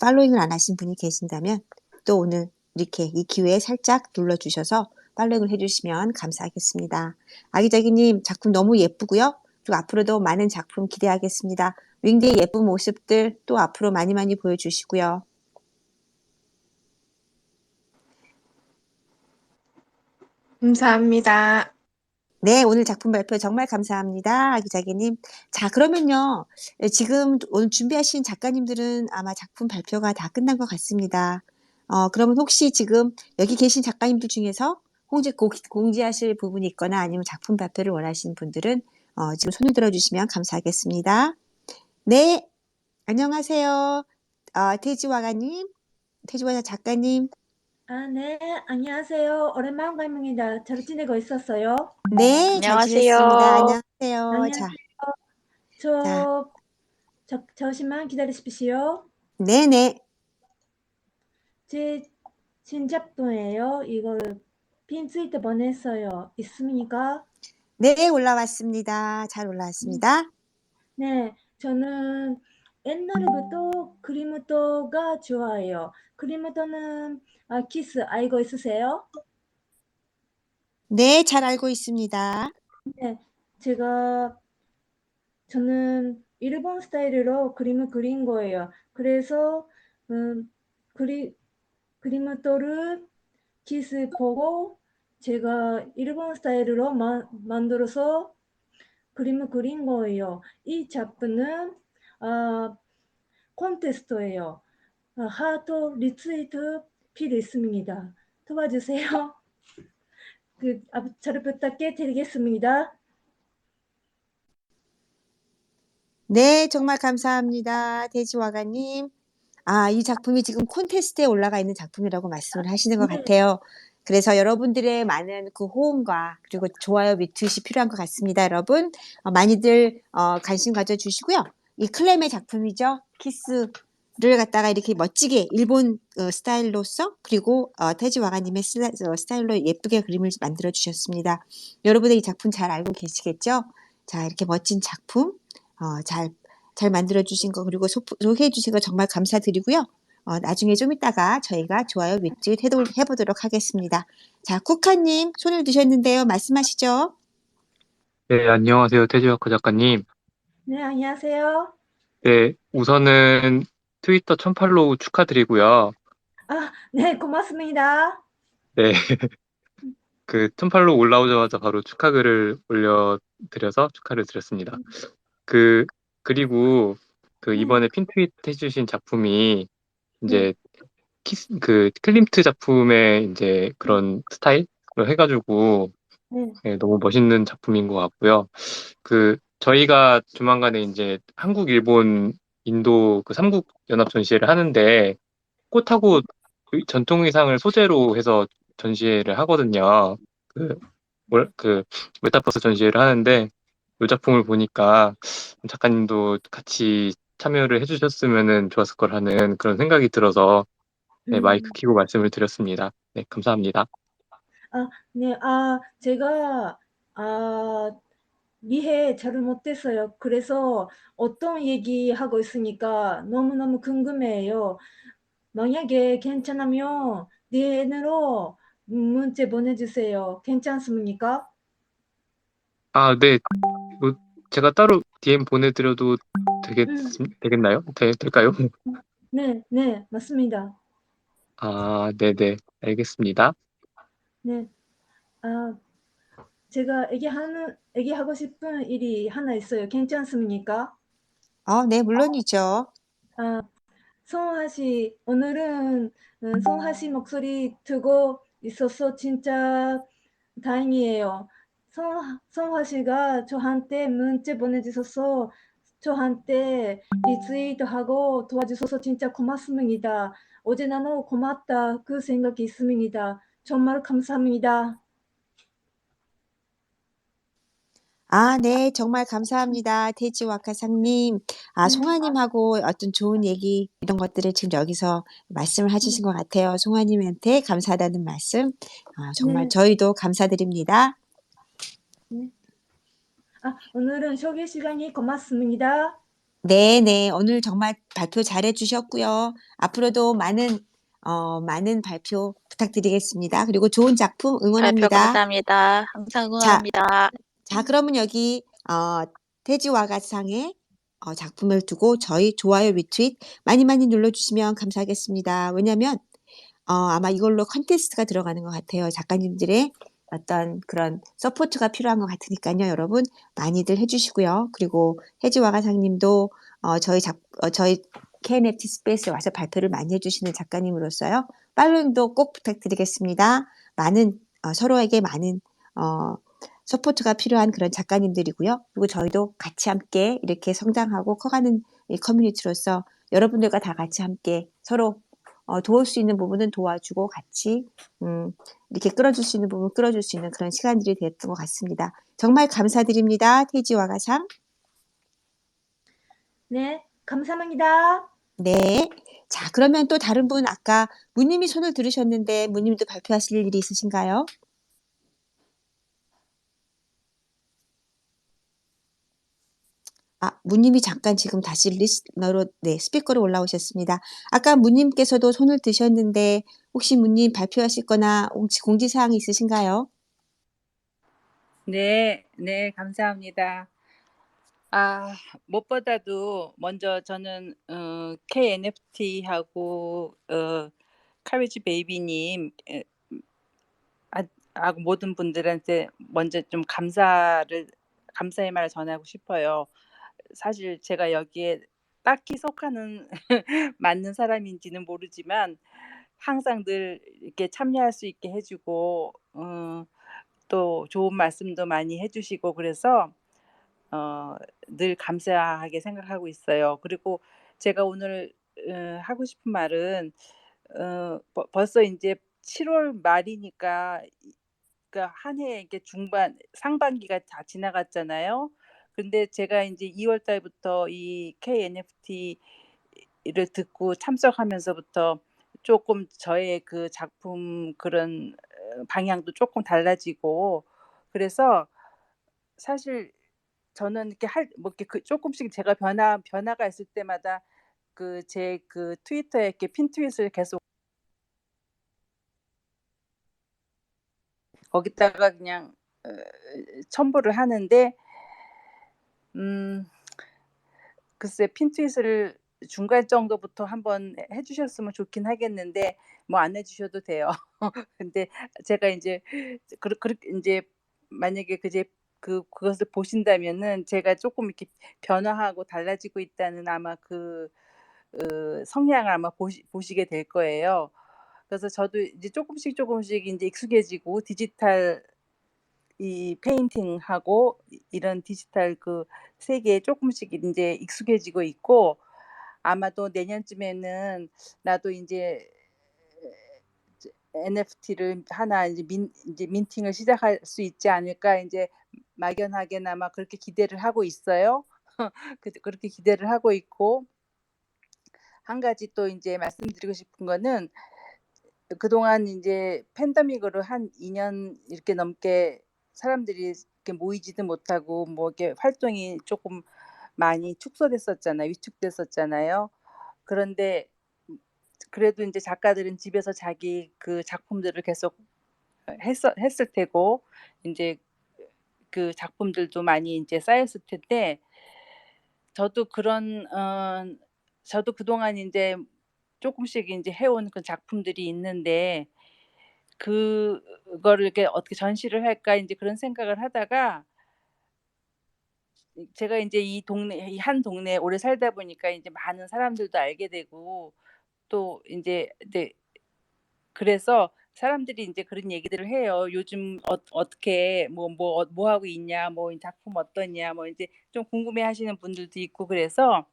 팔로잉을 안 하신 분이 계신다면 또 오늘 이렇게 이 기회에 살짝 눌러주셔서 팔로잉을 해주시면 감사하겠습니다. 아기자기님 작품 너무 예쁘고요. 그리고 앞으로도 많은 작품 기대하겠습니다. 윙디의 예쁜 모습들 또 앞으로 많이 많이 보여주시고요. 감사합니다. 네, 오늘 작품 발표 정말 감사합니다. 아기자기님. 자, 그러면요. 지금 오늘 준비하신 작가님들은 아마 작품 발표가 다 끝난 것 같습니다. 그러면 혹시 지금 여기 계신 작가님들 중에서 공지하실 부분이 있거나 아니면 작품 발표를 원하시는 분들은 지금 손을 들어주시면 감사하겠습니다. 네, 안녕하세요. 태지와가님, 태지와 작가님. 네, 안녕하세요. 오랜만입니다. 잘 지내고 있었어요? 네, 잘 지냈습니다. 안녕하세요. 안녕하세요. 자, 안녕하세요. 잠시만 기다리십시오. 네네. 제 신작품이에요. 이거 핀 트위터 보냈어요. 있습니까? 네, 올라왔습니다. 잘 올라왔습니다. 네, 저는 옛날부터 그림토가 좋아해요. 그림토는 키스 알고 있으세요? 네, 잘 알고 있습니다. 네, 저는 일본 스타일로 그림을 그린 거예요. 그래서 그림토를 키스 보고 제가 일본 스타일로 만들어서 그림을 그린 거예요. 이 작품은 콘테스트예요. 하트 리트위트 필요 있습니다. 도와주세요. 잘 부탁드리겠습니다. 네, 정말 감사합니다. 돼지와가님. 이 작품이 지금 콘테스트에 올라가 있는 작품이라고 말씀을 하시는 것 네. 같아요. 그래서 여러분들의 많은 그 호응과 그리고 좋아요, 리트윗이 필요한 것 같습니다. 여러분, 많이들 관심 가져주시고요. 이 클램의 작품이죠. 키스를 갖다가 이렇게 멋지게 일본 스타일로서 그리고 태지와가님의 스타일로 예쁘게 그림을 만들어 주셨습니다. 여러분의 이 작품 잘 알고 계시겠죠? 자, 이렇게 멋진 작품 잘 만들어 주신 거 그리고 소개해 주신 거 정말 감사드리고요. 나중에 좀 이따가 저희가 좋아요 리트윗 해보도록 하겠습니다. 자, 쿠카님 손을 드셨는데요. 말씀하시죠. 네, 안녕하세요. 태지와카 작가님. 네, 안녕하세요. 네, 우선은 트위터 1000팔로우 축하드리고요. 네, 고맙습니다. 네, 그 1000팔로우 올라오자마자 바로 축하글을 올려드려서 축하를 드렸습니다. 그리고 이번에 핀트윗 해주신 작품이 이제 클림트 작품의 이제 그런 스타일로 해가지고 네. 네, 너무 멋있는 작품인 것 같고요. 저희가 조만간에 이제 한국, 일본, 인도 삼국 연합 전시회를 하는데 꽃하고 전통 의상을 소재로 해서 전시회를 하거든요. 메타버스 전시회를 하는데 이 작품을 보니까 작가님도 같이 참여를 해주셨으면 좋았을 거라는 그런 생각이 들어서 네, 마이크 켜고 말씀을 드렸습니다. 네, 감사합니다. 네, 제가 이해 잘 못했어요. 그래서 어떤 얘기하고 있으니까 너무너무 궁금해요. 만약에 괜찮으면 DM으로 문자 보내주세요. 괜찮습니까? 네. 제가 따로 DM 보내드려도 되겠나요? 될까요? 네, 맞습니다. 네네. 알겠습니다. 네, 제가 얘기하고 싶은 일이 하나 있어요. 괜찮습니까? 네, 물론이죠. 성화 씨, 오늘은 성화 씨 목소리 듣고 있어서 진짜 다행이에요. 성화 씨가 저한테 문자 보내주셔서 저한테 리ツイート하고 도와주셔서 진짜 고맙습니다. 어제 나는 고맙다 그 생각이 있습니다. 정말 감사합니다. 네, 정말 감사합니다. 태지와카상님. 송아님하고 어떤 좋은 얘기, 이런 것들을 지금 여기서 말씀을 해주신 것 같아요. 송아님한테 감사하다는 말씀. 정말 네. 저희도 감사드립니다. 오늘은 소개 시간이 고맙습니다. 네. 오늘 정말 발표 잘해 주셨고요. 앞으로도 많은 발표 부탁드리겠습니다. 그리고 좋은 작품 발표 응원합니다. 감사합니다. 항상 응원합니다. 자, 그러면 여기 태지와가상의 작품을 두고 저희 좋아요 리트윗 많이 눌러주시면 감사하겠습니다. 왜냐하면 아마 이걸로 컨테스트가 들어가는 것 같아요. 작가님들의 어떤 그런 서포트가 필요한 것 같으니까요. 여러분 많이들 해주시고요. 그리고 태지와가상님도 저희 KNFT 스페이스에 와서 발표를 많이 해주시는 작가님으로서요. 팔로잉도 꼭 부탁드리겠습니다. 많은 서로에게 많은 서포트가 필요한 그런 작가님들이고요. 그리고 저희도 같이 함께 이렇게 성장하고 커가는 이 커뮤니티로서 여러분들과 다 같이 함께 서로 도울 수 있는 부분은 도와주고 같이 이렇게 끌어줄 수 있는 부분 끌어줄 수 있는 그런 시간들이 됐던 것 같습니다. 정말 감사드립니다. 태지와 가상. 네, 감사합니다. 네. 자, 그러면 또 다른 분 아까 무님이 손을 들으셨는데 무님도 발표하실 일이 있으신가요? 무님이 잠깐 지금 다시 리스너로 네, 스피커로 올라오셨습니다. 아까 무님께서도 손을 드셨는데 혹시 무님 발표하실 거나 혹시 공지사항이 있으신가요? 네, 네, 감사합니다. 무엇보다도 먼저 저는 KNFT하고 카베지 베이비님 하고 모든 분들한테 먼저 좀 감사의 말을 전하고 싶어요. 사실 제가 여기에 딱히 속하는 맞는 사람인지는 모르지만 항상 늘 이렇게 참여할 수 있게 해주고 또 좋은 말씀도 많이 해주시고 그래서 늘 감사하게 생각하고 있어요. 그리고 제가 오늘 하고 싶은 말은 벌써 이제 7월 말이니까 그러니까 한 해 이렇게 상반기가 다 지나갔잖아요. 근데 제가 이제 2월 달부터 이 KNFT를 듣고 참석하면서부터 조금 저의 그 작품 그런 방향도 조금 달라지고 그래서 사실 저는 이렇게 뭐 이렇게 조금씩 제가 변화가 있을 때마다 제 트위터에 이렇게 핀 트윗을 계속 거기다가 그냥 첨부를 하는데 글쎄 핀 트윗을 중간 정도부터 한번 해주셨으면 좋긴 하겠는데 뭐 안 해주셔도 돼요. 근데 제가 이제 그렇게 이제 만약에 그것을 보신다면은 제가 조금 이렇게 변화하고 달라지고 있다는 아마 성향을 아마 보시게 될 거예요. 그래서 저도 이제 조금씩 이제 익숙해지고 디지털 이 페인팅하고 이런 디지털 세계에 조금씩 이제 익숙해지고 있고 아마도 내년쯤에는 나도 이제 NFT를 하나 이제 민팅을 시작할 수 있지 않을까 이제 막연하게나마 그렇게 기대를 하고 있어요. 그렇게 기대를 하고 있고 한 가지 또 이제 말씀드리고 싶은 거는 그동안 이제 팬데믹으로 한 2년 이렇게 넘게 사람들이 이렇게 모이지도 못하고 뭐 이렇게 활동이 조금 많이 위축됐었잖아요. 그런데 그래도 이제 작가들은 집에서 자기 그 작품들을 계속 했을 테고 이제 그 작품들도 많이 이제 쌓였을 텐데 저도 저도 그동안 이제 조금씩 이제 해온 그 작품들이 있는데 그거를 이렇게 어떻게 전시를 할까 이제 그런 생각을 하다가 제가 이제 이 한 동네에 오래 살다 보니까 이제 많은 사람들도 알게 되고 또 이제 네, 그래서 사람들이 이제 그런 얘기들을 해요. 요즘 어떻게 뭐 하고 있냐, 뭐 작품 어떠냐, 뭐 이제 좀 궁금해하시는 분들도 있고 그래서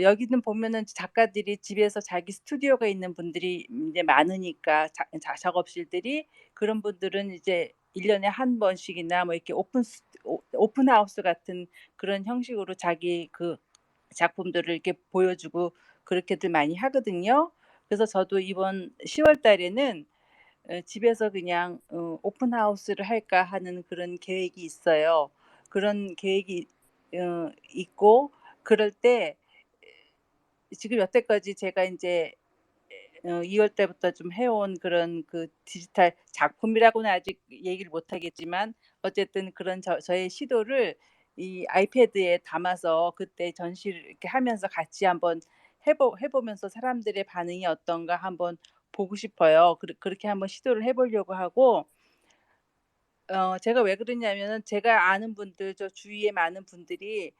여기는 보면은 작가들이 집에서 자기 스튜디오가 있는 분들이 이제 많으니까 작업실들이 그런 분들은 이제 1년에 한 번씩이나 뭐 이렇게 오픈 하우스 같은 그런 형식으로 자기 그 작품들을 이렇게 보여주고 그렇게들 많이 하거든요. 그래서 저도 이번 10월 달에는 집에서 그냥 오픈 하우스를 할까 하는 그런 계획이 있어요. 그런 계획이 있고 그럴 때 지금 여태까지 제가 인제 2월 달부터 좀 해온 그런 디지털 작품이라고는 아직 얘기를 못 하겠지만 어쨌든 그런 저의 시도를 이 아이패드에 담아서 그때 전시를 이렇게 하면서 같이 한번 해 보면서 사람들의 반응이 어떤가 한번 보고 싶어요. 그렇게 한번 시도를 해 보려고 하고 제가 왜 그러냐면은 제가 아는 분들 저 주위에 많은 분들이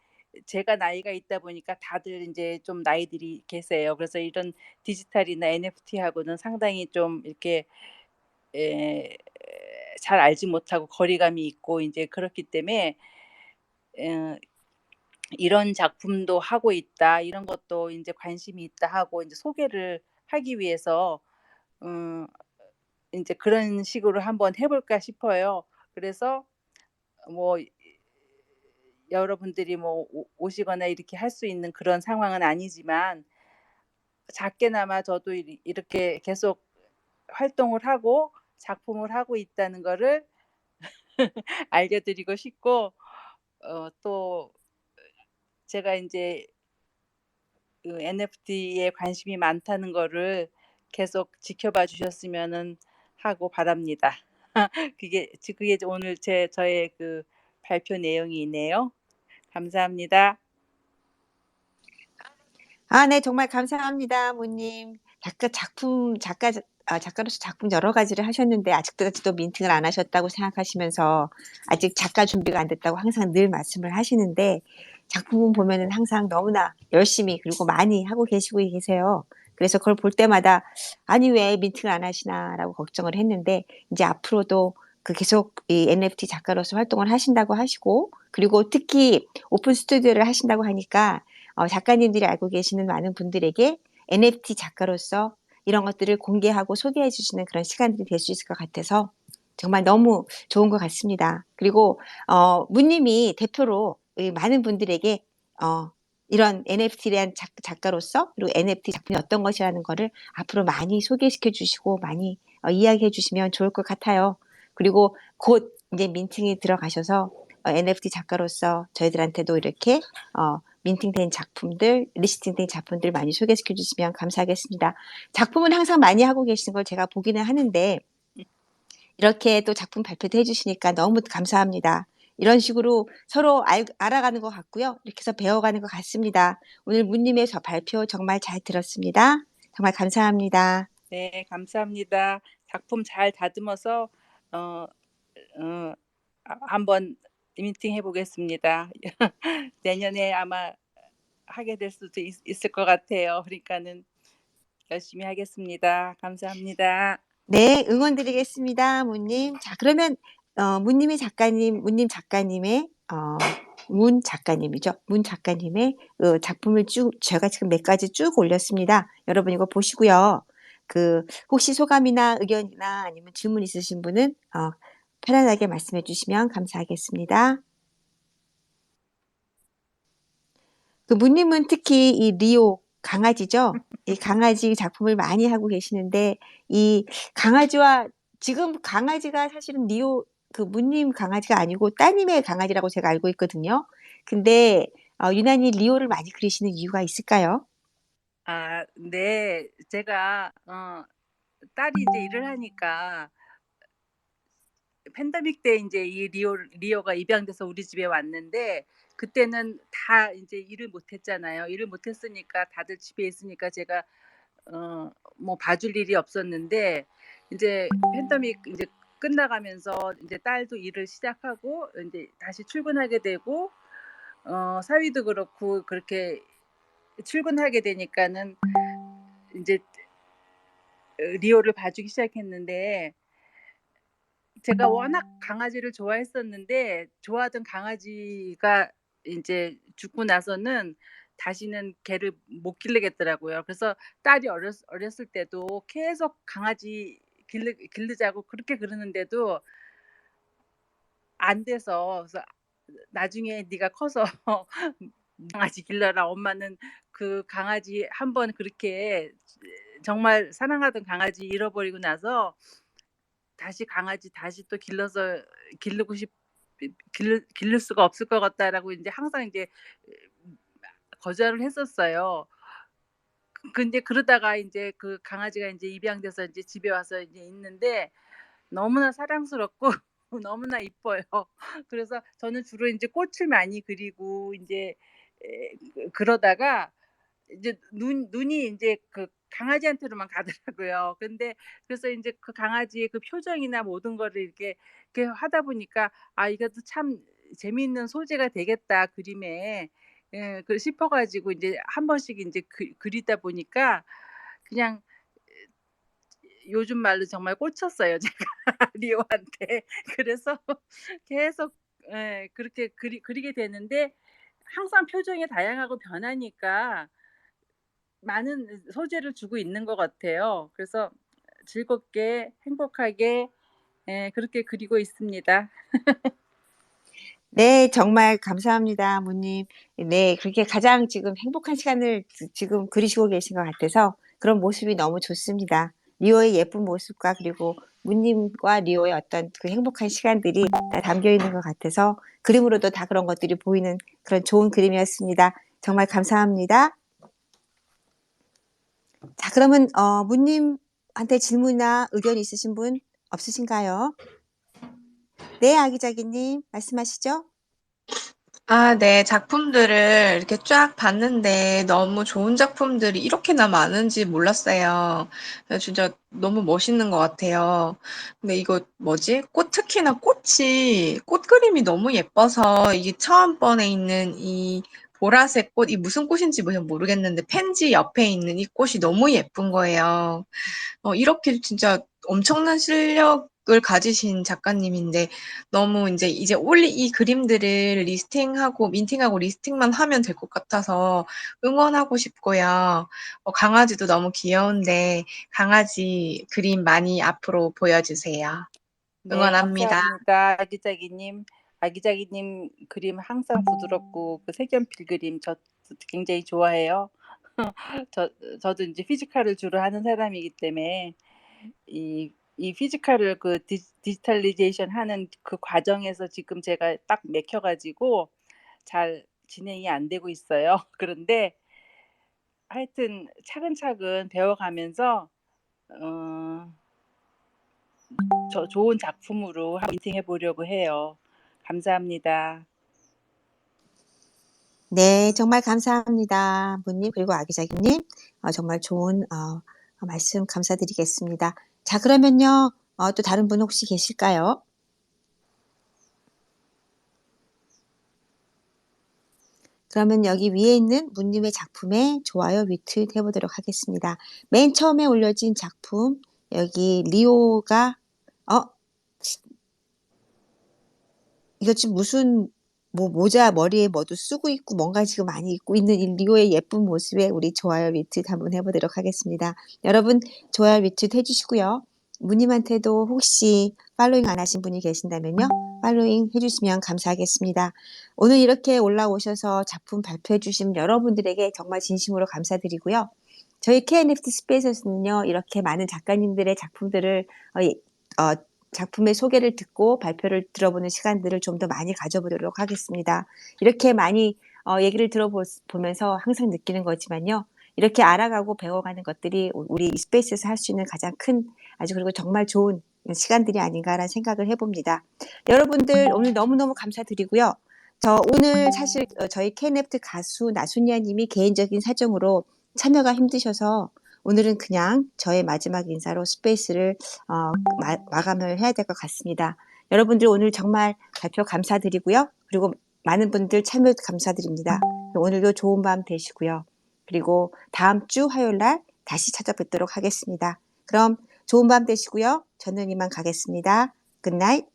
제가 나이가 있다 보니까 다들 인제 좀 나이들이 계세요. 그래서 이런 디지털이나 NFT하고는 상당히 좀 이렇게 잘 알지 못하고 거리감이 있고 이제 그렇기 때문에 이런 작품도 하고 있다. 이런 것도 이제 관심이 있다 하고 이제 소개를 하기 위해서 이제 그런 식으로 한번 해 볼까 싶어요. 그래서 뭐 여러분들이 뭐 오시거나 이렇게 할 수 있는 그런 상황은 아니지만 작게나마 저도 이렇게 계속 활동을 하고 작품을 하고 있다는 거를 알려드리고 싶고 또 제가 이제 그 NFT에 관심이 많다는 거를 계속 지켜봐 주셨으면은 하고 바랍니다. 그게 오늘 저의 그 발표 내용이네요. 감사합니다. 네, 정말 감사합니다, 모님. 작가로서 작품 여러 가지를 하셨는데, 아직까지도 민팅을 안 하셨다고 생각하시면서, 아직 작가 준비가 안 됐다고 항상 늘 말씀을 하시는데, 작품은 보면은 항상 너무나 열심히, 그리고 많이 하고 계시고 계세요. 그래서 그걸 볼 때마다, 아니, 왜 민팅을 안 하시나라고 걱정을 했는데, 이제 앞으로도 계속 이 NFT 작가로서 활동을 하신다고 하시고, 그리고 특히 오픈 스튜디오를 하신다고 하니까, 작가님들이 알고 계시는 많은 분들에게 NFT 작가로서 이런 것들을 공개하고 소개해 주시는 그런 시간들이 될 수 있을 것 같아서 정말 너무 좋은 것 같습니다. 그리고 문님이 대표로 이 많은 분들에게 이런 NFT에 대한 작가로서 그리고 NFT 작품이 어떤 것이라는 거를 앞으로 많이 소개시켜 주시고 많이 이야기해 주시면 좋을 것 같아요. 그리고 곧 이제 민팅이 들어가셔서 NFT 작가로서 저희들한테도 이렇게 민팅된 작품들, 리스팅된 작품들 많이 소개시켜 주시면 감사하겠습니다. 작품은 항상 많이 하고 계시는 걸 제가 보기는 하는데 이렇게 또 작품 발표도 해주시니까 너무 감사합니다. 이런 식으로 서로 알아가는 것 같고요. 이렇게 해서 배워가는 것 같습니다. 오늘 문님의 발표 정말 잘 들었습니다. 정말 감사합니다. 네, 감사합니다. 작품 잘 다듬어서 한번 미팅 해보겠습니다. 내년에 아마 하게 될 수도 있을 것 같아요. 그러니까는 열심히 하겠습니다. 감사합니다. 네, 응원 드리겠습니다, 문님. 자, 그러면 문님 작가님의 문 작가님이죠. 문 작가님의 작품을 제가 지금 몇 가지 쭉 올렸습니다. 여러분 이거 보시고요. 혹시 소감이나 의견이나 아니면 질문 있으신 분은 편안하게 말씀해 주시면 감사하겠습니다. 문님은 특히 이 리오 강아지죠. 이 강아지 작품을 많이 하고 계시는데 이 강아지와 지금 강아지가 사실은 리오 문님 강아지가 아니고 따님의 강아지라고 제가 알고 있거든요. 근데 유난히 리오를 많이 그리시는 이유가 있을까요? 네. 제가 딸이 이제 일을 하니까 팬데믹 때 이제 이 리오가 입양돼서 우리 집에 왔는데 그때는 다 이제 일을 못 했잖아요. 일을 못 했으니까 다들 집에 있으니까 제가 뭐 봐줄 일이 없었는데 이제 팬데믹 이제 끝나가면서 이제 딸도 일을 시작하고 이제 다시 출근하게 되고 사위도 그렇고 그렇게 출근하게 되니까는 이제 리오를 봐주기 시작했는데 제가 워낙 강아지를 좋아했었는데 좋아하던 강아지가 인제 죽고 나서는 다시는 걔를 못 기르겠더라고요. 그래서 딸이 어렸을 때도 계속 강아지 기르자고 그렇게 그러는데도 안 돼서 그래서 "나중에 네가 커서 강아지 길러라." 엄마는 그 강아지 한 번 그렇게 정말 사랑하던 강아지 잃어버리고 나서 다시 또 길러서 기르고 싶 기를 수가 없을 것 같다라고 인제 항상 인제 거절을 했었어요. 근데 그러다가 인제 그 강아지가 인제 입양돼서 인제 집에 와서 이제 있는데 너무나 사랑스럽고 너무나 이뻐요. 그래서 저는 주로 인제 꽃을 많이 그리고 인제 그러다가 이제 눈이 인제 그 강아지한테로만 가더라고요. 근데 그래서 인제 그 강아지의 그 표정이나 모든 거를 이렇게 하다 보니까 '아 이것도 참 재미있는 소재가 되겠다 그림에.' 싶어 가지고 인제 한 번씩 인제 그리다 보니까 그냥 요즘 말로 정말 꽂혔어요, 제가 리오한테. 그래서 계속 그렇게 그리게 되는데 항상 표정이 다양하고 변하니까 많은 소재를 주고 있는 것 같아요. 그래서 즐겁게 행복하게 그렇게 그리고 있습니다. 네, 정말 감사합니다, 무님. 네, 그렇게 가장 지금 행복한 시간을 지금 그리시고 계신 것 같아서 그런 모습이 너무 좋습니다. 리오의 예쁜 모습과 그리고 무님과 리오의 어떤 그 행복한 시간들이 다 담겨 있는 것 같아서 그림으로도 다 그런 것들이 보이는 그런 좋은 그림이었습니다. 정말 감사합니다. 자, 그러면 무님한테 질문이나 의견 있으신 분 없으신가요? 네, 아기자기님 말씀하시죠. 아, 네. 작품들을 이렇게 쫙 봤는데 너무 좋은 작품들이 이렇게나 많은지 몰랐어요. 진짜 너무 멋있는 것 같아요. 근데 이거 뭐지? 특히나 꽃 그림이 너무 예뻐서 이게 처음 번에 있는 이 보라색 꽃, 이 무슨 꽃인지 모르겠는데 펜지 옆에 있는 이 꽃이 너무 예쁜 거예요. 이렇게 진짜 엄청난 실력을 가지신 작가님인데 너무 이제 이 그림들을 민팅하고 리스팅만 하면 될 것 같아서 응원하고 싶고요. 강아지도 너무 귀여운데 강아지 그림 많이 앞으로 보여주세요. 네, 응원합니다. 감사합니다. 아기자기님. 아기자기님 그림 항상 부드럽고 그 색연필 그림 저 굉장히 좋아해요. 저도 이제 피지컬을 주로 하는 사람이기 때문에 이 피지컬을 그 디지털리제이션 하는 그 과정에서 지금 제가 딱 맥혀가지고 잘 진행이 안 되고 있어요. 그런데 하여튼 차근차근 배워가면서 어, 저 좋은 작품으로 미팅해 보려고 해요. 감사합니다. 네, 정말 감사합니다. 무님, 그리고 아기자기님. 정말 좋은, 말씀 감사드리겠습니다. 자, 그러면요, 또 다른 분 혹시 계실까요? 그러면 여기 위에 있는 무님의 작품에 좋아요, 리트윗 해보도록 하겠습니다. 맨 처음에 올려진 작품, 여기 리오가, 이거 지금 무슨 모자 머리에 뭐도 쓰고 있고 뭔가 지금 많이 입고 있는 이 리오의 예쁜 모습에 우리 좋아요 리트윗 한번 해보도록 하겠습니다. 여러분 좋아요 리트윗 해주시고요. 무님한테도 혹시 팔로잉 안 하신 분이 계신다면요. 팔로잉 해주시면 감사하겠습니다. 오늘 이렇게 올라오셔서 작품 발표해 주신 여러분들에게 정말 진심으로 감사드리고요. 저희 KNFT 스페이스에서는요. 이렇게 많은 작가님들의 작품들을 작품의 소개를 듣고 발표를 들어보는 시간들을 좀 더 많이 가져보도록 하겠습니다. 이렇게 많이 얘기를 들어보면서 항상 느끼는 거지만요. 이렇게 알아가고 배워가는 것들이 우리 이 스페이스에서 할 수 있는 가장 큰 아주 그리고 정말 좋은 시간들이 아닌가라는 생각을 해봅니다. 여러분들 오늘 너무너무 감사드리고요. 저 오늘 사실 저희 KNFT 가수 나순야 님이 개인적인 사정으로 참여가 힘드셔서 오늘은 그냥 저의 마지막 인사로 스페이스를 마감을 해야 될 것 같습니다. 여러분들 오늘 정말 발표 감사드리고요. 그리고 많은 분들 참여 감사드립니다. 오늘도 좋은 밤 되시고요. 그리고 다음 주 화요일 날 다시 찾아뵙도록 하겠습니다. 그럼 좋은 밤 되시고요. 저는 이만 가겠습니다. 굿나잇.